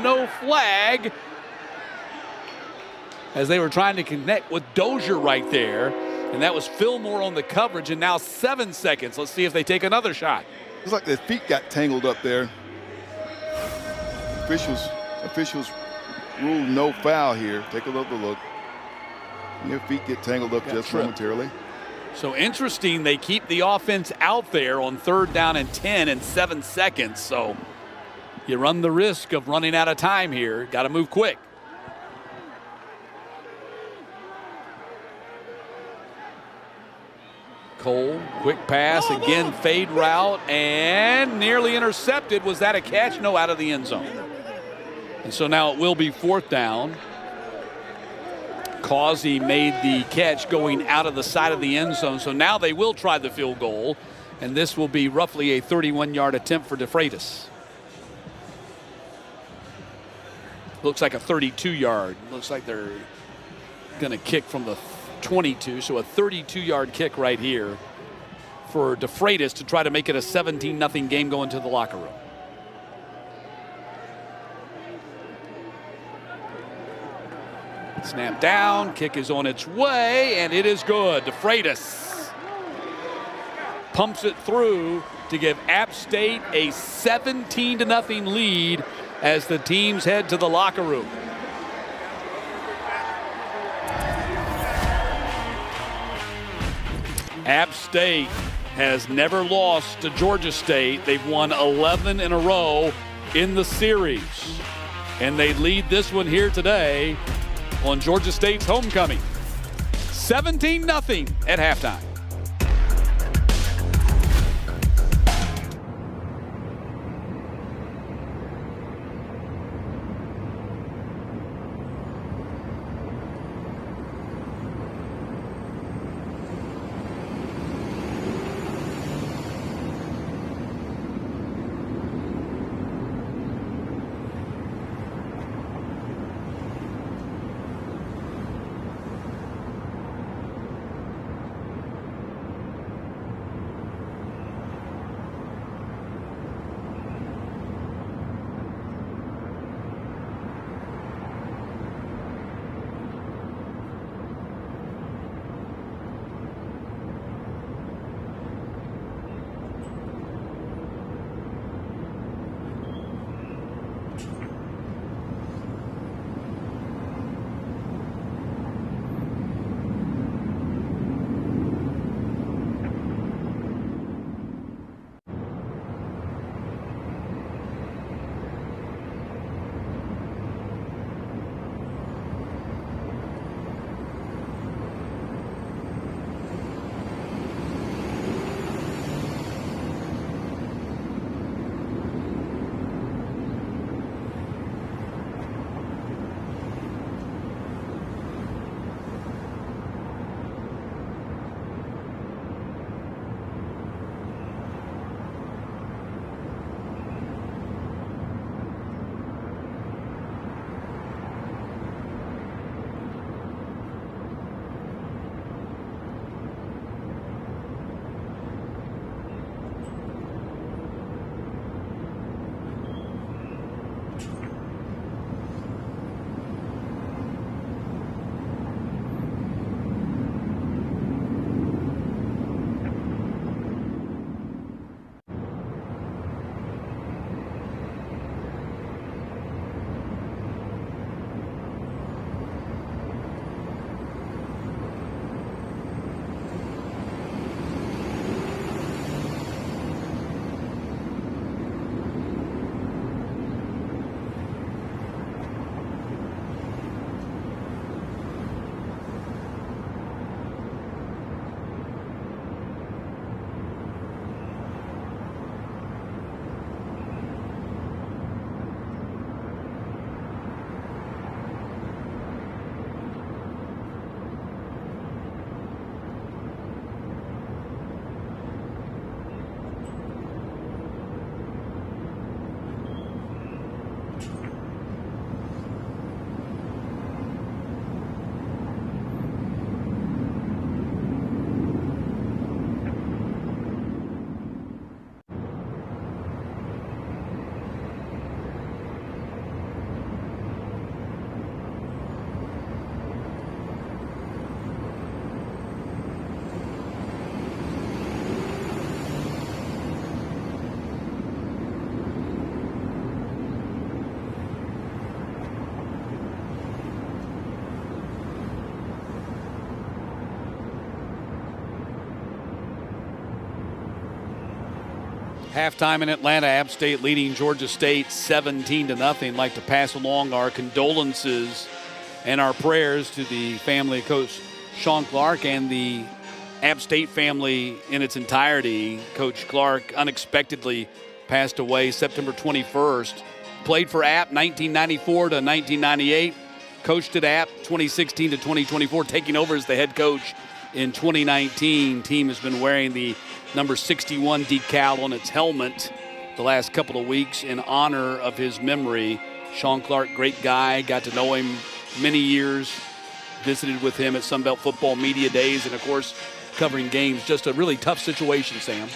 no flag as they were trying to connect with Dozier right there. And that was Fillmore on the coverage, and now 7 seconds. Let's see if they take another shot. It's like their feet got tangled up there. officials rule no foul here. Take a look. And their feet get tangled up just momentarily. So interesting, they keep the offense out there on 3rd down and 10 in 7 seconds. So you run the risk of running out of time here. Got to move quick. Cole, quick pass, again fade route, and nearly intercepted. Was that a catch? No, out of the end zone. And so now it will be 4th down. Causey made the catch going out of the side of the end zone. So now they will try the field goal, and this will be roughly a 31-yard attempt for DeFreitas. Looks like a 32-yard. Looks like they're going to kick from the 22, so a 32-yard kick right here for DeFreitas to try to make it a 17-0 game going to the locker room. Snap down, kick is on its way, and it is good. DeFreitas pumps it through to give App State a 17-0 lead as the teams head to the locker room. App State has never lost to Georgia State. They've won 11 in a row in the series. And they lead this one here today on Georgia State's homecoming. 17-0 at halftime. Halftime in Atlanta, App State leading Georgia State 17-0. Like to pass along our condolences and our prayers to the family of Coach Sean Clark and the App State family in its entirety. Coach Clark unexpectedly passed away September 21st. Played for App 1994 to 1998. Coached at App 2016 to 2024, taking over as the head coach in 2019. Team has been wearing the number 61 decal on its helmet the last couple of weeks in honor of his memory. Sean Clark, great guy. Got to know him many years. Visited with him at Sunbelt Football Media Days and, of course, covering games. Just a really tough situation, Sam.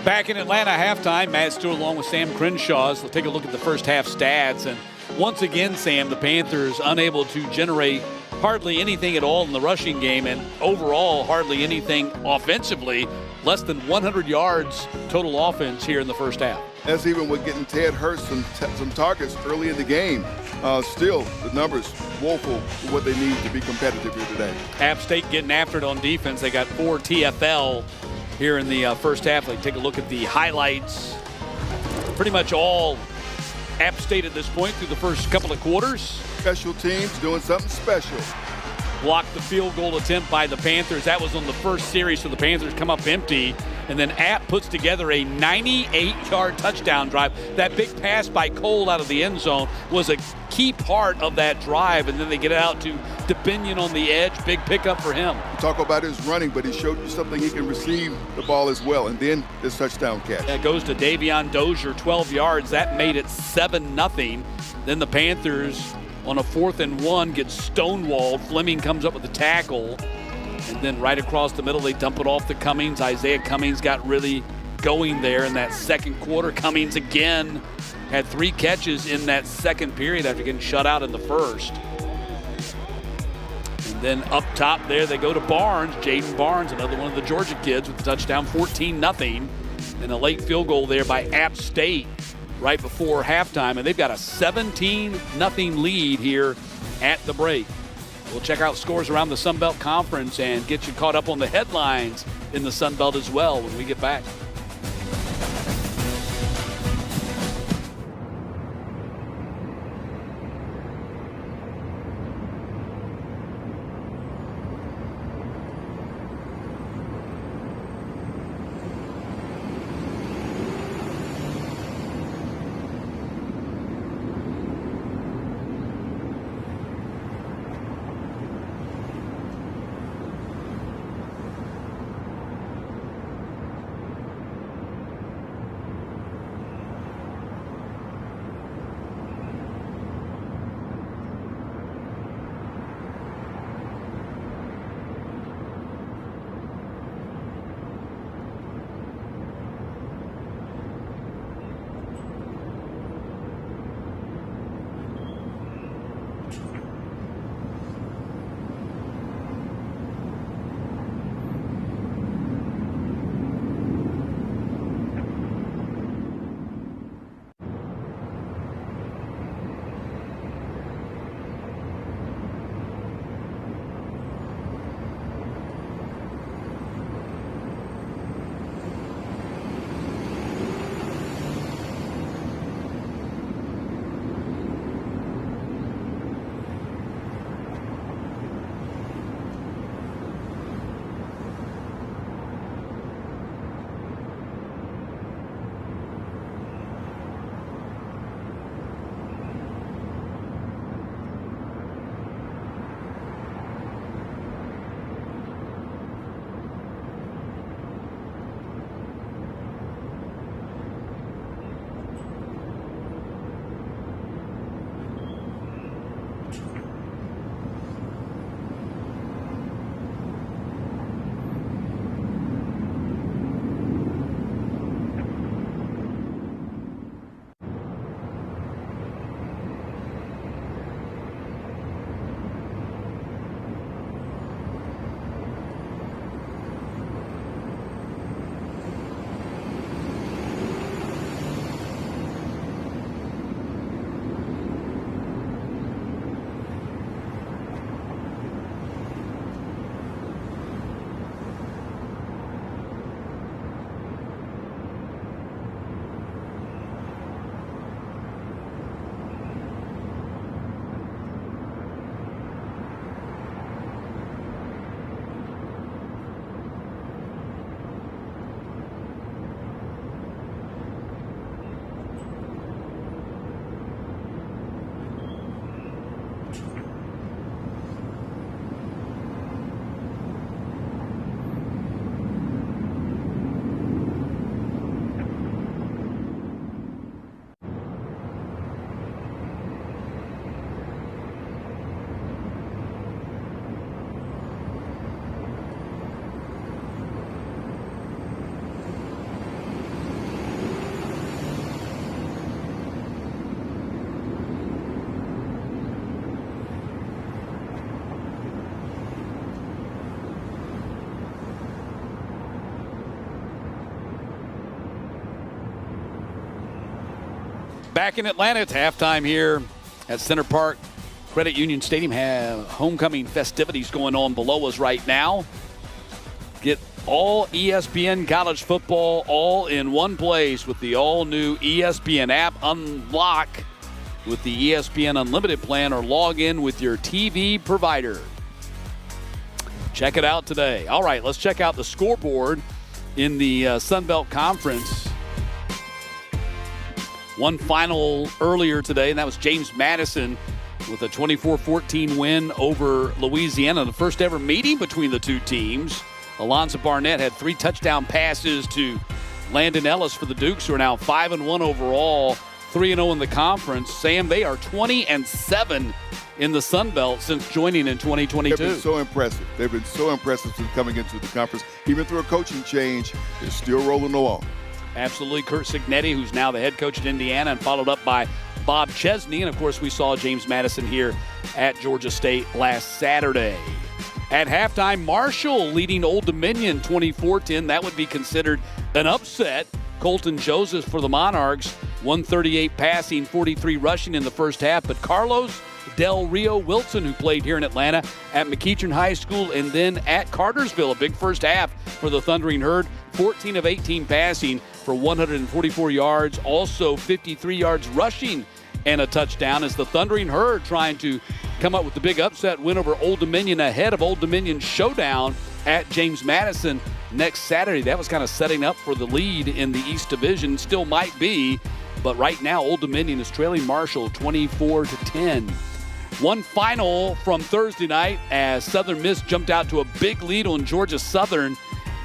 Back in Atlanta halftime, Matt Stewart along with Sam Crenshaw. Let's take a look at the first half stats. And once again, Sam, the Panthers unable to generate hardly anything at all in the rushing game, and overall hardly anything offensively. Less than 100 yards total offense here in the first half. That's even with getting Ted Hurst some targets early in the game. Still, the numbers woeful for what they need to be competitive here today. App State getting after it on defense. They got 4 TFL here in the first half. Let's take a look at the highlights pretty much all App State at this point through the first couple of quarters. Special teams doing something special. Blocked the field goal attempt by the Panthers. That was on the first series, so the Panthers come up empty. And then App puts together a 98-yard touchdown drive. That big pass by Cole out of the end zone was a key part of that drive. And then they get it out to DeBinion on the edge. Big pickup for him. You talk about his running, but he showed you something he can receive the ball as well. And then this touchdown catch. That goes to Davion Dozier, 12 yards. That made it 7-0. Then the Panthers on a 4th and 1 get stonewalled. Fleming comes up with the tackle. And then right across the middle, they dump it off to Cummings. Isaiah Cummings got really going there in that second quarter. Cummings again had 3 catches in that second period after getting shut out in the first. And then up top there, they go to Barnes. Jaden Barnes, another one of the Georgia kids with the touchdown, 14-0. And a late field goal there by App State right before halftime. And they've got a 17-0 lead here at the break. We'll check out scores around the Sun Belt Conference and get you caught up on the headlines in the Sun Belt as well when we get back. Back in Atlanta, it's halftime here at Center Park. Credit Union Stadium have homecoming festivities going on below us right now. Get All ESPN college football all in one place with the all-new ESPN app. Unlock with the ESPN Unlimited plan or log in with your TV provider. Check it out today. All right, let's check out the scoreboard in the Sun Belt Conference. One final earlier today, and that was James Madison with a 24-14 win over Louisiana, the first ever meeting between the two teams. Alonzo Barnett had 3 touchdown passes to Landon Ellis for the Dukes, who are now 5-1 overall, 3-0 in the conference. Sam, they are 20-7 in the Sun Belt since joining in 2022. They've been so impressive. They've been so impressive since coming into the conference. Even through a coaching change, they're still rolling along. Absolutely. Kurt Signetti, who's now the head coach at Indiana, and followed up by Bob Chesney. And, of course, we saw James Madison here at Georgia State last Saturday. At halftime, Marshall leading Old Dominion 24-10. That would be considered an upset. Colton Joseph for the Monarchs, 138 passing, 43 rushing in the first half. But Carlos Del Rio Wilson, who played here in Atlanta at McEachern High School and then at Cartersville, a big first half for the Thundering Herd, 14 of 18 passing for 144 yards, also 53 yards rushing and a touchdown, as the Thundering Herd trying to come up with the big upset win over Old Dominion ahead of Old Dominion's showdown at James Madison next Saturday. That was kind of setting up for the lead in the East Division, still might be, but right now Old Dominion is trailing Marshall 24-10. One final from Thursday night as Southern Miss jumped out to a big lead on Georgia Southern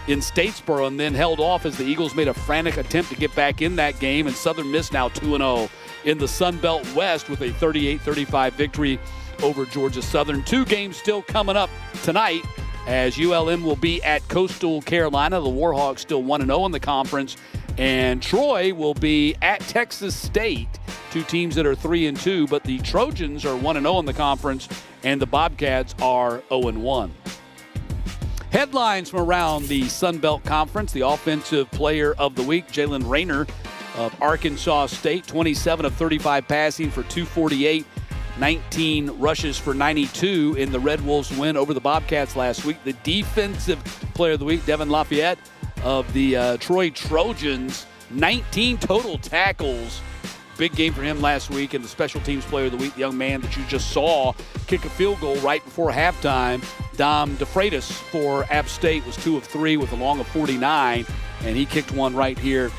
in Statesboro and then held off as the Eagles made a frantic attempt to get back in that game, and Southern Miss now 2-0 in the Sun Belt West with a 38-35 victory over Georgia Southern. 2 games still coming up tonight as ULM will be at Coastal Carolina. The Warhawks still 1-0 in the conference, and Troy will be at Texas State, 2 teams that are 3-2, but the Trojans are 1-0 in the conference, and the Bobcats are 0-1. Headlines from around the Sun Belt Conference. The Offensive Player of the Week, Jalen Rayner of Arkansas State, 27 of 35 passing for 248, 19 rushes for 92 in the Red Wolves win over the Bobcats last week. The Defensive Player of the Week, Devin Lafayette of the Troy Trojans, 19 total tackles. Big game for him last week. And the Special Teams Player of the Week, the young man that you just saw kick a field goal right before halftime, Dom DeFreitas for App State, was 2 of 3 with a long of 49, and he kicked one right here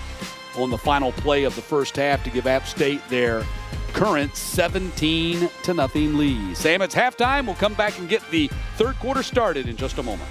on the final play of the first half to give App State their current 17-0 lead. Sam, it's halftime. We'll come back and get the third quarter started in just a moment.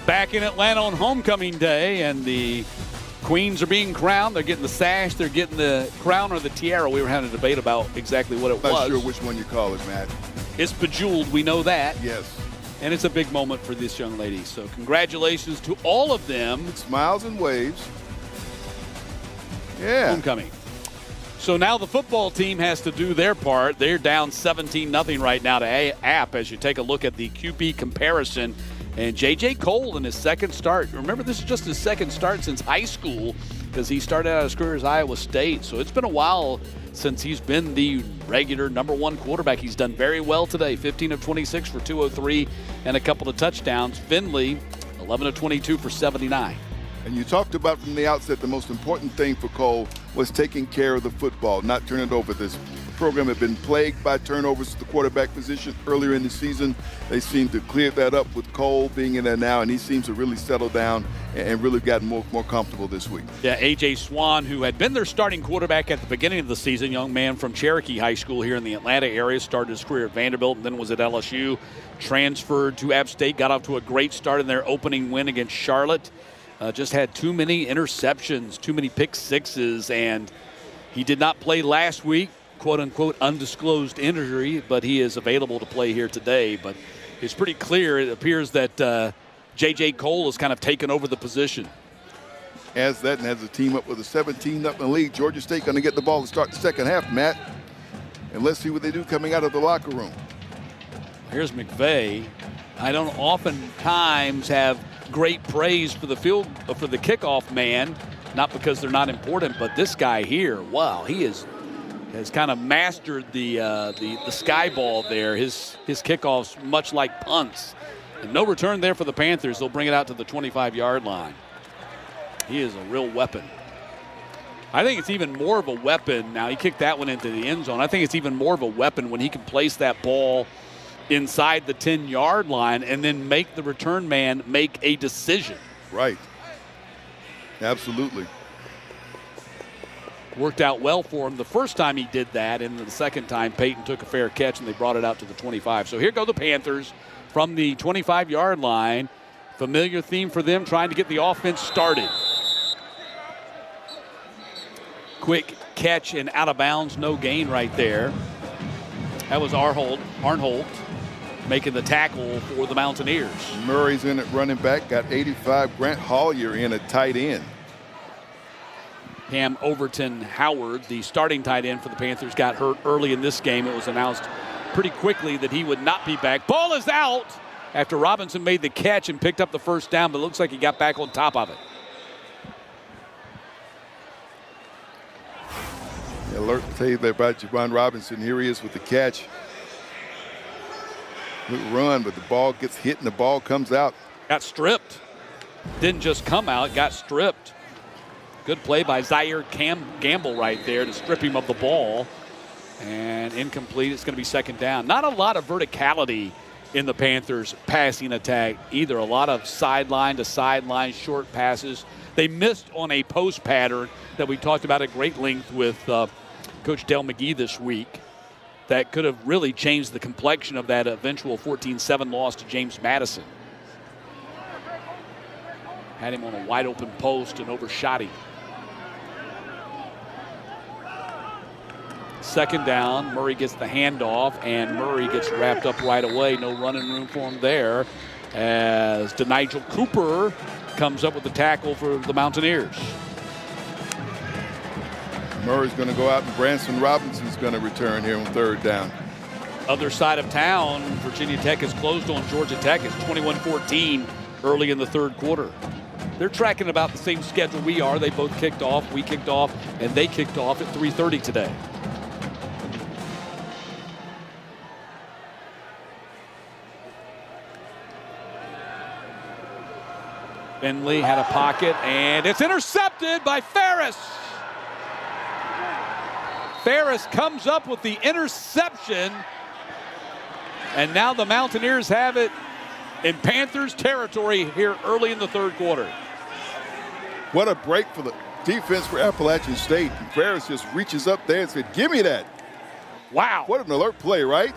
Back in Atlanta on homecoming day, and the queens are being crowned. They're getting the sash, they're getting the crown or the tiara. We were having a debate about exactly what it was. Not sure which one you call it, Matt. It's bejeweled, we know that. Yes. And it's a big moment for this young lady. So congratulations to all of them. Smiles and waves. Yeah. Homecoming. So now the football team has to do their part. They're down 17-0 right now to App as you take a look at the QB comparison. And J.J. Cole in his second start. Remember, this is just his second start since high school because he started out his career as Iowa State. So it's been a while since he's been the regular #1 quarterback. He's done very well today. 15 of 26 for 203 and a couple of touchdowns. Finley, 11 of 22 for 79. And you talked about from the outset the most important thing for Cole was taking care of the football, not turning it over. This program had been plagued by turnovers at the quarterback position earlier in the season. They seem to clear that up with Cole being in there now, and he seems to really settle down and really gotten more comfortable this week. Yeah, A.J. Swan, who had been their starting quarterback at the beginning of the season, young man from Cherokee High School here in the Atlanta area, started his career at Vanderbilt and then was at LSU, transferred to App State, got off to a great start in their opening win against Charlotte. Just had too many interceptions, too many pick sixes, and he did not play last week, quote-unquote undisclosed injury, but he is available to play here today. But it's pretty clear, it appears that J.J. Cole has kind of taken over the position. As that and has a team up with a 17-0 lead. Georgia State going to get the ball to start the second half, Matt. And let's see what they do coming out of the locker room. Here's McVay. I don't oftentimes have great praise for the kickoff man, not because they're not important, but this guy here, wow, he has kind of mastered the sky ball there. His kickoffs much like punts. And no return there for the Panthers. They'll bring it out to the 25-yard line. He is a real weapon. I think it's even more of a weapon. Now, he kicked that one into the end zone. I think it's even more of a weapon when he can place that ball inside the 10-yard line and then make the return man make a decision. Right. Absolutely. Worked out well for him the first time he did that, and the second time Peyton took a fair catch and they brought it out to the 25. So here go the Panthers from the 25-yard line. Familiar theme for them, trying to get the offense started. Quick catch and out of bounds, no gain right there. That was Arnholt making the tackle for the Mountaineers. Murray's in at running back, got 85. Grant Hollier in at tight end. Cam Overton Howard, the starting tight end for the Panthers, got hurt early in this game. It was announced pretty quickly that he would not be back. Ball is out after Robinson made the catch and picked up the first down, but it looks like he got back on top of it. Alert to tell you about Javon Robinson. Here he is with the catch. Good run, but the ball gets hit and the ball comes out. Got stripped. Didn't just come out, got stripped. Good play by Zaire Gamble right there to strip him of the ball. And incomplete. It's going to be second down. Not a lot of verticality in the Panthers passing attack either. A lot of sideline to sideline short passes. They missed on a post pattern that we talked about at great length with Coach Dale McGee this week. That could have really changed the complexion of that eventual 14-7 loss to James Madison. Had him on a wide open post and overshot him. Second down, Murray gets the handoff, and Murray gets wrapped up right away. No running room for him there as DeNigel Cooper comes up with the tackle for the Mountaineers. Murray's going to go out, and Branson Robinson's going to return here on third down. Other side of town, Virginia Tech has closed on Georgia Tech. It's 21-14 early in the third quarter. They're tracking about the same schedule we are. They both kicked off, we kicked off, and they kicked off at 3:30 today. Finley had a pocket, and it's intercepted by Ferris. Ferris comes up with the interception, and now the Mountaineers have it in Panthers territory here early in the third quarter. What a break for the defense for Appalachian State. And Ferris just reaches up there and said, "Give me that." Wow. What an alert play, right?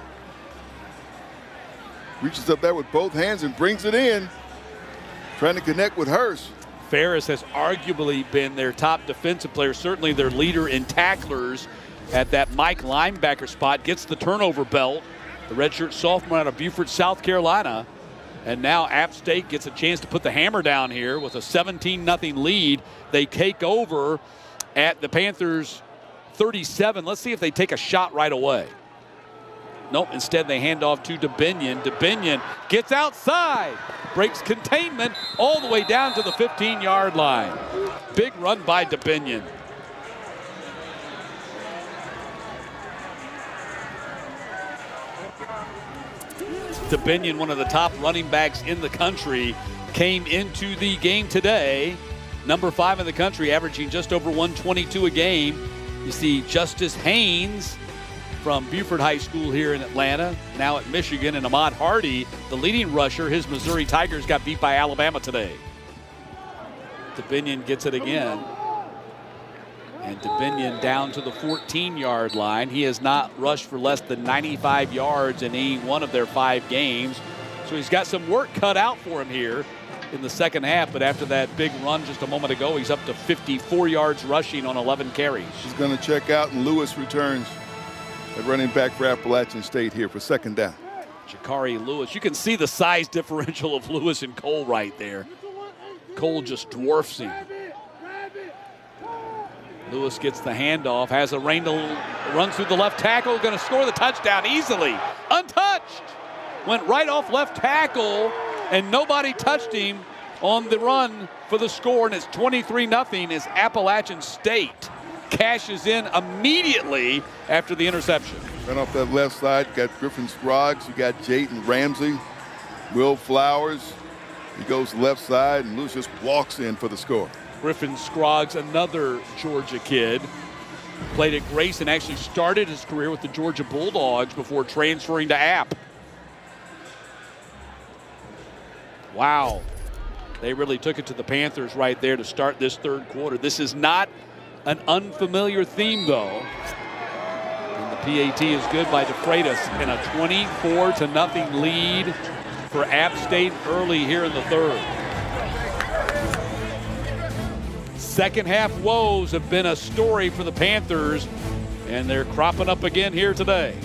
Reaches up there with both hands and brings it in. Trying to connect with Hurst. Ferris has arguably been their top defensive player, certainly their leader in tacklers at that Mike linebacker spot. Gets the turnover belt. The redshirt sophomore out of Beaufort, South Carolina. And now App State gets a chance to put the hammer down here with a 17-0 lead. They take over at the Panthers 37. Let's see if they take a shot right away. Nope, instead they hand off to DeBinion. DeBinion gets outside, breaks containment all the way down to the 15-yard line. Big run by DeBinion. DeBinion, one of the top running backs in the country, came into the game today. Number 5 in the country, averaging just over 122 a game. You see Justice Haynes from Beaufort High School here in Atlanta, now at Michigan, and Ahmad Hardy, the leading rusher. His Missouri Tigers got beat by Alabama today. DeBinion gets it again. And DeBinion down to the 14-yard line. He has not rushed for less than 95 yards in any one of their 5 games. So he's got some work cut out for him here in the second half. But after that big run just a moment ago, he's up to 54 yards rushing on 11 carries. He's going to check out, and Lewis returns at running back for Appalachian State here for second down. Jakari Lewis. You can see the size differential of Lewis and Cole right there. Cole just dwarfs him. Lewis gets the handoff, has a run through the left tackle, going to score the touchdown easily. Untouched. Went right off left tackle, and nobody touched him on the run for the score, and it's 23-0 as Appalachian State cashes in immediately after the interception. Right off that left side, you got Griffin Scroggs, you got Jayden Ramsey, Will Flowers. He goes left side, and Lewis just walks in for the score. Griffin Scroggs, another Georgia kid, played at Grace and actually started his career with the Georgia Bulldogs before transferring to App. Wow. They really took it to the Panthers right there to start this third quarter. This is not an unfamiliar theme, though. And the PAT is good by DeFreitas in a 24-0 lead for App State early here in the third. Second half woes have been a story for the Panthers, and they're cropping up again here today.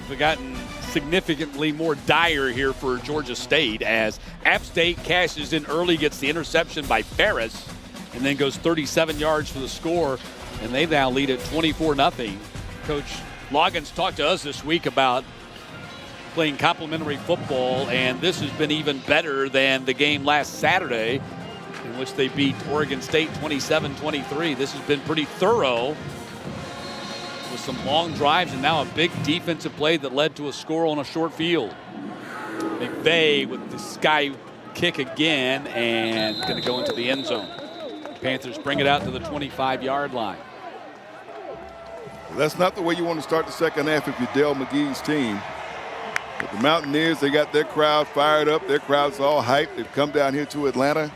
Have gotten significantly more dire here for Georgia State as App State cashes in early, gets the interception by Ferris. and then goes 37 yards for the score, and they now lead at 24-0. Coach Loggins talked to us this week about playing complementary football, and this has been even better than the game last Saturday in which they beat Oregon State 27-23. This has been pretty thorough with some long drives and now a big defensive play that led to a score on a short field. McVay with the sky kick again and going to go into the end zone. Panthers bring it out to the 25-yard line. Well, that's not the way you want to start the second half if you're Dale McGee's team. But the Mountaineers, they got their crowd fired up. Their crowd's all hyped. They've come down here to Atlanta.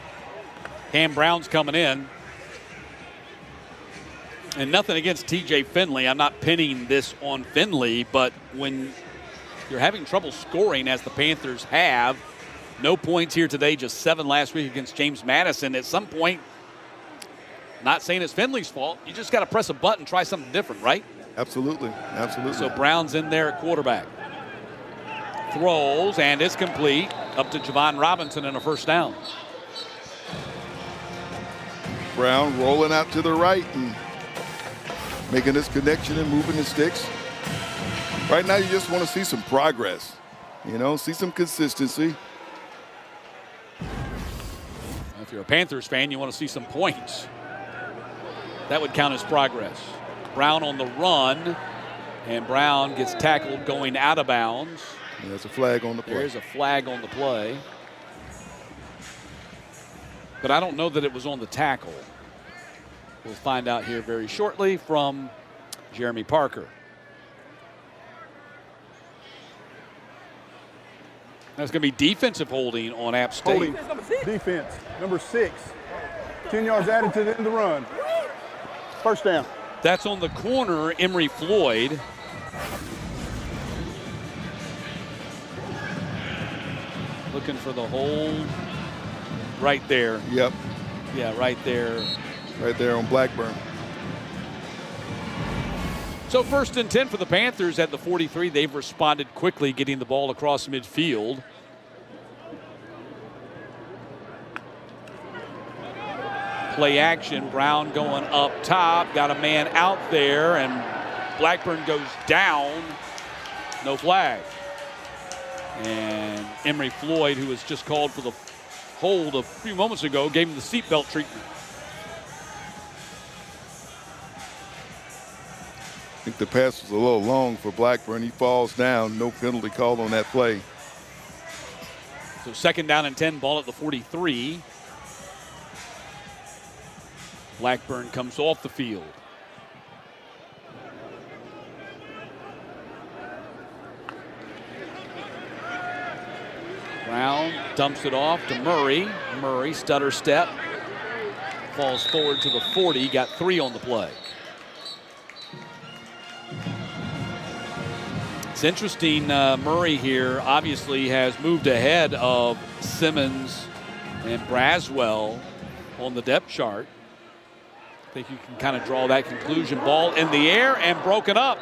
Cam Brown's coming in. And nothing against TJ Finley. I'm not pinning this on Finley, but when you're having trouble scoring as the Panthers have, no points here today, just 7 last week against James Madison. At some point, not saying it's Finley's fault, you just got to press a button, try something different, right? Absolutely, absolutely. So Brown's in there at quarterback. Throws, and it's complete up to Javon Robinson and a first down. Brown rolling out to the right and making this connection and moving the sticks. Right now, you just want to see some progress, see some consistency. If you're a Panthers fan, you want to see some points. That would count as progress. Brown on the run, and Brown gets tackled going out of bounds. And there's a flag on the play. There's a flag on the play. But I don't know that it was on the tackle. We'll find out here very shortly from Jeremy Parker. That's going to be defensive holding on App State. Holding defense, number 6. 10 yards added to the end of the run. First down. That's on the corner, Emory Floyd. Looking for the hold right there. Yep. Yeah, right there. Right there on Blackburn. So 1st and 10 for the Panthers at the 43. They've responded quickly, getting the ball across midfield. Play action. Brown going up top. Got a man out there, and Blackburn goes down. No flag. And Emory Floyd, who was just called for the hold a few moments ago, gave him the seatbelt treatment. I think the pass was a little long for Blackburn. He falls down. No penalty called on that play. So 2nd down and 10, ball at the 43. Blackburn comes off the field. Brown dumps it off to Murray. Murray, stutter step. Falls forward to the 40. Got 3 on the play. It's interesting, Murray here obviously has moved ahead of Simmons and Braswell on the depth chart. I think you can kind of draw that conclusion. Ball in the air and broken up.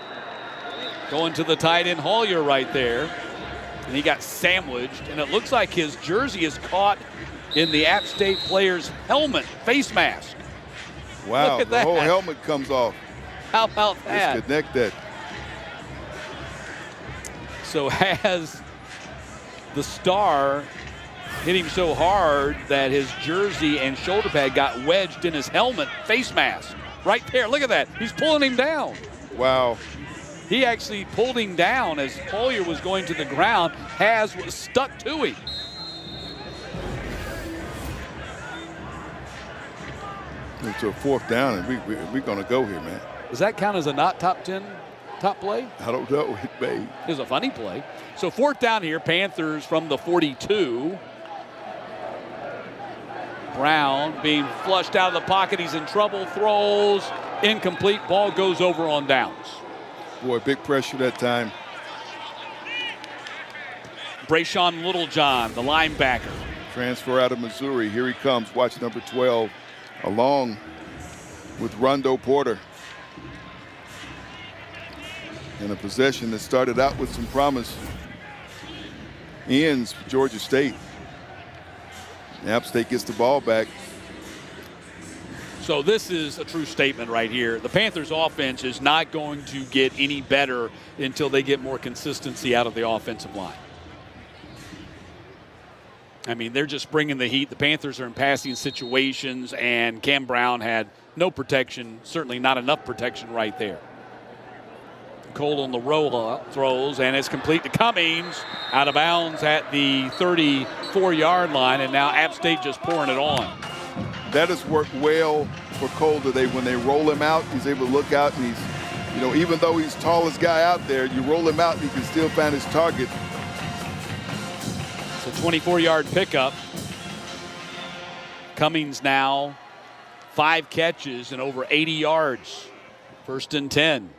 Going to the tight end, Hollier right there. And he got sandwiched, and it looks like his jersey is caught in the App State player's helmet, face mask. Wow, Look at the that. whole helmet comes off. How about that? Disconnect that. So has the star hit him so hard that his jersey and shoulder pad got wedged in his helmet, face mask. Right there, look at that. He's pulling him down. Wow. He actually pulled him down as Collier was going to the ground. Has was stuck to him. Into a 4th down, and we're going to go here, man. Does that count as a not top 10 top play? I don't know. It may. It was a funny play. So 4th down here, Panthers from the 42. Brown being flushed out of the pocket. He's in trouble. Throws. Incomplete. Ball goes over on downs. Boy, big pressure that time. Brayshawn Littlejohn, the linebacker. Transfer out of Missouri. Here he comes. Watch number 12 along with Rondo Porter. And a possession that started out with some promise ends for Georgia State. App State gets the ball back. So this is a true statement right here. The Panthers offense is not going to get any better until they get more consistency out of the offensive line. I mean, they're just bringing the heat. The Panthers are in passing situations, and Cam Brown had no protection, certainly not enough protection right there. Cole on the roll throws, and it's complete to Cummings, out of bounds at the 34-yard line, and now App State just pouring it on. That has worked well for Cole today. When they roll him out, he's able to look out, and he's, even though he's the tallest guy out there, you roll him out and he can still find his target. It's a 24-yard pickup. Cummings now 5 catches and over 80 yards. 1st and 10.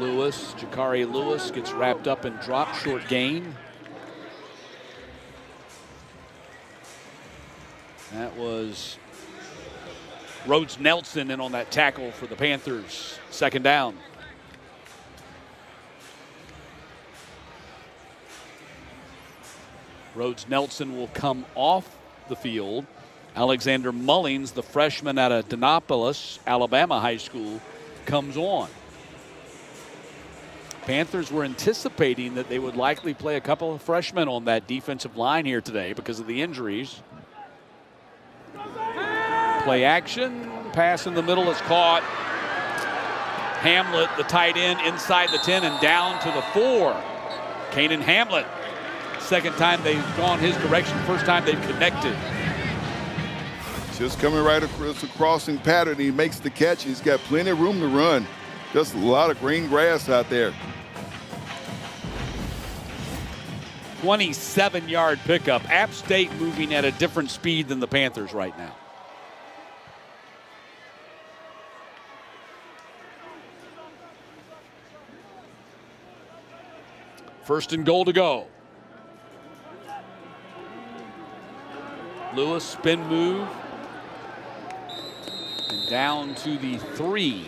Jakari Lewis gets wrapped up and dropped, short gain. That was Rhodes Nelson in on that tackle for the Panthers. 2nd down. Rhodes Nelson will come off the field. Alexander Mullings, the freshman out of Denapolis, Alabama High School, comes on. Panthers were anticipating that they would likely play a couple of freshmen on that defensive line here today because of the injuries. Play action, pass in the middle is caught. Hamlet, the tight end, inside the 10 and down to the 4. Kanan Hamlet, 2nd time they've gone his direction, 1st time they've connected. Just coming right across the crossing pattern, he makes the catch. He's got plenty of room to run. Just a lot of green grass out there. 27-yard pickup. App State moving at a different speed than the Panthers right now. First and goal to go. Lewis spin move. And down to the 3.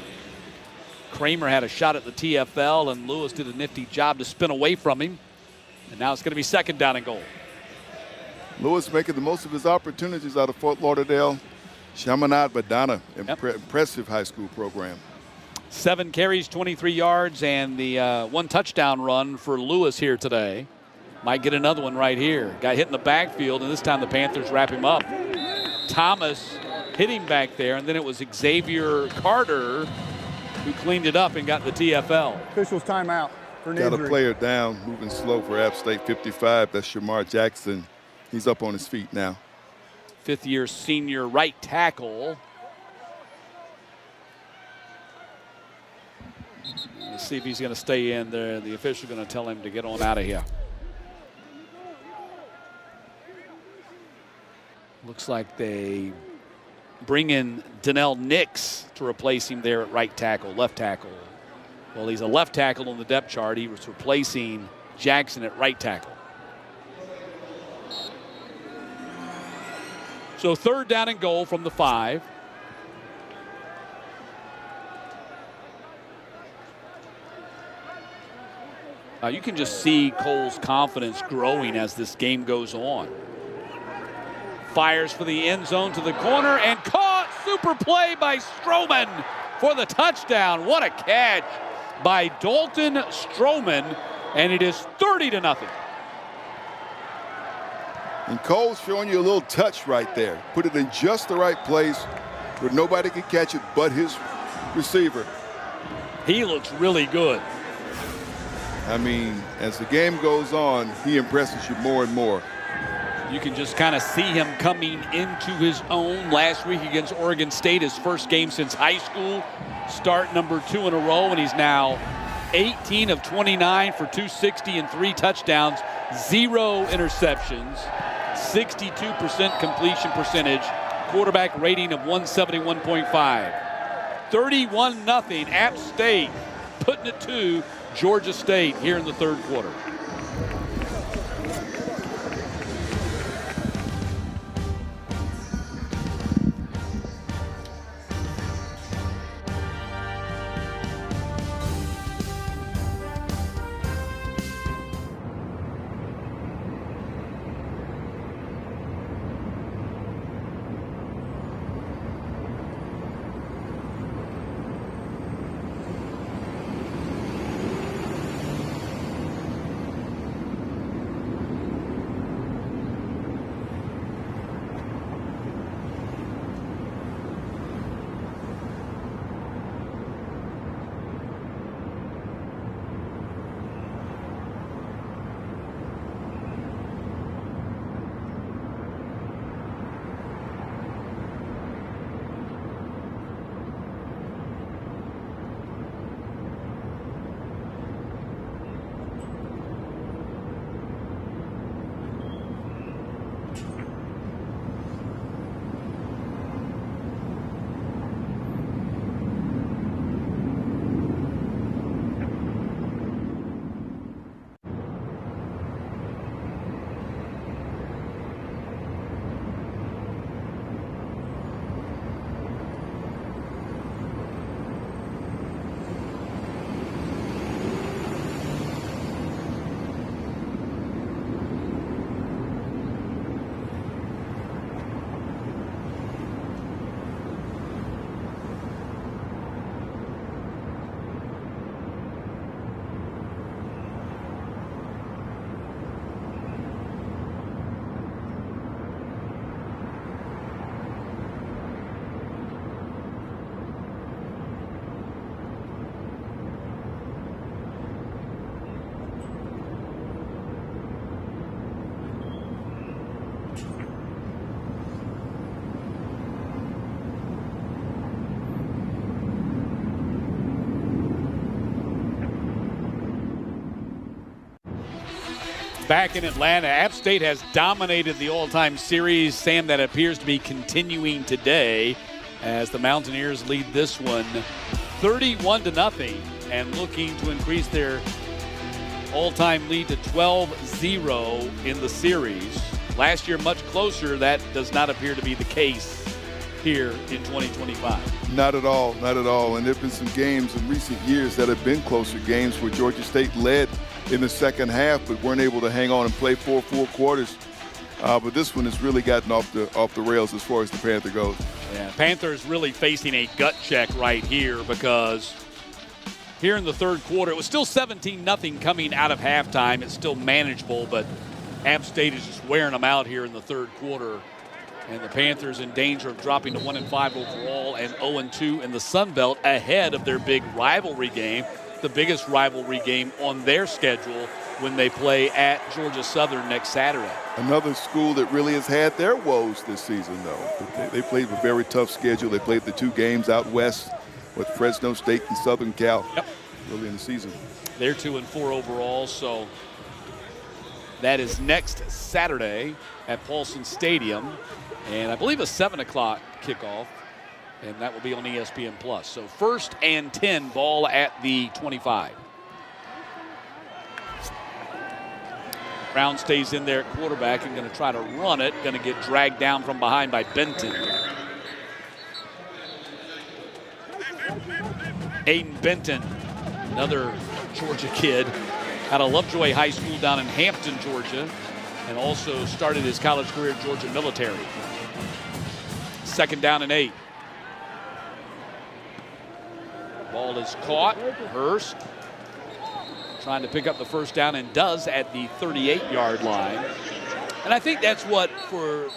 Kramer had a shot at the TFL, and Lewis did a nifty job to spin away from him. And now it's going to be 2nd down and goal. Lewis making the most of his opportunities out of Fort Lauderdale. Chaminade Badana, impressive high school program. 7 carries, 23 yards, and the 1 touchdown run for Lewis here today. Might get another one right here. Got hit in the backfield, and this time the Panthers wrap him up. Thomas hit him back there, and then it was Xavier Carter who cleaned it up and got the TFL. Officials timeout for an Got injury. a player down, moving slow for App State, 55. That's Shamar Jackson. He's up on his feet now. 5th-year senior right tackle. Let's see if he's going to stay in there. The official going to tell him to get on out of here. Looks like they bring in Donnell Nix to replace him there at right tackle, left tackle. Well, he's a left tackle on the depth chart. He was replacing Jackson at right tackle. So 3rd down and goal from the 5. You can just see Cole's confidence growing as this game goes on. Fires for the end zone to the corner and caught. Super play by Stroman for the touchdown. What a catch by Dalton Stroman, and it is 30-0. And Cole's showing you a little touch right there. Put it in just the right place where nobody can catch it but his receiver. He looks really good. I mean, as the game goes on, he impresses you more and more. You can just kind of see him coming into his own. Last week against Oregon State, his first game since high school. Start number 2 in a row, and he's now 18 of 29 for 260 and 3 touchdowns, 0 interceptions, 62% completion percentage, quarterback rating of 171.5. 31-0, App State putting it to Georgia State here in the 3rd quarter. back in Atlanta. App State has dominated the all-time series. Sam, that appears to be continuing today as the Mountaineers lead this one 31-0 and looking to increase their all-time lead to 12-0 in the series. Last year, much closer. That does not appear to be the case here in 2025. Not at all, not at all. And there have been some games in recent years that have been closer games where Georgia State led in the second half but weren't able to hang on and play 4 full quarters. But this one has really gotten off the rails as far as the Panther goes. Yeah, Panthers really facing a gut check right here because here in the third quarter, it was still 17-0 coming out of halftime. It's still manageable, but App State is just wearing them out here in the third quarter. And the Panthers in danger of dropping to 1-5 overall and 0-2 in the Sun Belt ahead of their big rivalry game, the biggest rivalry game on their schedule when they play at Georgia Southern next Saturday. Another school that really has had their woes this season, though. They played a very tough schedule. They played the 2 games out west with Fresno State and Southern Cal early in the season. They're 2-4 overall, so that is next Saturday at Paulson Stadium. And I believe a 7 o'clock kickoff, and that will be on ESPN+. So 1st and 10, ball at the 25. Brown stays in there at quarterback and going to try to run it. Going to get dragged down from behind by Benton. Aiden Benton, another Georgia kid out of Lovejoy High School down in Hampton, Georgia, and also started his college career at Georgia Military. 2nd down and 8. Ball is caught. Hurst trying to pick up the 1st down and does at the 38-yard line. And I think that's what, for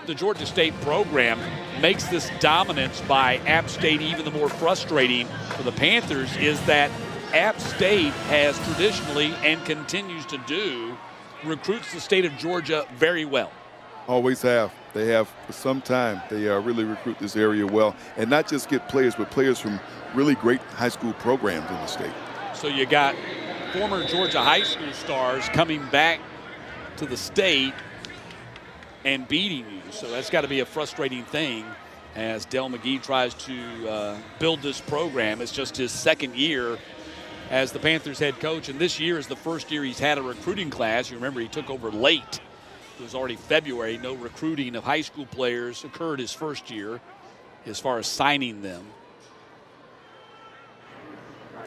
the Georgia State program, makes this dominance by App State even the more frustrating for the Panthers, is that App State has traditionally and continues to do recruits the state of Georgia very well. Always have. They have for some time. They really recruit this area well. And not just get players, but players from really great high school programs in the state. So you got former Georgia high school stars coming back to the state and beating you. So that's got to be a frustrating thing as Del McGee tries to build this program. It's just his 2nd year as the Panthers head coach, and this year is the first year he's had a recruiting class. You remember he took over late. It was already February. No recruiting of high school players occurred his first year as far as signing them.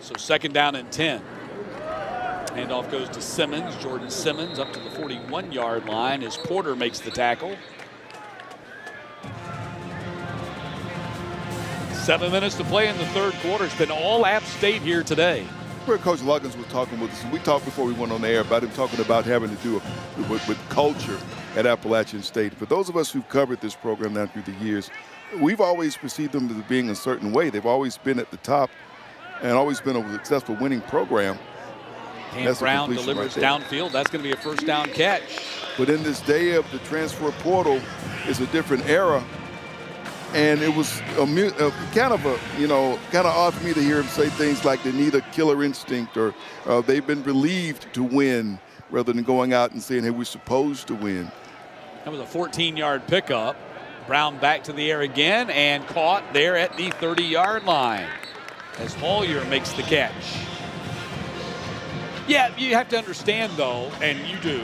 So 2nd down and 10. Handoff goes to Simmons. Jordan Simmons up to the 41-yard line as Porter makes the tackle. 7 minutes to play in the third quarter. It's been all App State here today. Where Coach Luggins was talking with us, and we talked before we went on the air about him talking about having to do with culture at Appalachian State. For those of us who've covered this program now through the years, we've always perceived them as being a certain way. They've always been at the top and always been a successful winning program. Cam Brown delivers downfield. That's going to be a 1st down catch. But in this day of the transfer portal, it's a different era. And it was kind of odd for me to hear him say things like they need a killer instinct or they've been relieved to win rather than going out and saying, hey, we're supposed to win. That was a 14-yard pickup. Brown back to the air again and caught there at the 30-yard line as Hollier makes the catch. Yeah, you have to understand, though, and you do,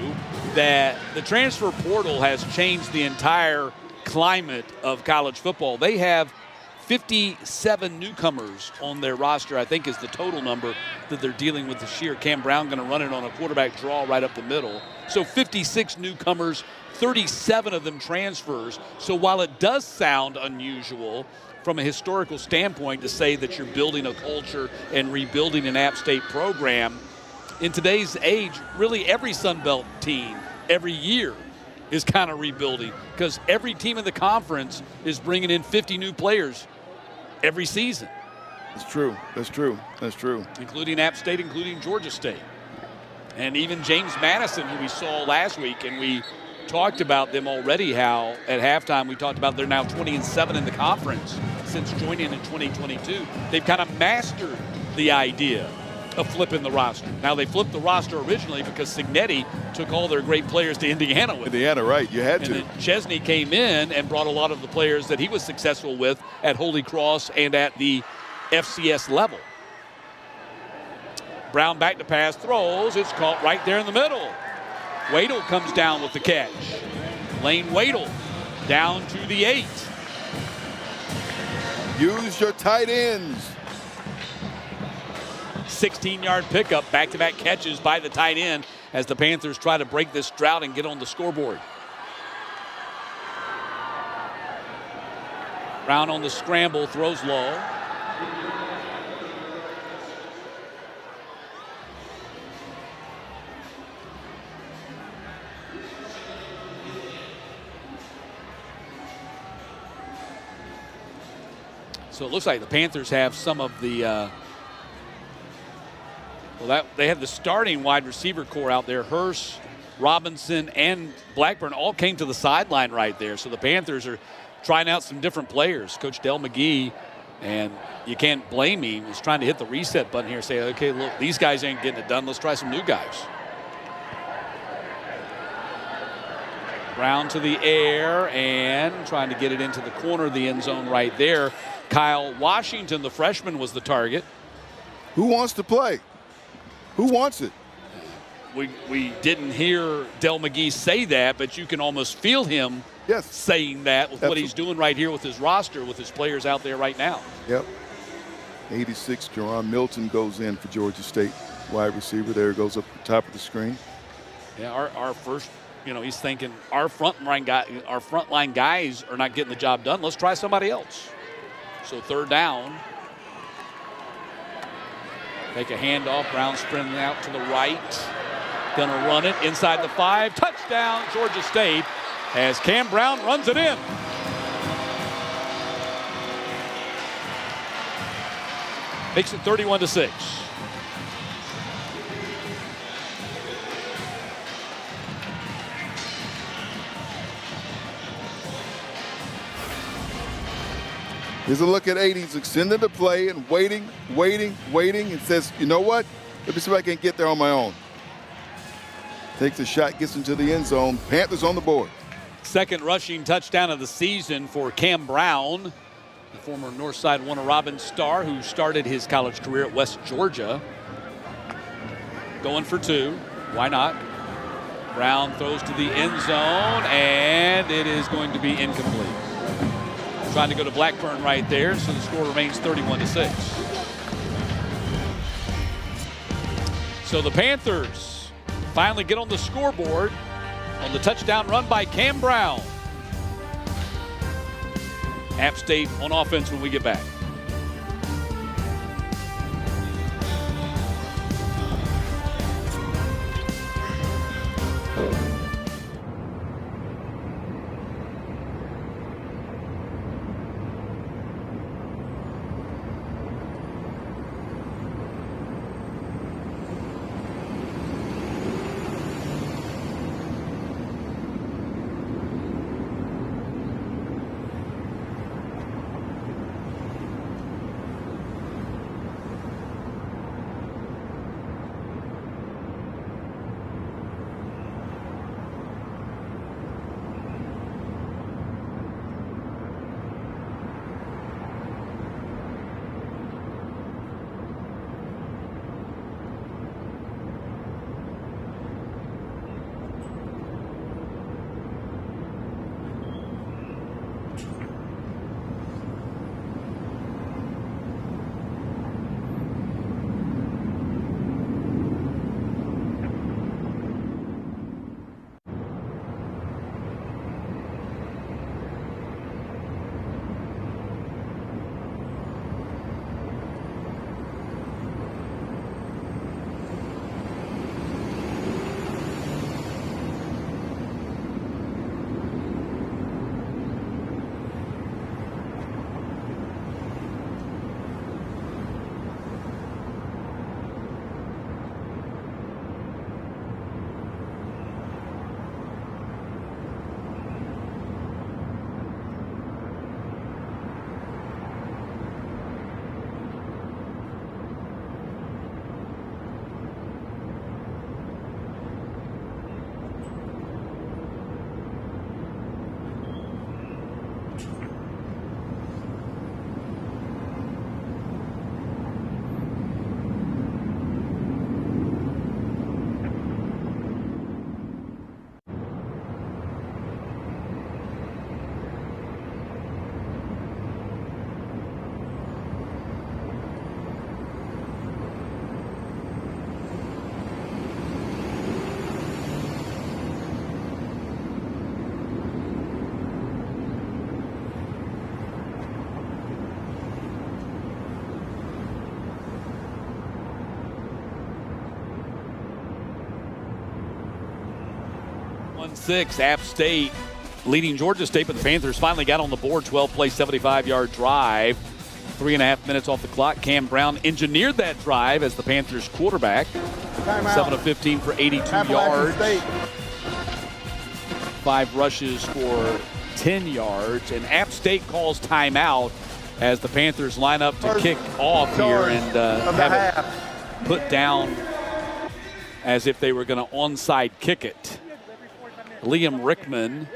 that the transfer portal has changed the entire climate of college football. They have 57 newcomers on their roster, I think is the total number that they're dealing with this year. Cam Brown going to run it on a quarterback draw right up the middle. So 56 newcomers, 37 of them transfers. So while it does sound unusual from a historical standpoint to say that you're building a culture and rebuilding an App State program, in today's age, really every Sun Belt team, every year, is kind of rebuilding because every team in the conference is bringing in 50 new players every season. That's true. That's true. That's true. Including App State, including Georgia State. And even James Madison, who we saw last week, and we talked about them already, how at halftime we talked about they're now 20-7 in the conference since joining in 2022. They've kind of mastered the idea of flipping the roster. Now, they flipped the roster originally because Signetti took all their great players to Indiana with him. Indiana, right. You had And to. then Chesney came in and brought a lot of the players that he was successful with at Holy Cross and at the FCS level. Brown back to pass, throws. It's caught right there in the middle. Wadle comes down with the catch. Lane Wadle down to the 8. Use your tight ends. 16-yard pickup, back-to-back catches by the tight end as the Panthers try to break this drought and get on the scoreboard. Brown on the scramble, throws low. So it looks like the Panthers have some of the they have the starting wide receiver core out there. Hurst, Robinson, and Blackburn all came to the sideline right there. So the Panthers are trying out some different players. Coach Del McGee, and you can't blame him, is trying to hit the reset button here, say, okay, look, these guys ain't getting it done. Let's try some new guys. Brown to the air and trying to get it into the corner of the end zone right there. Kyle Washington, the freshman, was the target. Who wants to play? Who wants it? We didn't hear Del McGee say that, but you can almost feel him saying that with what he's doing right here with his roster, with his players out there right now. Yep. 86, Jerron Milton goes in for Georgia State. Wide receiver there, goes up the top of the screen. Yeah, our first, he's thinking our frontline guys are not getting the job done. Let's try somebody else. So third down. Take a handoff. Brown sprinting out to the right. Going to run it inside the 5. Touchdown, Georgia State, as Cam Brown runs it in. Makes it 31-6. Here's a look at 80. He's extending the play and waiting, and says, you know what? Let me see if I can get there on my own. Takes a shot, gets into the end zone. Panthers on the board. Second rushing touchdown of the season for Cam Brown, the former Northside Warner Robins star who started his college career at West Georgia. Going for 2. Why not? Brown throws to the end zone, and it is going to be incomplete. Trying to go to Blackburn right there, so the score remains 31-6. So the Panthers finally get on the scoreboard on the touchdown run by Cam Brown. App State on offense when we get back. 7-6. App State leading Georgia State, but the Panthers finally got on the board. 12-play, 75-yard drive. 3.5 minutes off the clock. Cam Brown engineered that drive as the Panthers quarterback. 7 of 15 for 82 yards. State. 5 rushes for 10 yards. And App State calls timeout as the Panthers line up to kick off here and have it put down as if they were going to onside kick it. Liam Rickman,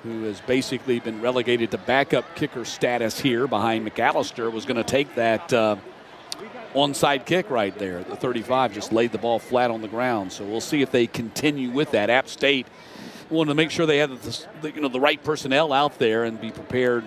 who has basically been relegated to backup kicker status here behind McAllister, was going to take that onside kick right there. The 35 just laid the ball flat on the ground. So we'll see if they continue with that. App State wanted to make sure they had the right personnel out there and be prepared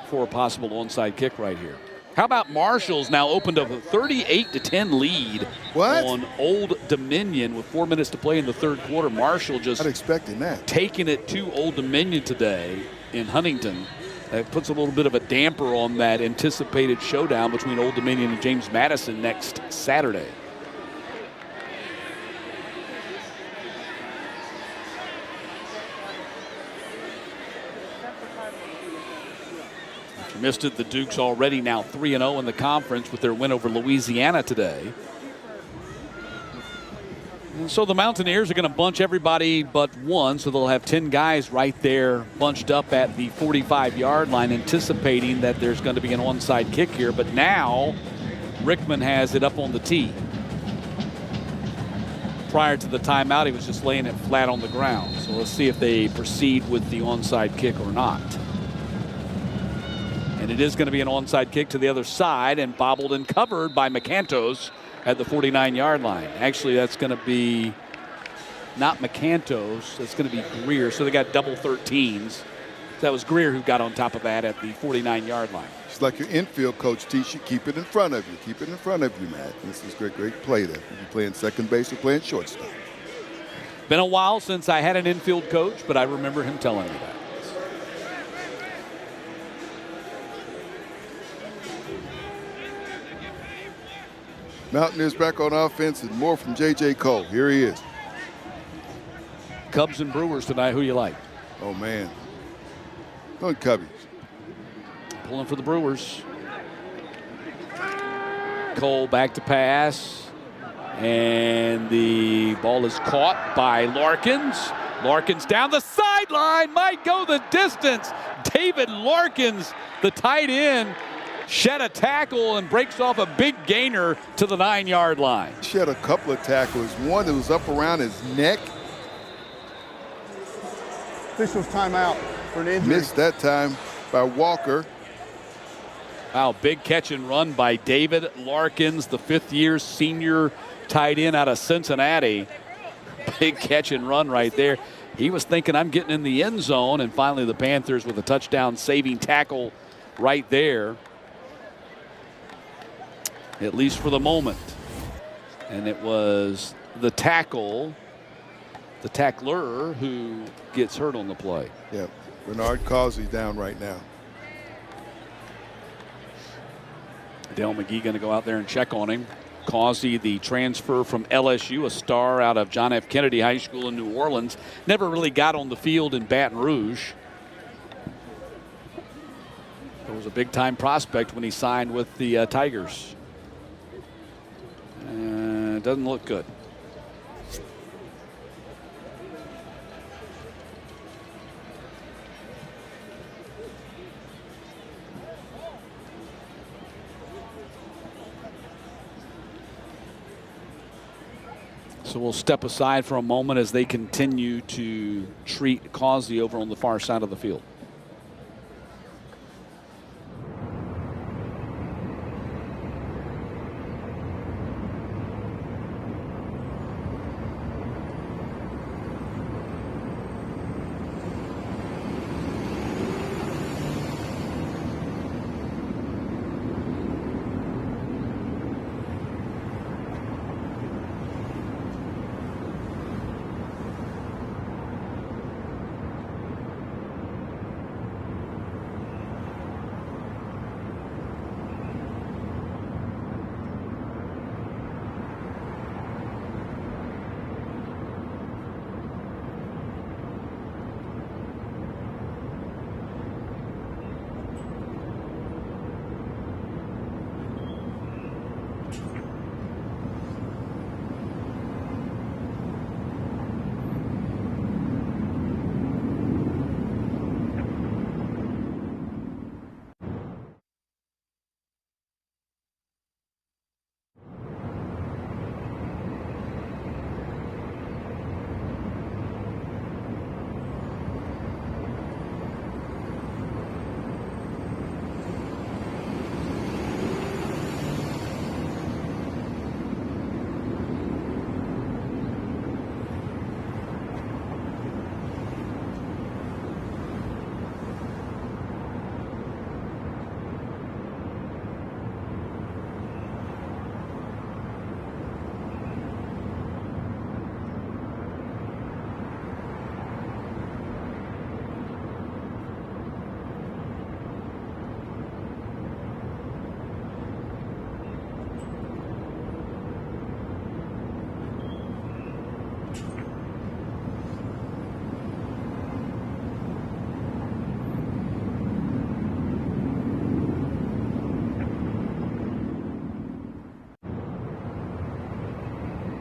for a possible onside kick right here. How about Marshall's now opened up a 38-10 lead on Old Dominion with 4 minutes to play in the third quarter. Marshall just not expecting that. Taking it to Old Dominion today in Huntington. That puts a little bit of a damper on that anticipated showdown between Old Dominion and James Madison next Saturday. If you missed it, the Dukes already now 3-0 in the conference with their win over Louisiana today. And so the Mountaineers are going to bunch everybody but one, so they'll have 10 guys right there bunched up at the 45-yard line, anticipating that there's going to be an onside kick here. But now Rickman has it up on the tee. Prior to the timeout, he was just laying it flat on the ground. So let's see if they proceed with the onside kick or not. And it is going to be an onside kick to the other side and bobbled and covered by McCantos at the 49-yard line. Actually, that's going to be not McCantos. That's going to be Greer. So they got double 13s. That was Greer who got on top of that at the 49-yard line. It's like your infield coach teach you, keep it in front of you. Keep it in front of you, Matt. This is great play there. You're playing second base or playing shortstop. Been a while since I had an infield coach, but I remember him telling me that. Mountaineers back on offense and more from J.J. Cole. Here he is. Cubs and Brewers tonight. Who you like? Oh, man. Going Cubbies. Pulling for the Brewers. Cole back to pass. And the ball is caught by Larkins. Larkins down the sideline. Might go the distance. David Larkins, the tight end, shed a tackle and breaks off a big gainer to the 9-yard line. Shed a couple of tackles. One that was up around his neck. Officials timeout for an injury. Missed that time by Walker. Wow, big catch and run by David Larkins, the 5th-year senior tight end out of Cincinnati. Big catch and run right there. He was thinking, I'm getting in the end zone, and finally the Panthers with a touchdown-saving tackle right there, at least for the moment. And it was the tackler who gets hurt on the play. Yeah, Bernard Causey down right now. Dale McGee going to go out there and check on him. Causey, the transfer from LSU, a star out of John F. Kennedy High School in New Orleans, never really got on the field in Baton Rouge. It was a big-time prospect when he signed with the Tigers. Doesn't look good. So we'll step aside for a moment as they continue to treat Causey over on the far side of the field.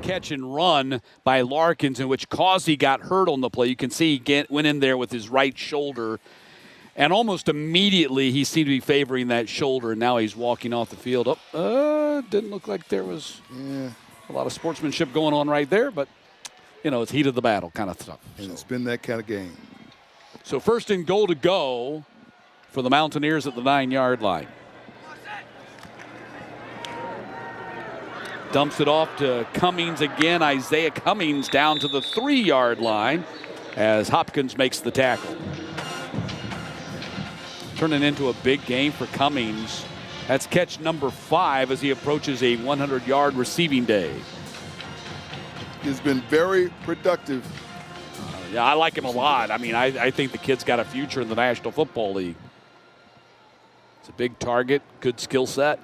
catch and run by Larkins, in which Causey got hurt on the play. You can see he went in there with his right shoulder, and almost immediately he seemed to be favoring that shoulder, and now he's walking off the field. Didn't look like there was a lot of sportsmanship going on right there, but, it's heat of the battle kind of stuff. And it's been that kind of game. So 1st and goal to go for the Mountaineers at the 9-yard line. Dumps it off to Cummings again. Isaiah Cummings down to the 3-yard line as Hopkins makes the tackle. Turning into a big game for Cummings. That's catch number 5 as he approaches a 100-yard receiving day. He's been very productive. Yeah, I like him a lot. I mean, I think the kid's got a future in the National Football League. It's a big target, good skill set.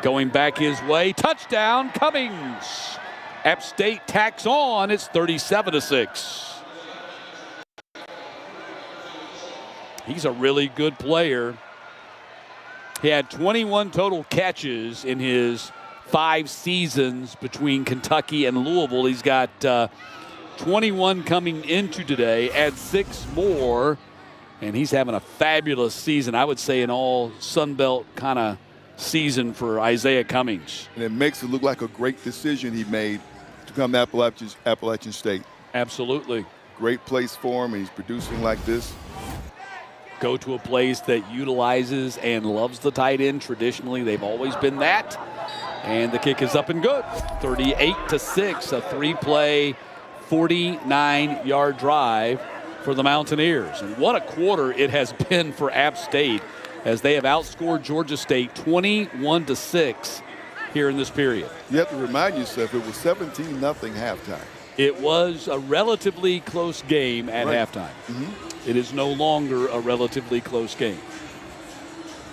Going back his way, touchdown, Cummings. App State tacks on, it's 37-6. He's a really good player. He had 21 total catches in his 5 seasons between Kentucky and Louisville. He's got 21 coming into today, add 6 more, and he's having a fabulous season. I would say an all Sun Belt kind of season for Isaiah Cummings. And it makes it look like a great decision he made to come to Appalachian State. Absolutely. Great place for him, and he's producing like this. Go to a place that utilizes and loves the tight end. Traditionally, they've always been that. And the kick is up and good. 38-6, a 3-play, 49-yard drive for the Mountaineers. And what a quarter it has been for App State as they have outscored Georgia State 21-6 here in this period. You have to remind yourself it was 17-0 halftime. It was a relatively close game at halftime. Mm-hmm. It is no longer a relatively close game.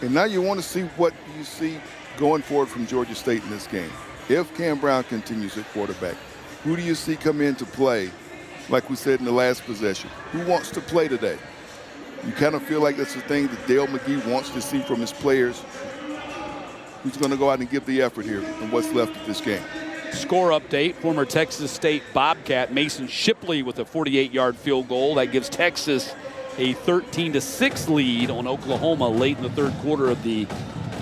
And now you want to see what you see going forward from Georgia State in this game. If Cam Brown continues at quarterback, who do you see come in to play, like we said in the last possession? Who wants to play today? You kind of feel like that's the thing that Dale McGee wants to see from his players. Who's going to go out and give the effort here in what's left of this game? Score update, former Texas State Bobcat Mason Shipley with a 48-yard field goal. That gives Texas a 13-6 lead on Oklahoma late in the third quarter of the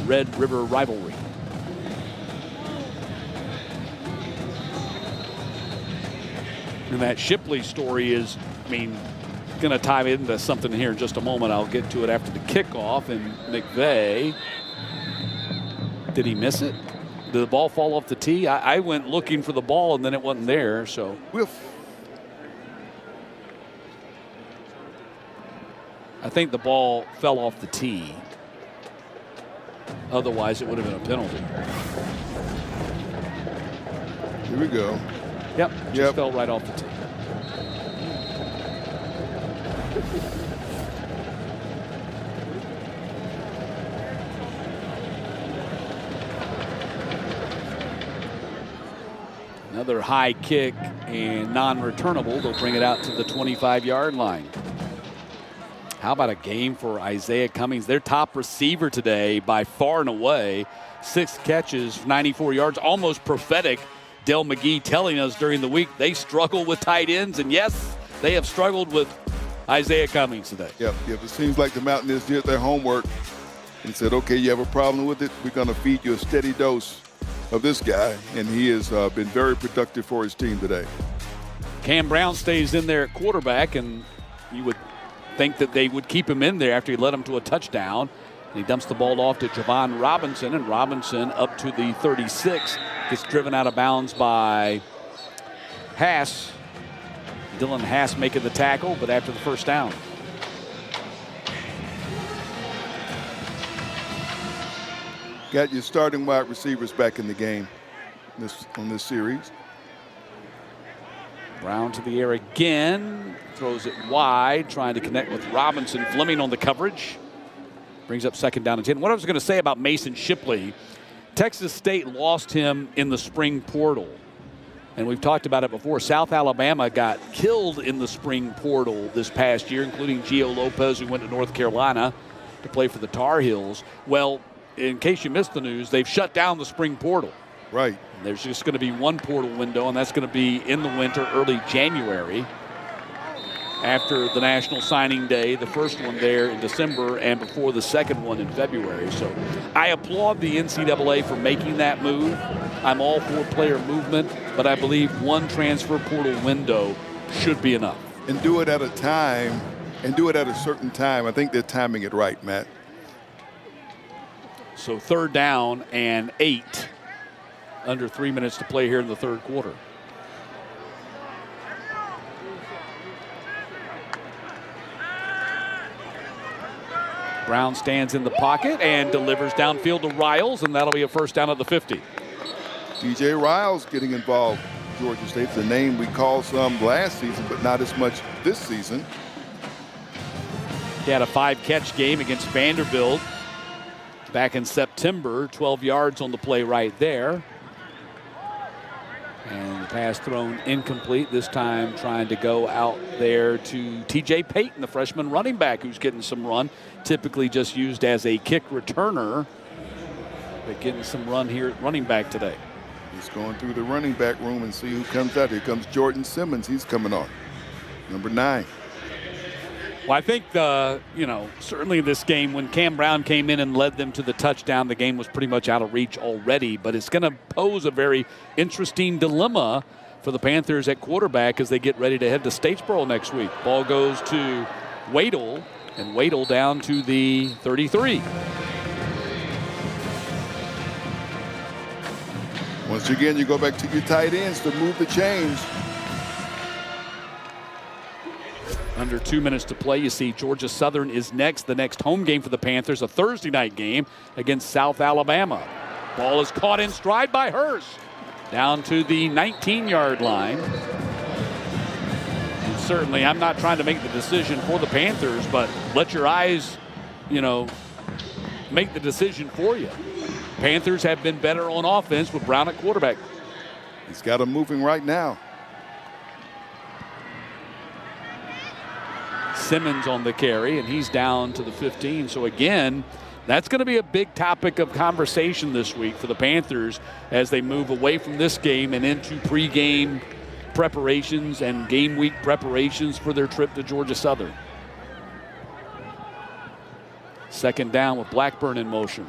Red River rivalry. And that Shipley story is, going to tie into something here in just a moment. I'll get to it after the kickoff. And McVeigh, did he miss it? Did the ball fall off the tee? I went looking for the ball, and then it wasn't there. So I think the ball fell off the tee. Otherwise, it would have been a penalty. Here we go. Yep, just fell right off the tee. Another high kick and non-returnable. They'll bring it out to the 25-yard line. How about a game for Isaiah Cummings? Their top receiver today by far and away. 6 catches, 94 yards, almost prophetic. Del McGee telling us during the week they struggle with tight ends, and yes, they have struggled with Isaiah Cummings today. Yep. It seems like the Mountaineers did their homework and said, okay, you have a problem with it? We're going to feed you a steady dose of this guy, and he has been very productive for his team today. Cam Brown stays in there at quarterback, and you would think that they would keep him in there after he led him to a touchdown. And he dumps the ball off to Javon Robinson, and Robinson up to the 36. Gets driven out of bounds by Haas. Dylan Haas making the tackle, but after the first down. Got your starting wide receivers back in the game on this series. Brown to the air again. Throws it wide, trying to connect with Robinson. Fleming on the coverage. Brings up 2nd down and 10. What I was going to say about Mason Shipley, Texas State lost him in the spring portal. And we've talked about it before. South Alabama got killed in the spring portal this past year, including Gio Lopez, who went to North Carolina to play for the Tar Heels. Well, in case you missed the news, they've shut down the spring portal. Right. There's just going to be one portal window, and that's going to be in the winter, early January, after the National Signing Day, the first one there in December, and before the second one in February. So I applaud the NCAA for making that move. I'm all for player movement, but I believe one transfer portal window should be enough. And do it at a time, and do it at a certain time. I think they're timing it right, Matt. So 3rd down and 8. Under 3 minutes to play here in the third quarter. Brown stands in the pocket and delivers downfield to Riles, and that'll be a first down at the 50. DJ Riles getting involved. Georgia State's a name we called some last season, but not as much this season. He had a 5-catch game against Vanderbilt back in September. 12 yards on the play right there. And the pass thrown incomplete, this time trying to go out there to T.J. Payton, the freshman running back who's getting some run, typically just used as a kick returner, but getting some run here at running back today. He's going through the running back room and see who comes out. Here comes Jordan Simmons. He's coming on. Number 9. Well, I think, certainly this game, when Cam Brown came in and led them to the touchdown, the game was pretty much out of reach already. But it's going to pose a very interesting dilemma for the Panthers at quarterback as they get ready to head to Statesboro next week. Ball goes to Waddle, and Waddle down to the 33. Once again, you go back to your tight ends to move the chains. Under 2 minutes to play. You see Georgia Southern is next. The next home game for the Panthers, a Thursday night game against South Alabama. Ball is caught in stride by Hurst. Down to the 19-yard line. And certainly, I'm not trying to make the decision for the Panthers, but let your eyes, make the decision for you. Panthers have been better on offense with Brown at quarterback. He's got him moving right now. Simmons on the carry, and he's down to the 15. So again, that's going to be a big topic of conversation this week for the Panthers as they move away from this game and into pregame preparations and game week preparations for their trip to Georgia Southern. 2nd down with Blackburn in motion.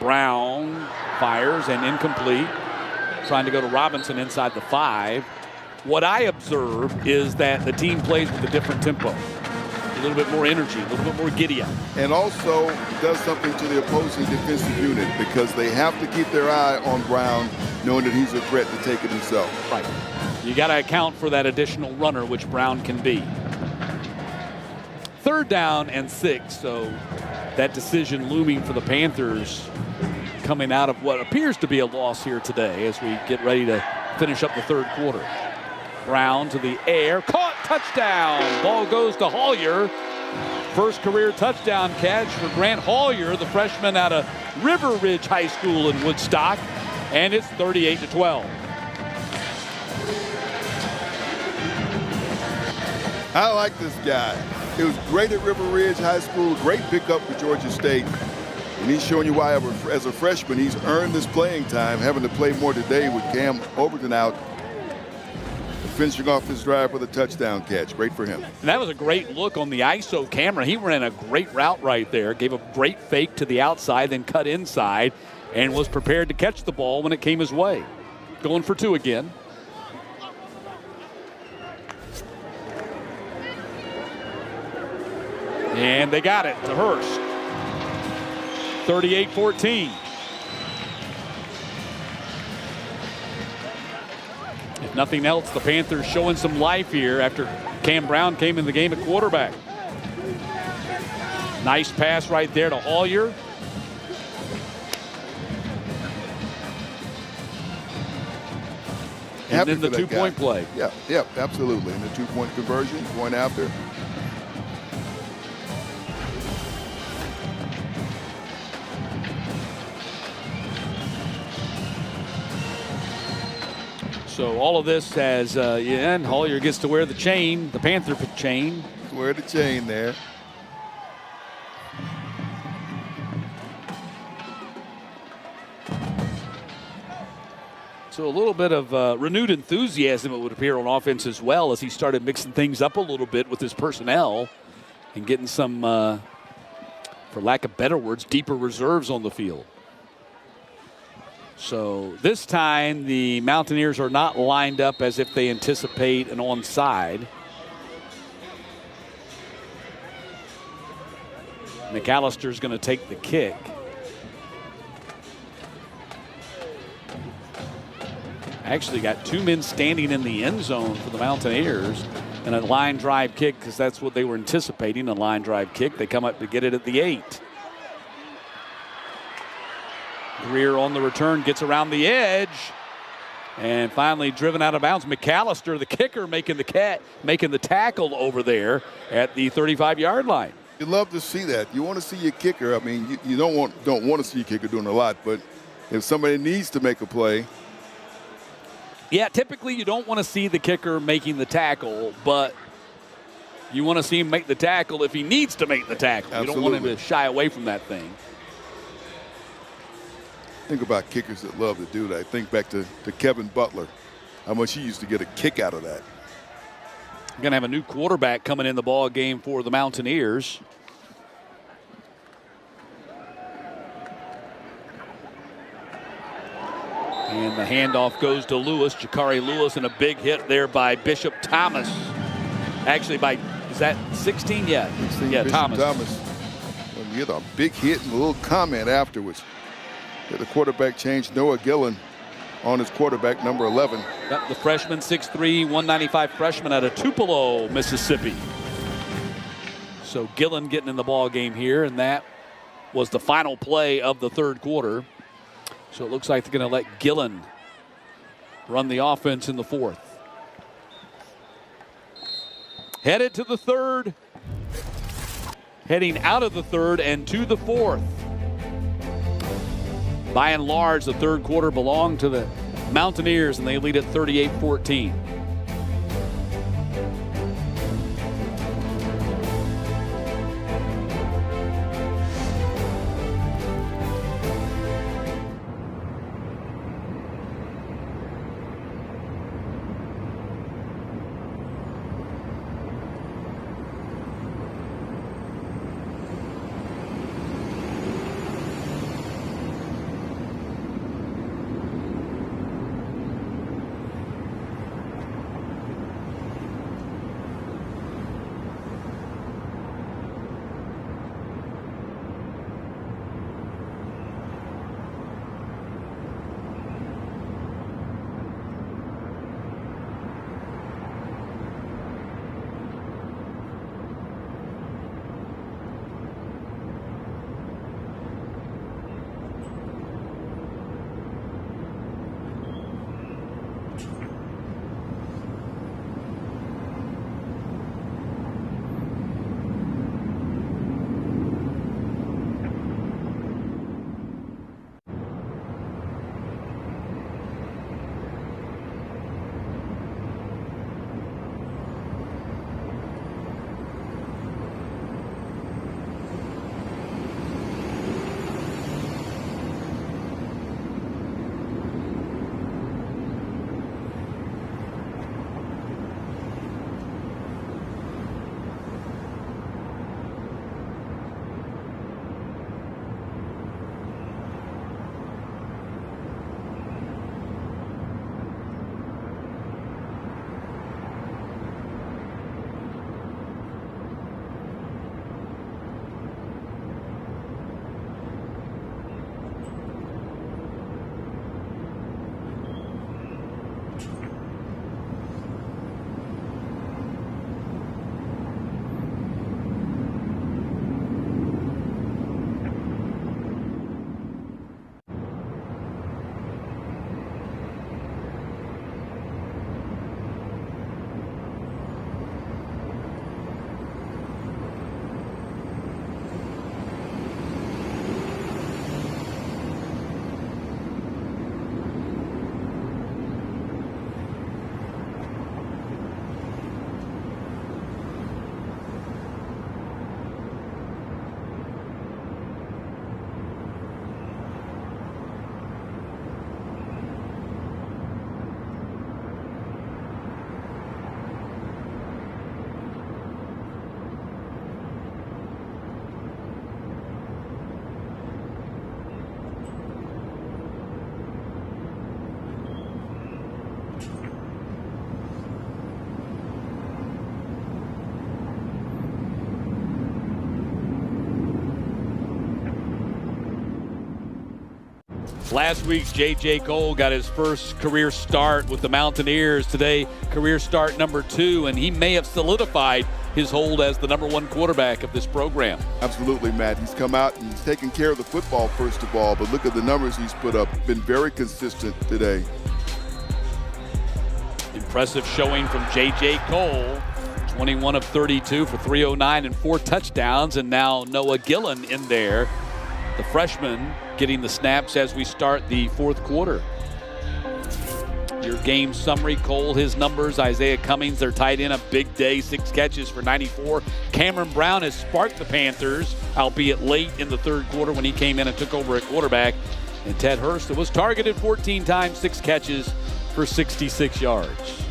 Brown fires and incomplete. Trying to go to Robinson inside the 5. What I observe is that the team plays with a different tempo. A little bit more energy, a little bit more giddy-up. And also does something to the opposing defensive unit because they have to keep their eye on Brown, knowing that he's a threat to take it himself. Right. You got to account for that additional runner, which Brown can be. 3rd down and 6, so that decision looming for the Panthers coming out of what appears to be a loss here today as we get ready to finish up the third quarter. Brown to the air, caught, touchdown. Ball goes to Hollier. First career touchdown catch for Grant Hollier, the freshman out of River Ridge High School in Woodstock, and it's 38-12. I like this guy. He was great at River Ridge High School, great pickup for Georgia State. And he's showing you why, as a freshman, he's earned this playing time, having to play more today with Cam Overton out. Finishing off his drive with a touchdown catch. Great for him. And that was a great look on the ISO camera. He ran a great route right there, gave a great fake to the outside, then cut inside, and was prepared to catch the ball when it came his way. Going for 2 again. And they got it to Hurst. 38-14. If nothing else, the Panthers showing some life here after Cam Brown came in the game at quarterback. Nice pass right there to Hollier. And then the 2-point play. Yeah, absolutely. And the 2-point conversion, going after. So all of this has, and Hollier gets to wear the chain, the Panther chain. Wear the chain there. So a little bit of renewed enthusiasm, it would appear, on offense as well, as he started mixing things up a little bit with his personnel and getting some, for lack of better words, deeper reserves on the field. So this time the Mountaineers are not lined up as if they anticipate an onside. McAllister's going to take the kick. Actually got two men standing in the end zone for the Mountaineers, and a line drive kick, because that's what they were anticipating, a line drive kick. They come up to get it at the 8. Greer on the return, gets around the edge, and finally driven out of bounds. McAllister, the kicker, making the tackle over there at the 35-yard line. You love to see that. You want to see your kicker. I mean, you don't want to see your kicker doing a lot, but if somebody needs to make a play. Yeah, typically you don't want to see the kicker making the tackle, but you want to see him make the tackle if he needs to make the tackle. Absolutely. You don't want him to shy away from that thing. Think about kickers that love to do that. Think back to Kevin Butler, how much he used to get a kick out of that. Going to have a new quarterback coming in the ball game for the Mountaineers. And the handoff goes to Lewis, Jakari Lewis, and a big hit there by Bishop Thomas. Actually, is that 16? Yeah, 16, yeah, Bishop Thomas. Well, you get a big hit and a little comment afterwards. The quarterback changed. Noah Gillen on his quarterback, number 11. Yep, the freshman, 6'3", 195 freshman out of Tupelo, Mississippi. So Gillen getting in the ball game here, and that was the final play of the third quarter. So it looks like they're going to let Gillen run the offense in the fourth. Headed to the third. Heading out of the third and to the fourth. By and large, the third quarter belonged to the Mountaineers, and they lead at 38-14. Last week, J.J. Cole got his first career start with the Mountaineers. Today, career start number 2, and he may have solidified his hold as the #1 quarterback of this program. Absolutely, Matt. He's come out and he's taken care of the football, first of all, but look at the numbers he's put up. Been very consistent today. Impressive showing from J.J. Cole. 21 of 32 for 309 and 4 touchdowns, and now Noah Gillen in there, the freshman, getting the snaps as we start the 4th quarter. Your game summary: Cole, his numbers. Isaiah Cummings, their tight end, a big day, 6 catches for 94. Cameron Brown has sparked the Panthers, albeit late in the 3rd quarter when he came in and took over at quarterback. And Ted Hurst was targeted 14 times, 6 catches for 66 yards.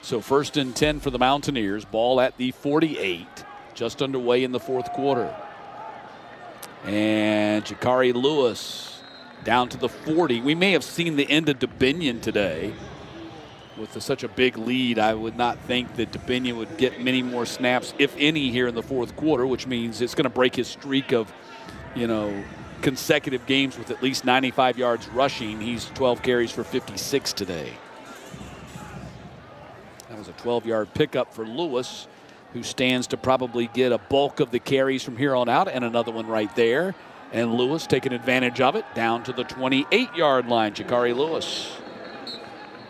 So 1st and 10 for the Mountaineers. Ball at the 48, just underway in the 4th quarter. And Jakari Lewis down to the 40. We may have seen the end of DeBinion today. With such a big lead, I would not think that DeBinion would get many more snaps, if any, here in the 4th quarter, which means it's going to break his streak of, consecutive games with at least 95 yards rushing. He's 12 carries for 56 today. That was a 12-yard pickup for Lewis, who stands to probably get a bulk of the carries from here on out, and another one right there. And Lewis taking advantage of it down to the 28-yard line. Jakari Lewis.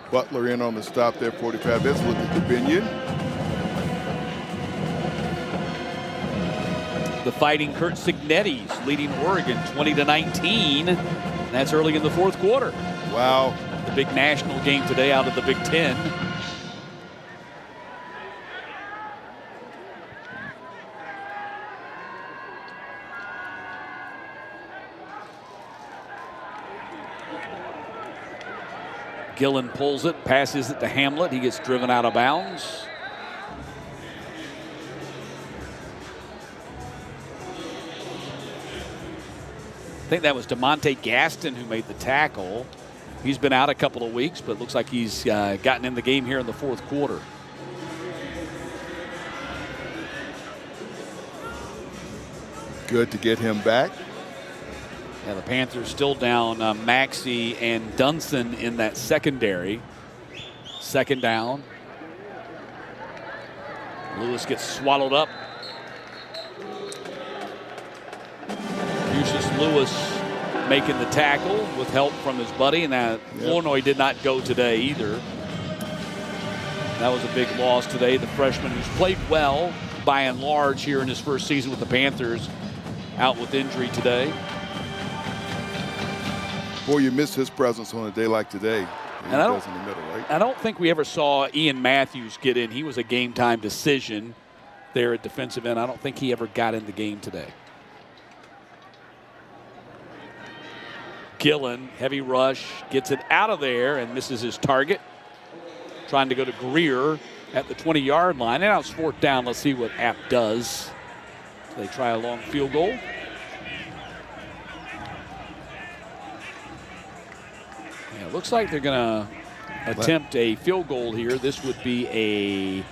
Butler in on the stop there, 45. Let's look at DeBinion. The Fighting Kurt Signetti's leading Oregon 20-19. And that's early in the 4th quarter. Wow. The big national game today out of the Big Ten. Gillen pulls it, passes it to Hamlet. He gets driven out of bounds. I think that was DeMonte Gaston who made the tackle. He's been out a couple of weeks, but looks like he's gotten in the game here in the 4th quarter. Good to get him back. Yeah, the Panthers still down Maxey and Dunson in that secondary. 2nd down. Lewis gets swallowed up. Lucius Lewis making the tackle with help from his buddy, and that Flournoy did not go today either. That was a big loss today. The freshman, who's played well by and large here in his first season with the Panthers, out with injury today. Boy, you miss his presence on a day like today. And I don't think we ever saw Ian Matthews get in. He was a game-time decision there at defensive end. I don't think he ever got in the game today. Gillen, heavy rush, gets it out of there and misses his target. Trying to go to Greer at the 20-yard line. And now it's 4th down. Let's see what App does. They try a long field goal. Yeah, it looks like they're going to attempt a field goal here. This would be a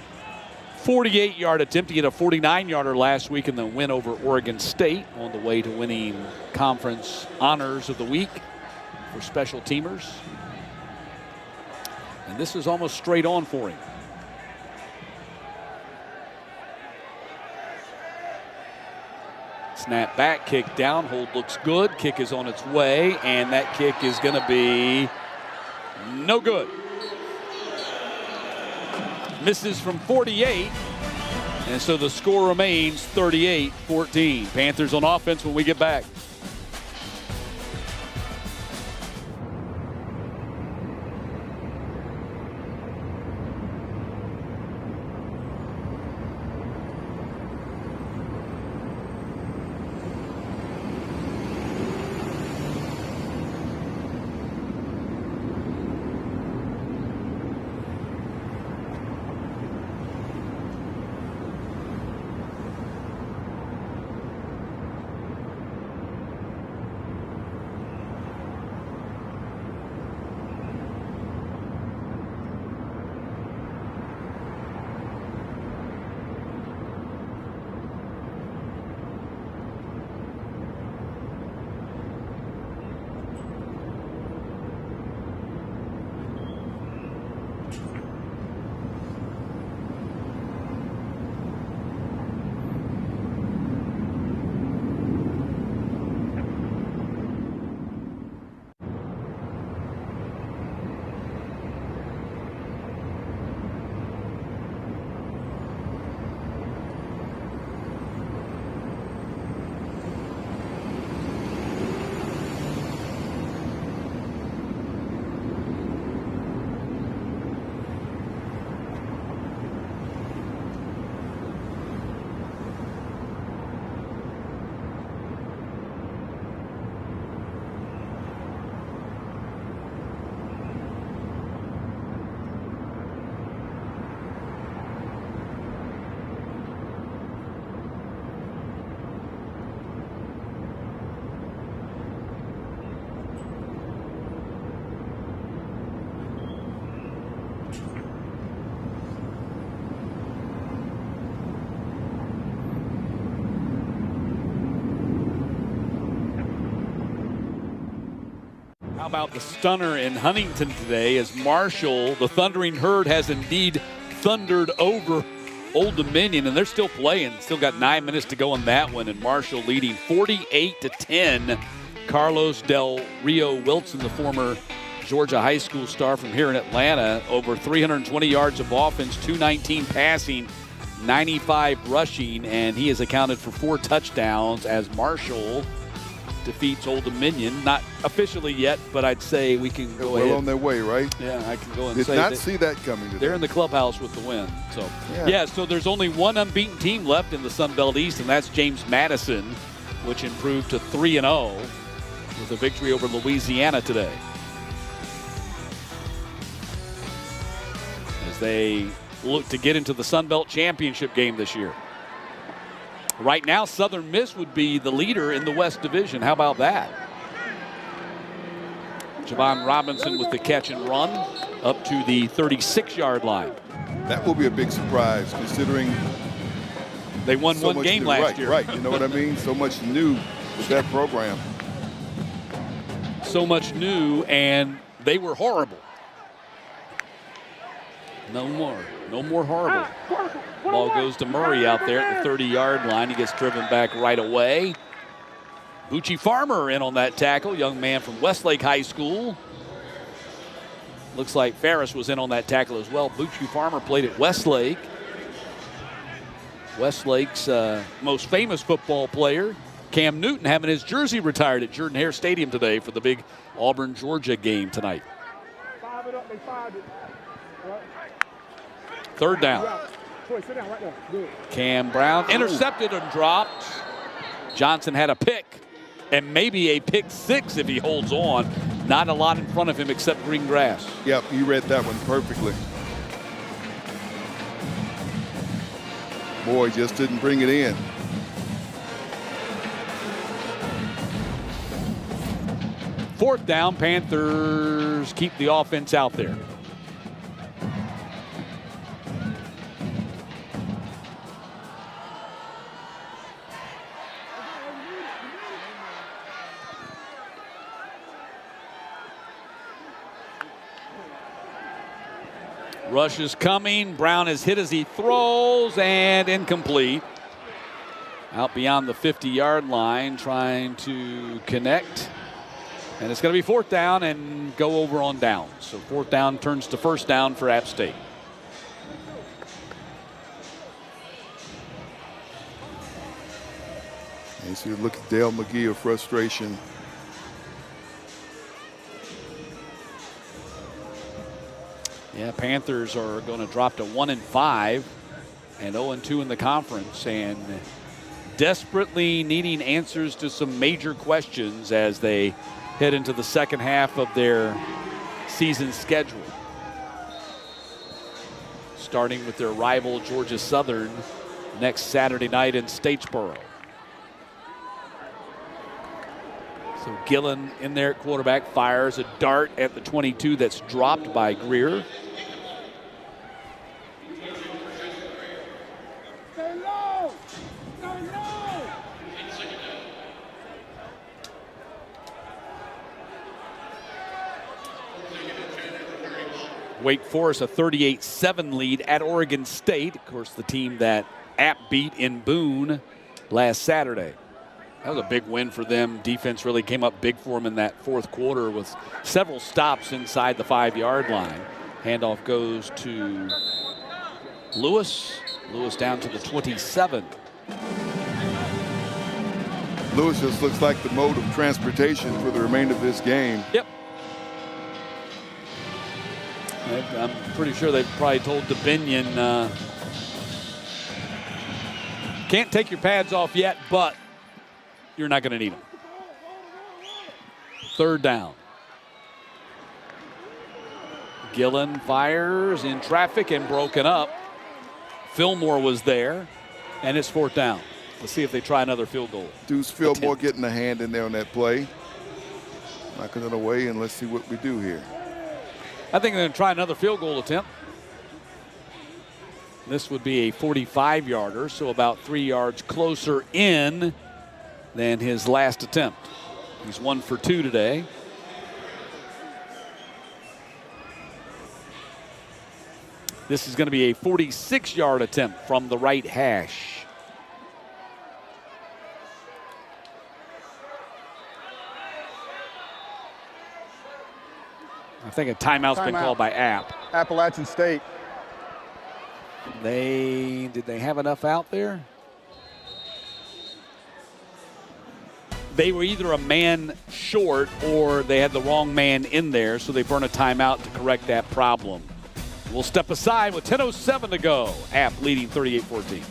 48-yard attempt to get a 49-yarder last week in the win over Oregon State, on the way to winning conference honors of the week for special teamers. And this is almost straight on for him. Snap back, kick down, hold looks good. Kick is on its way, and that kick is going to be no good. Misses from 48, and so the score remains 38-14. Panthers on offense when we get back. about the stunner in Huntington today as Marshall, the Thundering Herd, has indeed thundered over Old Dominion, and they're still playing. Still got 9 minutes to go in that one, and Marshall leading 48-10. Carlos Del Rio Wilson, the former Georgia high school star from here in Atlanta, over 320 yards of offense, 219 passing, 95 rushing, and he has accounted for 4 touchdowns as Marshall defeats Old Dominion. Not officially yet, but I'd say we can go ahead. Well on their way, right? Yeah, I can go and Did say not see that coming today. they're in the clubhouse with the win. So, yeah, so there's only one unbeaten team left in the Sun Belt East, and that's James Madison, which improved to 3-0 with a victory over Louisiana today. As they look to get into the Sun Belt Championship game this year. Right now, Southern Miss would be the leader in the West Division. How about that? Javon Robinson with the catch and run up to the 36-yard line. That will be a big surprise considering they won so one game new. last year. Right, you know what I mean? So much new with that program. So much new, and they were horrible. No more horrible. Ball goes to Murray out there at the 30-yard line. He gets driven back right away. Bucci Farmer in on that tackle, young man from Westlake High School. Looks like Ferris was in on that tackle as well. Bucci Farmer played at Westlake. Westlake's most famous football player, Cam Newton, having his jersey retired at Jordan-Hare Stadium today for the big Auburn-Georgia game tonight. Third down. Cam Brown intercepted and dropped. Johnson had a pick, and maybe a pick 6 if he holds on. Not a lot in front of him except green grass. Yep, you read that one perfectly. Boy, just didn't bring it in. Fourth down, Panthers keep the offense out there. Rush is coming. Brown is hit as he throws and incomplete. Out beyond the 50-yard line, trying to connect. And it's going to be fourth down and go over on down. So fourth down turns to first down for App State. And so you look at Dale McGee of frustration. Yeah, Panthers are going to drop to 1-5 and 0-2 in the conference, and desperately needing answers to some major questions as they head into the second half of their season schedule. Starting with their rival Georgia Southern next Saturday night in Statesboro. So Gillen in there at quarterback, fires a dart at the 22 that's dropped by Greer. Wake Forest a 38-7 lead at Oregon State. Of course, the team that App beat in Boone last Saturday. That was a big win for them. Defense really came up big for them in that fourth quarter with several stops inside the 5-yard line. Handoff goes to Lewis. Lewis down to the 27. Lewis just looks like the mode of transportation for the remainder of this game. Yep. I'm pretty sure they've probably told DeBinion, can't take your pads off yet, but you're not going to need them. Third down. Gillen fires in traffic and broken up. Fillmore was there, and it's fourth down. Let's see if they try another field goal. Deuce Fillmore getting a hand in there on that play. Knocking it away, and let's see what we do here. I think they're going to try another field goal attempt. This would be a 45-yarder, so about 3 yards closer in than his last attempt. He's 1 for 2 today. This is going to be a 46-yard attempt from the right hash. I think a timeout's been called by App. Appalachian State. Did they have enough out there? They were either a man short or they had the wrong man in there, so they burn a timeout to correct that problem. We'll step aside with 10:07 to go. App leading 38-14.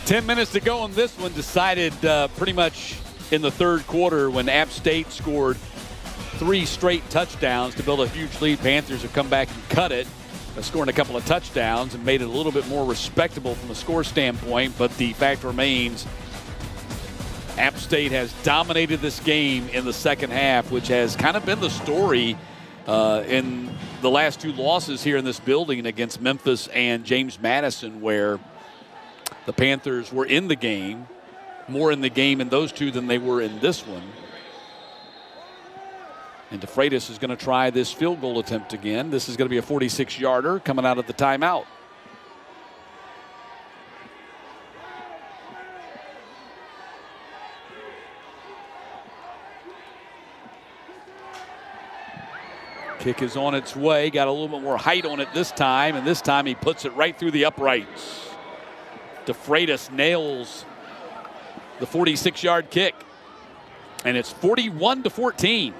Ten minutes to go on this one. Decided pretty much in the third quarter when App State scored 3 straight touchdowns to build a huge lead. Panthers have come back and cut it, scoring a couple of touchdowns and made it a little bit more respectable from a score standpoint. But the fact remains, App State has dominated this game in the second half, which has kind of been the story in the last 2 losses here in this building against Memphis and James Madison, where the Panthers were in the game, more in the game in those 2 than they were in this one. And DeFreitas is going to try this field goal attempt again. This is going to be a 46-yarder coming out of the timeout. Kick is on its way. Got a little bit more height on it this time, and this time he puts it right through the uprights. DeFreitas nails the 46-yard kick, and it's 41-14.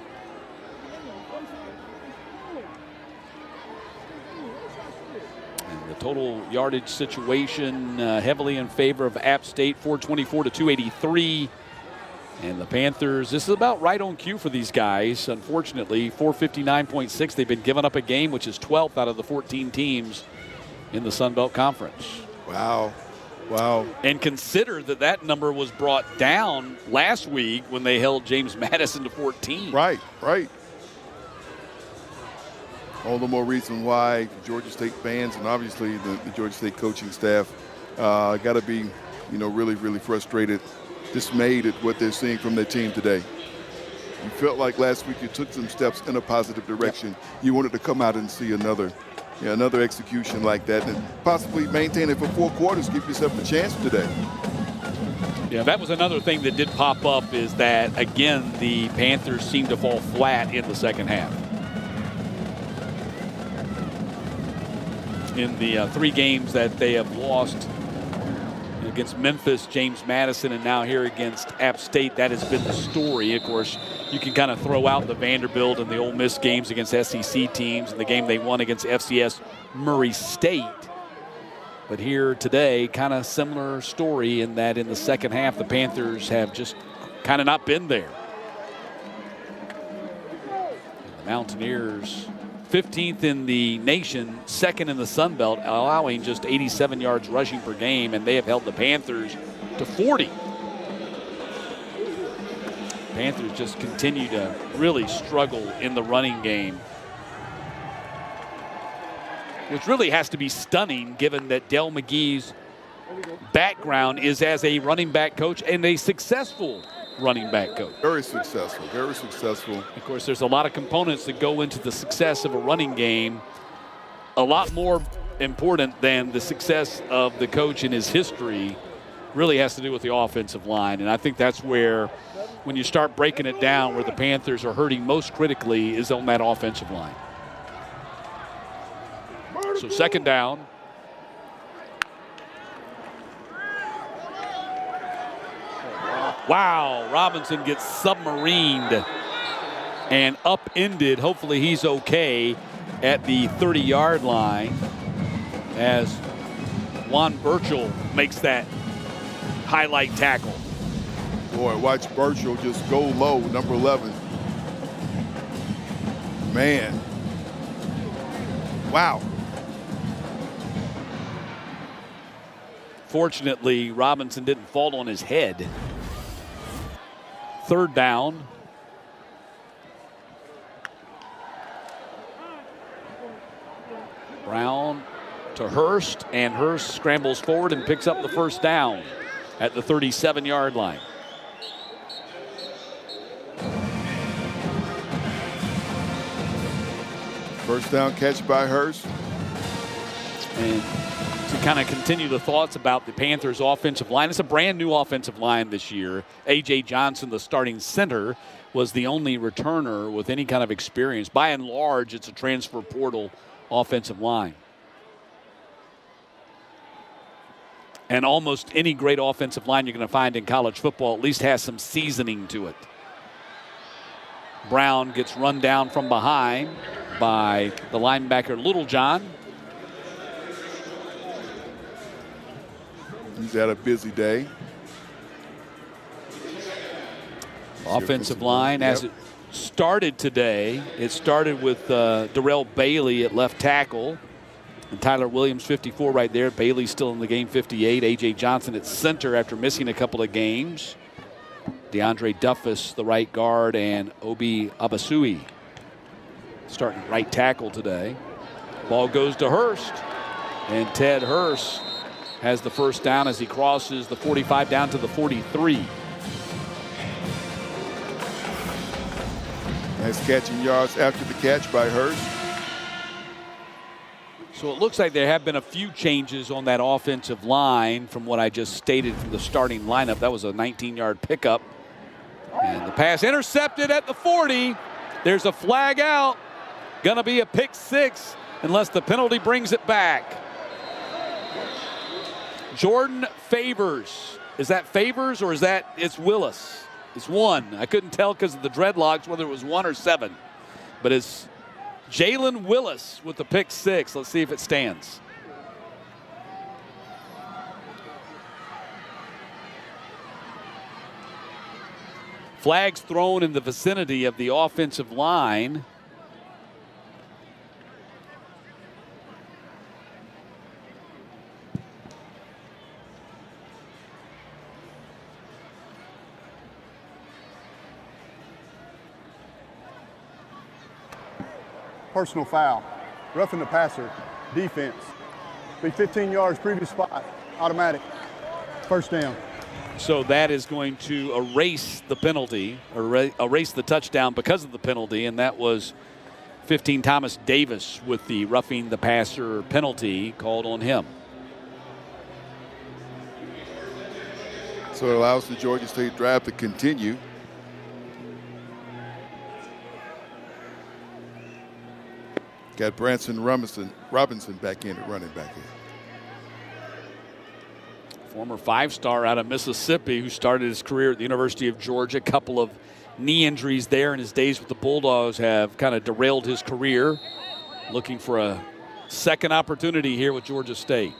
And the total yardage situation heavily in favor of App State, 424 to 283. And the Panthers, this is about right on cue for these guys. Unfortunately, 459.6. They've been giving up a game, which is 12th out of the 14 teams in the Sun Belt Conference. Wow. Wow. And consider that that number was brought down last week when they held James Madison to 14. Right, right. All the more reason why Georgia State fans and obviously the Georgia State coaching staff got to be, really, really frustrated, dismayed at what they're seeing from their team today. You felt like last week you took some steps in a positive direction. Yep. You wanted to come out and see another execution like that and possibly maintain it for 4 quarters, give yourself a chance today. Yeah, that was another thing that did pop up, is that, again, the Panthers seem to fall flat in the second half. In the 3 games that they have lost against Memphis, James Madison, and now here against App State. That has been the story. Of course, you can kind of throw out the Vanderbilt and the Ole Miss games against SEC teams and the game they won against FCS Murray State. But here today, kind of similar story in that in the second half, the Panthers have just kind of not been there. And the Mountaineers, 15th in the nation, second in the Sun Belt, allowing just 87 yards rushing per game, and they have held the Panthers to 40. Panthers just continue to really struggle in the running game, which really has to be stunning given that Dell McGee's background is as a running back coach and a successful running back coach. Very successful, very successful. Of course, there's a lot of components that go into the success of a running game. A lot more important than the success of the coach in his history really has to do with the offensive line. And I think that's where, when you start breaking it down, where the Panthers are hurting most critically is on that offensive line. So second down. Wow, Robinson gets submarined and upended. Hopefully he's okay at the 30-yard line as Juan Burchell makes that highlight tackle. Boy, watch Burchell just go low, number 11. Man. Wow. Fortunately, Robinson didn't fall on his head. Third down. Brown to Hurst, and Hurst scrambles forward and picks up the first down at the 37-yard line. First down catch by Hurst. And to kind of continue the thoughts about the Panthers' offensive line, it's a brand new offensive line this year. A.J. Johnson, the starting center, was the only returner with any kind of experience. By and large, it's a transfer portal offensive line. And almost any great offensive line you're going to find in college football at least has some seasoning to it. Brown gets run down from behind by the linebacker Littlejohn. He's had a busy day. Offensive line, as it started today, it started with Darrell Bailey at left tackle. And Tyler Williams, 54 right there. Bailey still in the game, 58. A.J. Johnson at center after missing a couple of games. DeAndre Duffus, the right guard, and Obi Abasui starting right tackle today. Ball goes to Hurst, and Ted Hurst has the first down as he crosses the 45 down to the 43. Nice catching yards after the catch by Hurst. So it looks like there have been a few changes on that offensive line from what I just stated from the starting lineup. That was a 19-yard pickup. And the pass intercepted at the 40. There's a flag out. Gonna be a pick six unless the penalty brings it back. Jordan Favors. Is that Favors or is that it's Willis? It's one. I couldn't tell because of the dreadlocks whether it was 1 or 7. But it's Jalen Willis with the pick six. Let's see if it stands. Flags thrown in the vicinity of the offensive line. Personal foul. Roughing the passer. Defense. Be 15 yards, previous spot. Automatic. First down. So that is going to erase the penalty, erase the touchdown because of the penalty, and that was 15 Thomas Davis with the roughing the passer penalty called on him. So it allows the Georgia State drive to continue. Got Branson Robinson back in at running back here. Former 5-star out of Mississippi who started his career at the University of Georgia. A couple of knee injuries there, and his days with the Bulldogs have kind of derailed his career. Looking for a second opportunity here with Georgia State.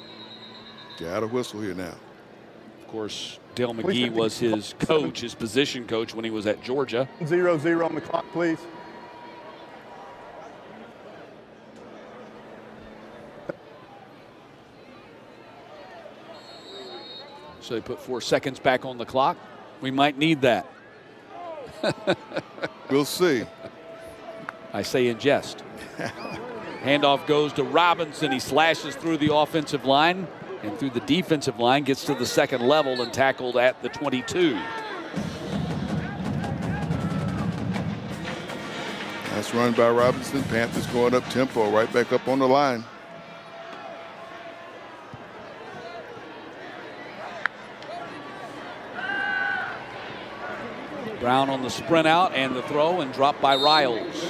Got a whistle here now. Of course, Dale McGee was his coach, his position coach when he was at Georgia. 0-0 on the clock, please. So they put 4 seconds back on the clock. We might need that. We'll see. I say in jest. Handoff goes to Robinson. He slashes through the offensive line and through the defensive line, gets to the second level and tackled at the 22. Nice run by Robinson. Panthers going up tempo, right back up on the line. Brown on the sprint out and the throw, and dropped by Riles.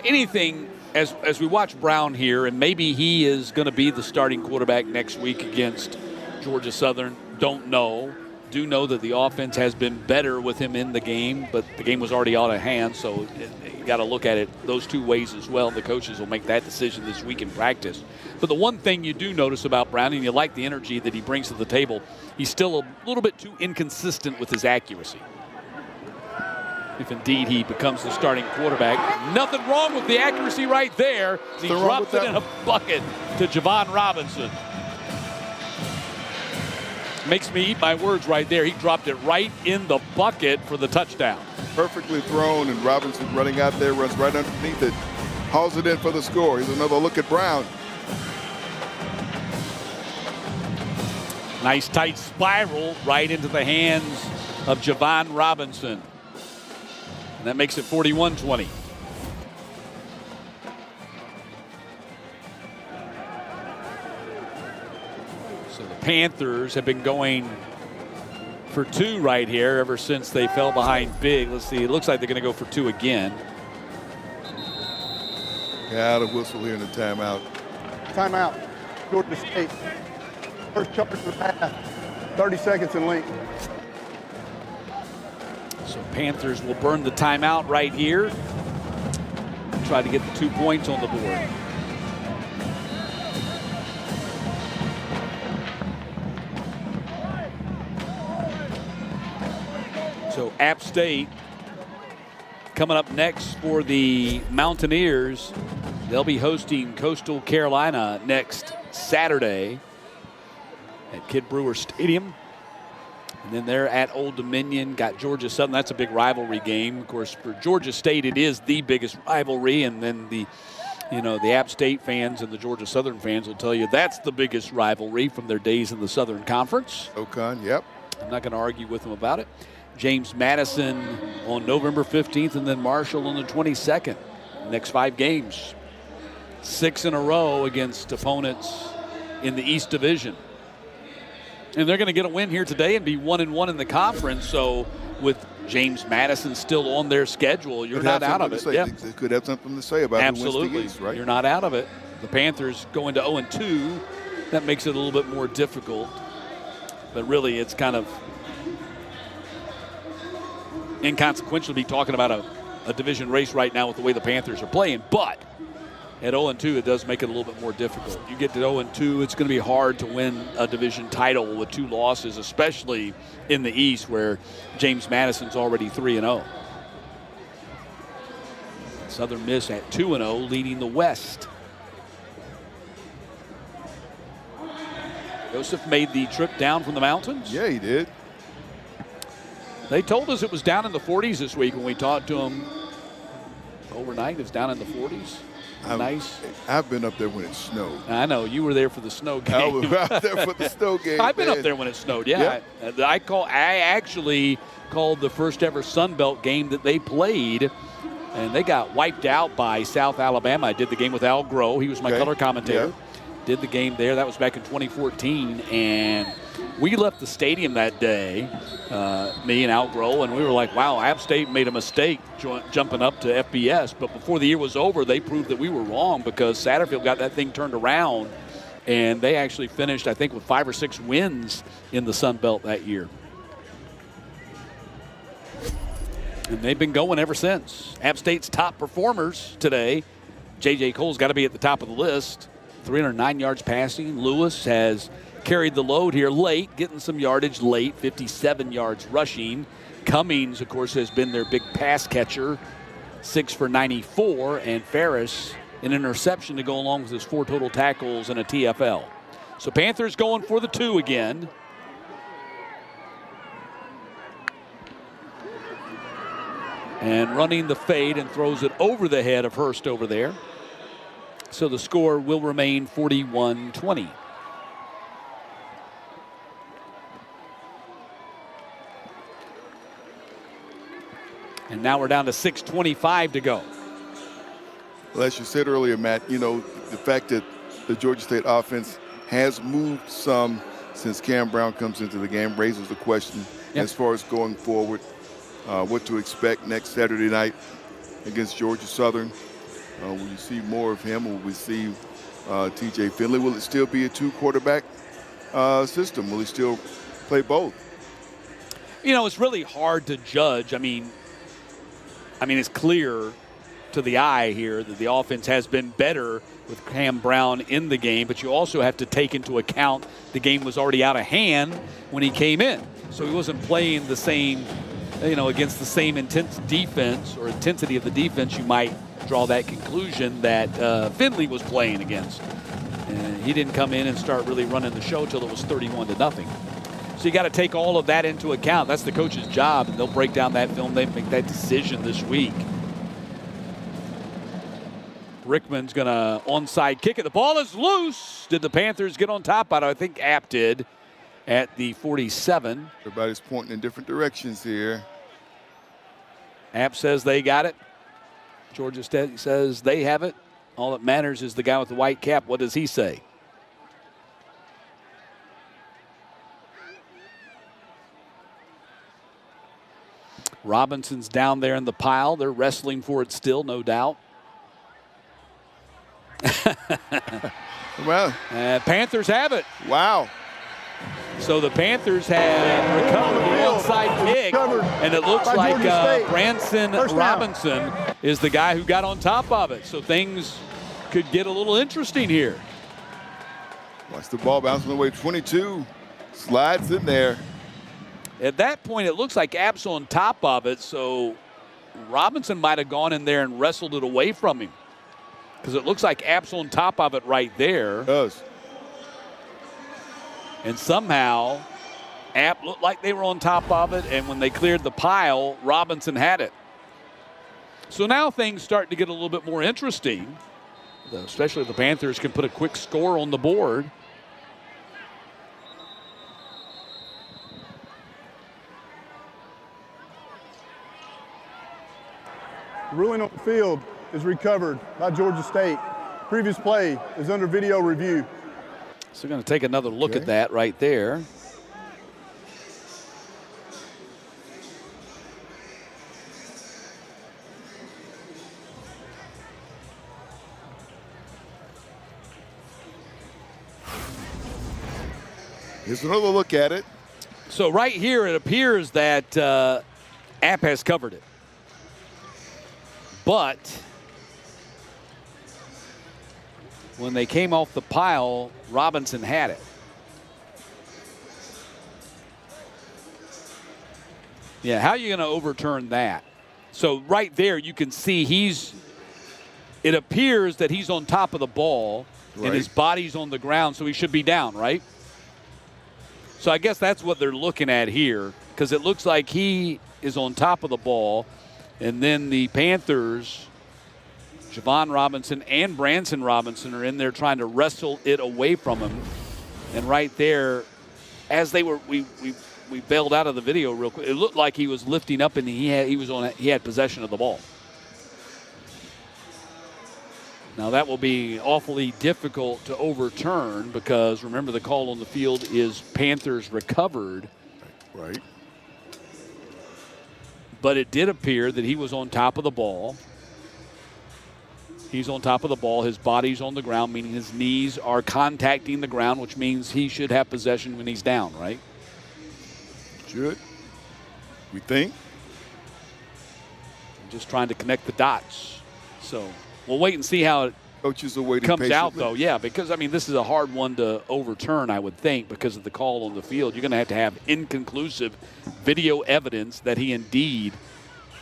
Anything, as we watch Brown here, and maybe he is going to be the starting quarterback next week against Georgia Southern, don't know. Do know that the offense has been better with him in the game, but the game was already out of hand, so you got to look at it those two ways as well. The coaches will make that decision this week in practice. But the one thing you do notice about Brown, and you like the energy that he brings to the table, he's still a little bit too inconsistent with his accuracy. If indeed he becomes the starting quarterback. Nothing wrong with the accuracy right there. He drops it in a bucket to Javon Robinson. Makes me eat my words right there. He dropped it right in the bucket for the touchdown. Perfectly thrown, and Robinson running out there, runs right underneath it, hauls it in for the score. Here's another look at Brown. Nice tight spiral right into the hands of Javon Robinson. And that makes it 41-20. So the Panthers have been going for 2 right here ever since they fell behind big. Let's see, it looks like they're going to go for 2 again. Got a whistle here in the timeout. Timeout. Georgia State. First charge of the pass. 30 seconds in length. So Panthers will burn the timeout right here. Try to get the 2 points on the board. So App State coming up next for the Mountaineers. They'll be hosting Coastal Carolina next Saturday at Kid Brewer Stadium. And then they're at Old Dominion, got Georgia Southern. That's a big rivalry game. Of course, for Georgia State, it is the biggest rivalry. And then the App State fans and the Georgia Southern fans will tell you that's the biggest rivalry from their days in the Southern Conference. Ocon, yep. I'm not going to argue with them about it. James Madison on November 15th, and then Marshall on the 22nd. Next 5 games. 6 in a row against opponents in the East Division. And they're going to get a win here today and be 1-1 in the conference. So with James Madison still on their schedule, you're not out of it. Yeah. They could have something to say about Absolutely. Who wins the East, right? You're not out of it. The Panthers going to 0-2. That makes it a little bit more difficult. But really, it's kind of inconsequential to be talking about a division race right now with the way the Panthers are playing. But at 0-2, it does make it a little bit more difficult. You get to 0-2, it's going to be hard to win a division title with 2 losses, especially in the East where James Madison's already 3-0. Southern Miss at 2-0, leading the West. Joseph made the trip down from the mountains. Yeah, he did. They told us it was down in the 40s this week when we talked to them overnight. It was down in the 40s. Nice. I've been up there when it snowed. I know. You were there for the snow game. I was out there for the snow game. I've been up there when it snowed, yeah. I actually called the first ever Sun Belt game that they played, and they got wiped out by South Alabama. I did the game with Al Groh. He was my color commentator. did the game there. That was back in 2014, and we left the stadium that day, me and Al Grohl, and we were like, wow, App State made a mistake jumping up to FBS. But before the year was over, they proved that we were wrong because Satterfield got that thing turned around, and they actually finished, I think, with 5 or 6 wins in the Sun Belt that year. And they've been going ever since. App State's top performers today, J.J. Cole's got to be at the top of the list. 309 yards passing. Lewis has carried the load here late, getting some yardage late, 57 yards rushing. Cummings, of course, has been their big pass catcher, 6 for 94. And Ferris, an interception to go along with his 4 total tackles and a TFL. So Panthers going for the 2 again. And running the fade and throws it over the head of Hurst over there. So the score will remain 41-20. And now we're down to 6:25 to go. Well, as you said earlier, Matt, you know, the fact that the Georgia State offense has moved some since Cam Brown comes into the game raises the question as far as going forward, what to expect next Saturday night against Georgia Southern. Will you see more of him? Will we see TJ Finley? Will it still be a 2-quarterback system? Will he still play both? You know, it's really hard to judge. I mean, it's clear to the eye here that the offense has been better with Cam Brown in the game, but you also have to take into account the game was already out of hand when he came in. So he wasn't playing the same, you know, against the same intense defense or intensity of the defense. You might draw that conclusion that Finley was playing against. And he didn't come in and start really running the show till it was 31-0. So you got to take all of that into account. That's the coach's job, and they'll break down that film. They make that decision this week. Rickman's going to onside kick it. The ball is loose. Did the Panthers get on top of it? I think App did at the 47. Everybody's pointing in different directions here. App says they got it. Georgia State says they have it. All that matters is the guy with the white cap. What does he say? Robinson's down there in the pile. They're wrestling for it still, no doubt. Well, Panthers have it. Wow. So the Panthers have recovered the onside kick, and it looks like Branson Robinson is the guy who got on top of it. So things could get a little interesting here. Watch the ball bouncing away. 22 slides in there. At that point, it looks like App's on top of it, so Robinson might have gone in there and wrestled it away from him, because it looks like App's on top of it right there. It does. And somehow, App looked like they were on top of it, and when they cleared the pile, Robinson had it. So now things start to get a little bit more interesting, especially if the Panthers can put a quick score on the board. The ruling on the field is recovered by Georgia State. Previous play is under video review. So we're going to take another look at that right there. Here's another look at it. So right here, it appears that App has covered it. But when they came off the pile, Robinson had it. Yeah, how are you going to overturn that? So right there, you can see it appears that he's on top of the ball, and his body's on the ground, so he should be down, right? So I guess that's what they're looking at here, because it looks like he is on top of the ball, and then the Panthers, Javon Robinson and Branson Robinson, are in there trying to wrestle it away from him. And right there, as they were, we bailed out of the video real quick. It looked like he was lifting up, and he had possession of the ball. Now, that will be awfully difficult to overturn because, remember, the call on the field is Panthers recovered. Right. But it did appear that he was on top of the ball. He's on top of the ball. His body's on the ground, meaning his knees are contacting the ground, which means he should have possession when he's down, right? Should. We think. I'm just trying to connect the dots. So we'll wait and see how it Coaches are waiting comes patiently. out, though. Yeah, because, I mean, this is a hard one to overturn, I would think, because of the call on the field. You're going to have inconclusive video evidence that he indeed –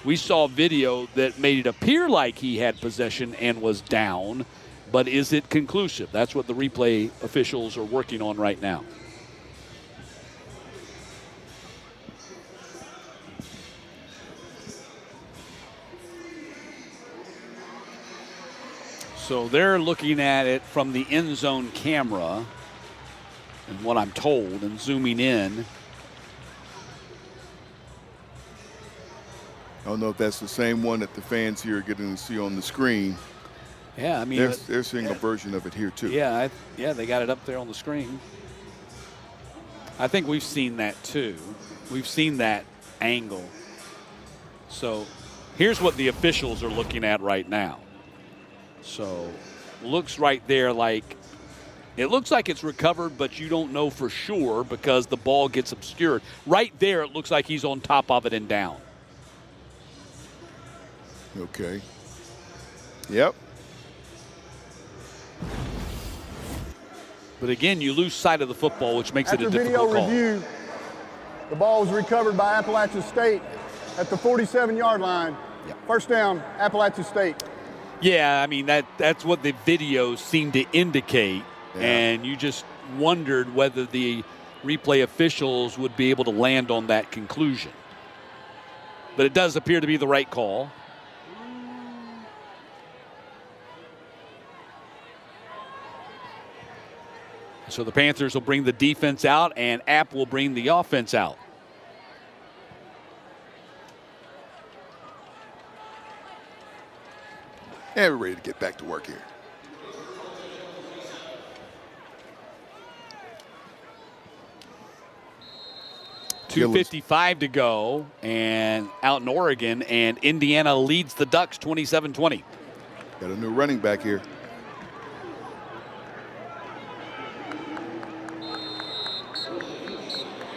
we saw video that made it appear like he had possession and was down, but is it conclusive? That's what the replay officials are working on right now. So they're looking at it from the end zone camera, and what I'm told, and zooming in. I don't know if that's the same one that the fans here are getting to see on the screen. Yeah, I mean, they're seeing a version of it here too. Yeah, they got it up there on the screen. I think we've seen that too. We've seen that angle. So here's what the officials are looking at right now. So looks right there like it looks like it's recovered, but you don't know for sure because the ball gets obscured. Right there, it looks like he's on top of it and down. Okay. Yep. But again, you lose sight of the football, which makes it a difficult call. After video review, the ball was recovered by Appalachian State at the 47-yard line. Yep. First down, Appalachian State. Yeah, I mean, that's what the videos seem to indicate. Yeah. And you just wondered whether the replay officials would be able to land on that conclusion. But it does appear to be the right call. So the Panthers will bring the defense out, and App will bring the offense out. And we're ready to get back to work here. .255 to go, and out in Oregon, and Indiana leads the Ducks 27-20. Got a new running back here.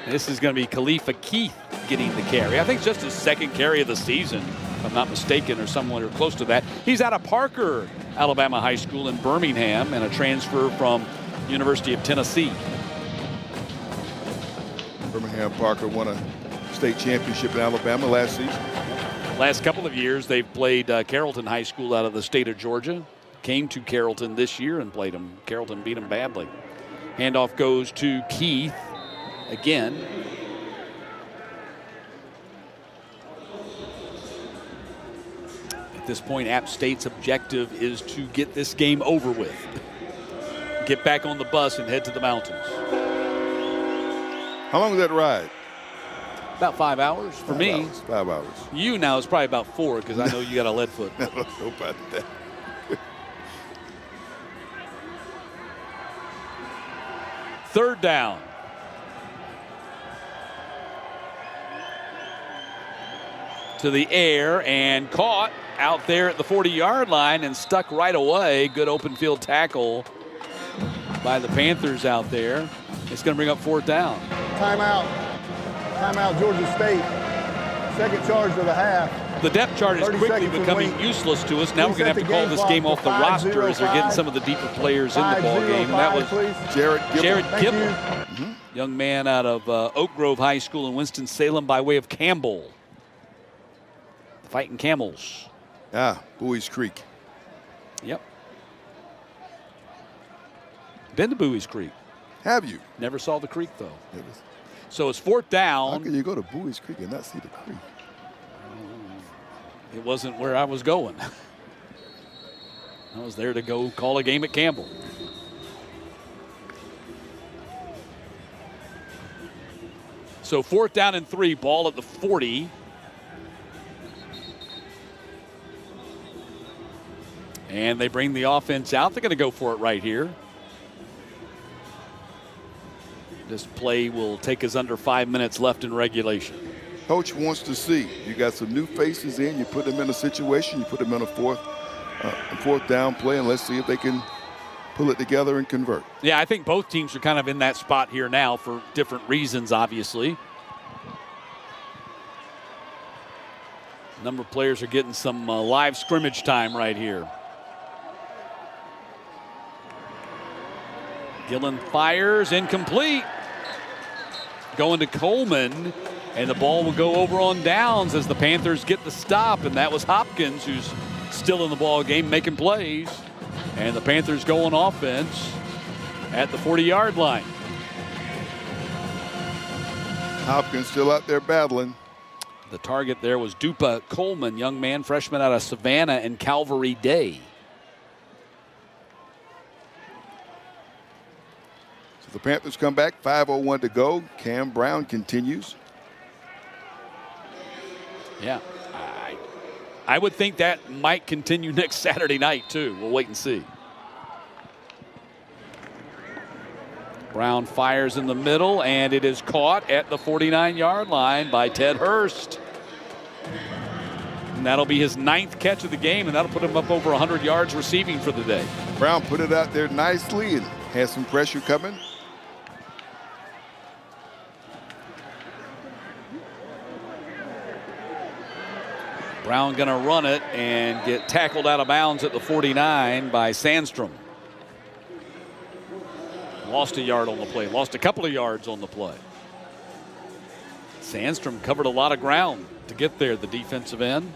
This is going to be Khalifa Keith getting the carry. I think it's just his second carry of the season, if I'm not mistaken, or somewhere close to that. He's out of Parker, Alabama High School in Birmingham, and a transfer from University of Tennessee. Birmingham Parker won a state championship in Alabama last season. Last couple of years, they've played Carrollton High School out of the state of Georgia. Came to Carrollton this year and played them. Carrollton beat them badly. Handoff goes to Keith. Again, at this point, App State's objective is to get this game over with. Get back on the bus and head to the mountains. How long was that ride? About 5 hours for me. 5 hours. You now is probably about 4 because I know you got a lead foot. I don't know about that. Third down. To the air and caught out there at the 40-yard line and stuck right away. Good open field tackle by the Panthers out there. It's going to bring up fourth down. Timeout. Timeout, Georgia State. Second charge of the half. The depth chart is 30 quickly seconds becoming away. useless to us. Now we're going to have to call this game off the roster as they're getting some of the deeper players in the ball game. That was Jared Gibble. Young man out of Oak Grove High School in Winston-Salem by way of Campbell. Fighting Camels. Ah, Bowie's Creek. Yep. Been to Bowie's Creek. Have you? Never saw the creek, though. So it's fourth down. How can you go to Bowie's Creek and not see the creek? It wasn't where I was going. I was there to go call a game at Campbell. So fourth down and 3, ball at the 40. And they bring the offense out. They're going to go for it right here. This play will take us under 5 minutes left in regulation. Coach wants to see. You got some new faces in. You put them in a situation. You put them in a fourth down play, and let's see if they can pull it together and convert. Yeah, I think both teams are kind of in that spot here now for different reasons, obviously. A number of players are getting some live scrimmage time right here. Gillen fires, incomplete. Going to Coleman, and the ball will go over on downs as the Panthers get the stop, and that was Hopkins, who's still in the ball game making plays. And the Panthers go on offense at the 40-yard line. Hopkins still out there battling. The target there was Dupa Coleman, young man, freshman out of Savannah and Calvary Day. So the Panthers come back, 5:01 to go. Cam Brown continues. Yeah, I would think that might continue next Saturday night, too. We'll wait and see. Brown fires in the middle, and it is caught at the 49-yard line by Ted Hurst. And that'll be his 9th catch of the game, and that'll put him up over 100 yards receiving for the day. Brown put it out there nicely and has some pressure coming. Brown going to run it and get tackled out of bounds at the 49 by Sandstrom. Lost a yard on the play, lost a couple of yards on the play. Sandstrom covered a lot of ground to get there, the defensive end.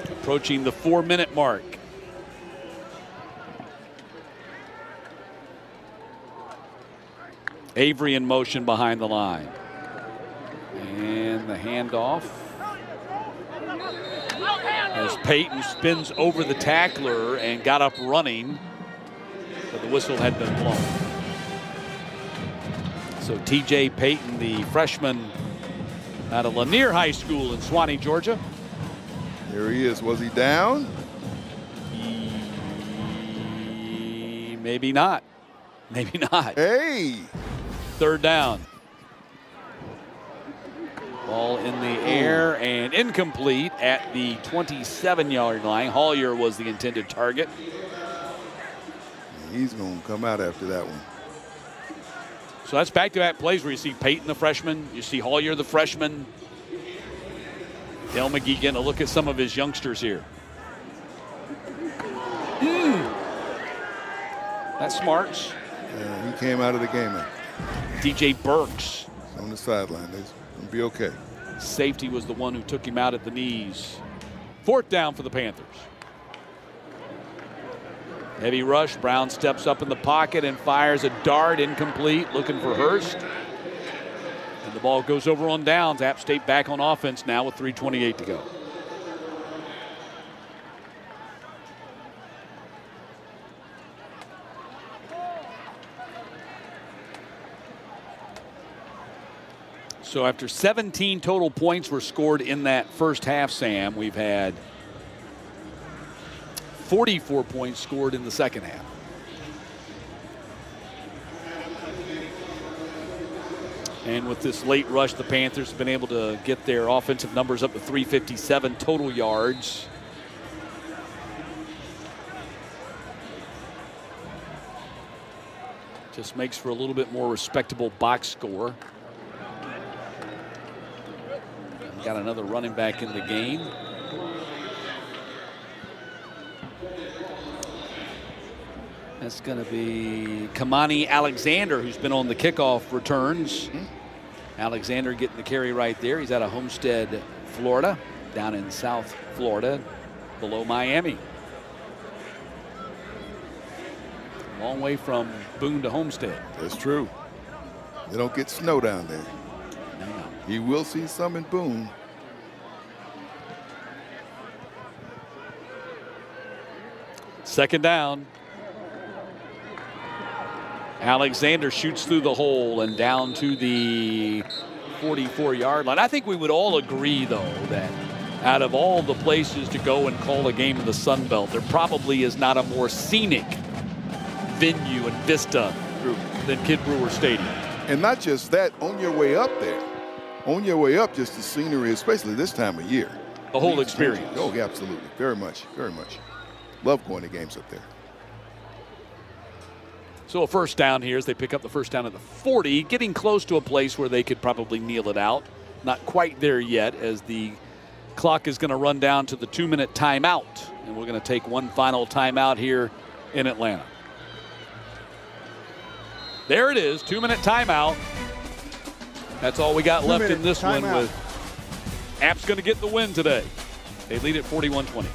Approaching the 4-minute mark. Avery in motion behind the line. And the handoff. As Payton spins over the tackler and got up running, but the whistle had been blown. So TJ Payton, the freshman out of Lanier High School in Suwanee, Georgia. There he is. Was he down? Maybe not. Maybe not. Hey! 3rd down. Ball in the air and incomplete at the 27-yard line. Hollier was the intended target. He's going to come out after that one. So that's back-to-back plays where you see Payton, the freshman. You see Hollier, the freshman. Dale McGee getting a look at some of his youngsters here. That's Smarts. Yeah, he came out of the game now. DJ Burks. On the sideline. It'll be okay. Safety was the one who took him out at the knees. 4th down for the Panthers. Heavy rush. Brown steps up in the pocket and fires a dart, incomplete, looking for Hurst. And the ball goes over on downs. App State back on offense now with 3:28 to go. So after 17 total points were scored in that first half, Sam, we've had 44 points scored in the second half. And with this late rush, the Panthers have been able to get their offensive numbers up to 357 total yards. Just makes for a little bit more respectable box score. Got another running back in the game. That's going to be Kamani Alexander, who's been on the kickoff returns. Alexander getting the carry right there. He's out of Homestead, Florida, down in South Florida, below Miami. Long way from Boone to Homestead. That's true. They don't get snow down there. No. You will see some in Boone. Second down. Alexander shoots through the hole and down to the 44-yard line. I think we would all agree, though, that out of all the places to go and call a game in the Sun Belt, there probably is not a more scenic venue and vista than Kid Brewer Stadium. And not just that, on your way up there, on your way up, just the scenery, especially this time of year. The whole experience. Oh, yeah, absolutely. Very much, very much. Love going to games up there. So a first down here as they pick up the first down at the 40, getting close to a place where they could probably kneel it out. Not quite there yet, as the clock is going to run down to the 2-minute timeout. And we're going to take one final timeout here in Atlanta. There it is, 2-minute timeout. That's all we got left in this one, with App's going to get the win today. They lead at 41-20.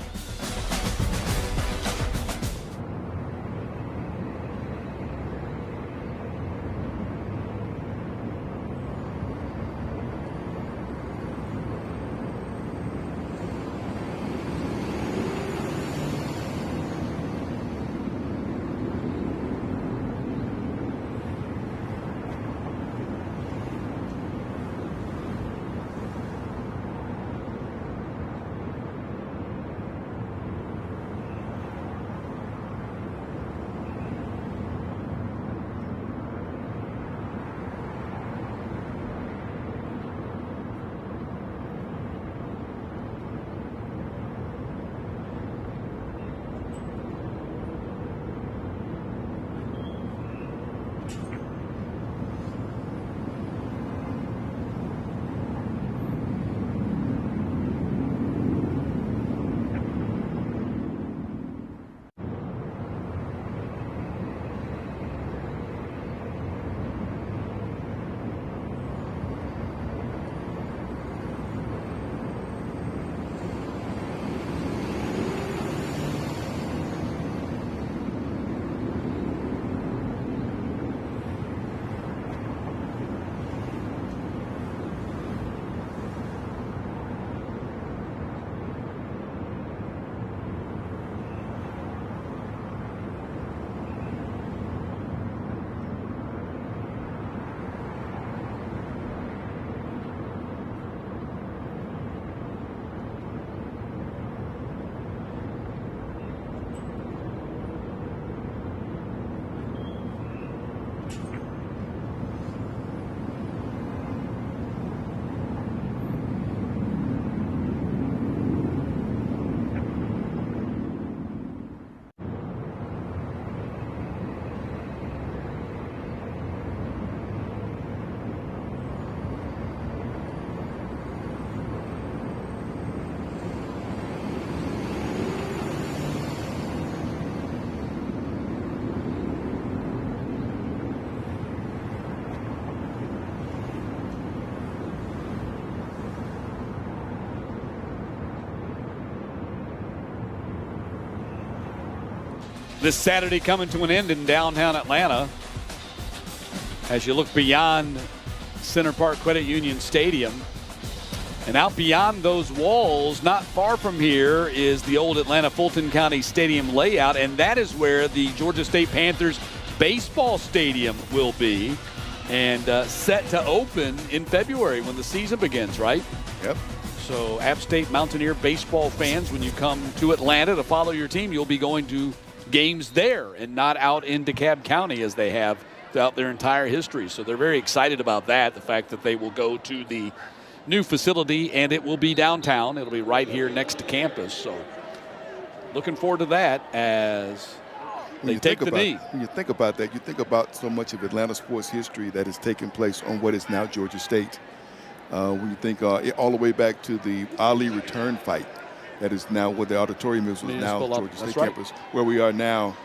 This Saturday coming to an end in downtown Atlanta. As you look beyond Center Park Credit Union Stadium, and out beyond those walls, not far from here, is the old Atlanta Fulton County Stadium layout, and that is where the Georgia State Panthers baseball stadium will be, and set to open in February when the season begins, right? Yep. So App State Mountaineer baseball fans, when you come to Atlanta to follow your team, you'll be going to games there and not out in DeKalb County as they have throughout their entire history. So they're very excited about that, the fact that they will go to the new facility, and it will be downtown. It'll be right here next to campus. So looking forward to that as they take the knee. When you think about that, you think about so much of Atlanta sports history that has taken place on what is now Georgia State. When you think all the way back to the Ali return fight, that is now where the auditorium is now Georgia State campus. Where we are now,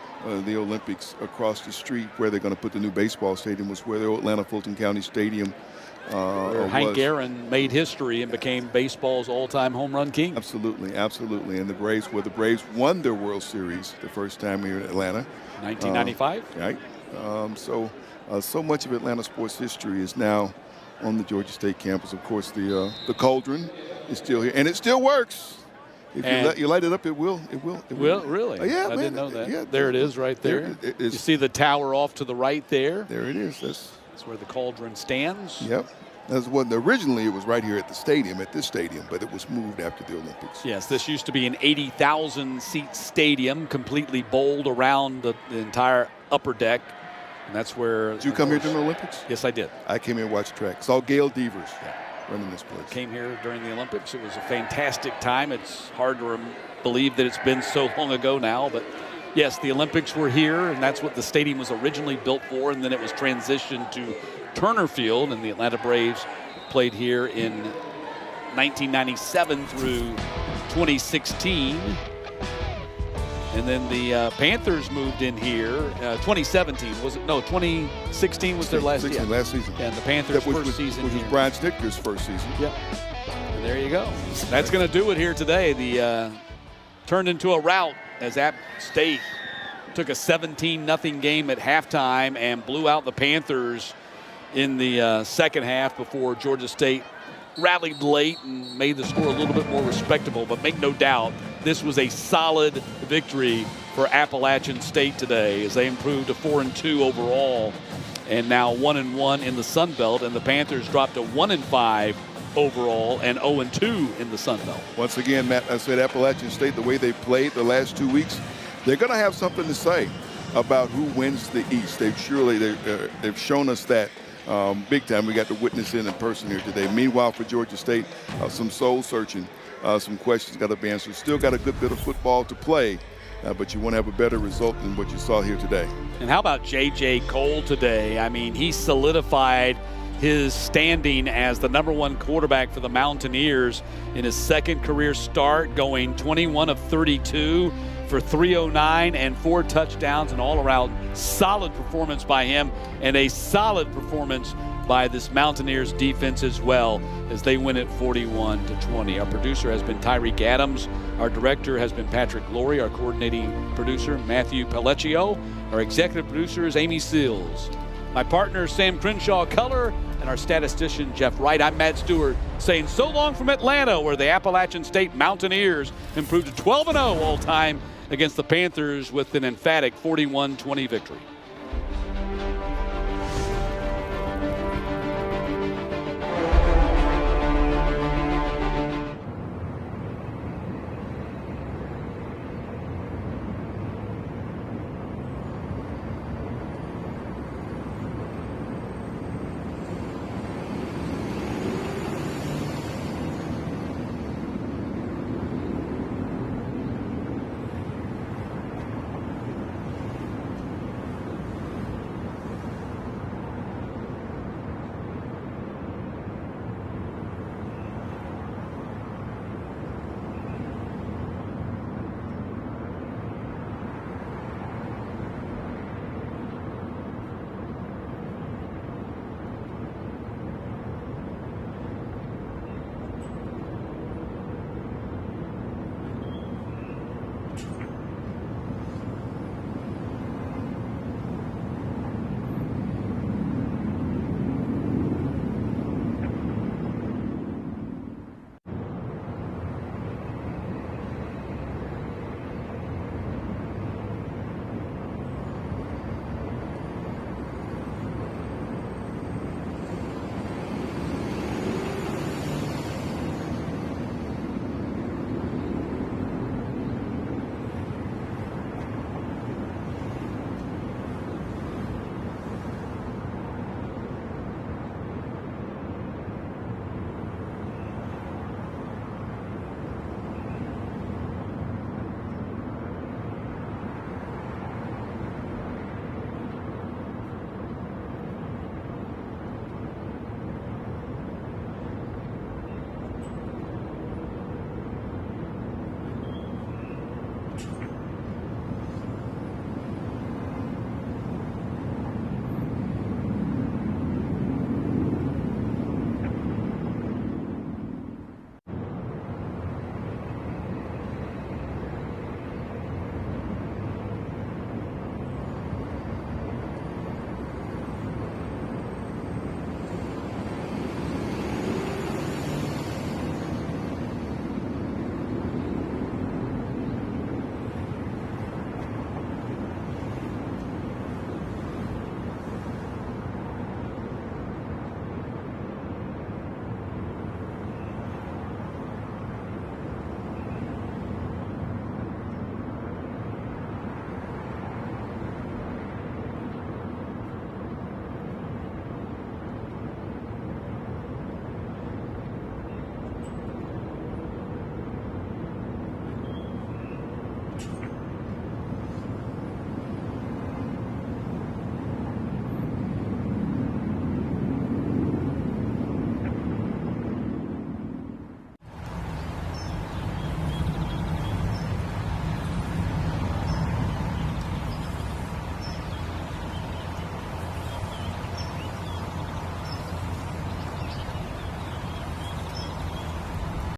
the Olympics across the street, where they're going to put the new baseball stadium, was where the Atlanta Fulton County Stadium where Hank Aaron made history and became baseball's all-time home run king. Absolutely, absolutely. And the Braves won their World Series the first time here in Atlanta. 1995. Right. So much of Atlanta sports history is now on the Georgia State campus. Of course, the Cauldron is still here, and it still works. If you light it up, it will. It will. Really? Yeah, I didn't know that. Yeah, there it is right there. You see the tower off to the right there? There it is. That's where the Cauldron stands. Yep. Originally, it was right here at this stadium, but it was moved after the Olympics. Yes, this used to be an 80,000-seat stadium, completely bowled around the entire upper deck. And that's where... Did you come here during the Olympics? Yes, I did. I came here and watched track. Saw Gail Devers running this place. Came here during the Olympics. It was a fantastic time. It's hard to believe that it's been so long ago now, but yes, the Olympics were here, and that's what the stadium was originally built for, and then it was transitioned to Turner Field, and the Atlanta Braves played here in 1997 through 2016. And then the Panthers moved in here 2017, was it? No, 2016 was their last season. Last season. Yeah, and the Panthers' first season which was Brian Snitker's first season. Yep. And there you go. That's going to do it here today. The turned into a rout as App State took a 17-0 game at halftime and blew out the Panthers in the second half before Georgia State rallied late and made the score a little bit more respectable. But make no doubt, this was a solid victory for Appalachian State today as they improved to 4-2 overall and now 1-1 in the Sun Belt. And the Panthers dropped to 1-5 overall and 0-2 in the Sun Belt. Once again, Matt, I said Appalachian State, the way they played the last 2 weeks, they're going to have something to say about who wins the East. They've shown us that big time. We got to witness it in person here today. Meanwhile, for Georgia State, some soul searching, some questions got to be answered. Still got a good bit of football to play, but you want to have a better result than what you saw here today. And how about J.J. Cole today? I mean, he solidified his standing as the #1 quarterback for the Mountaineers in his second career start, going 21 of 32 for 309 and 4 touchdowns, an all-around solid performance by him and a solid performance by this Mountaineers defense as well as they win it 41-20. Our producer has been Tyreek Adams. Our director has been Patrick Laurie. Our coordinating producer, Matthew Pellecchio. Our executive producer is Amy Seals. My partner, Sam Crenshaw Color, and our statistician, Jeff Wright. I'm Matt Stewart saying so long from Atlanta, where the Appalachian State Mountaineers improved to 12-0 all time against the Panthers with an emphatic 41-20 victory.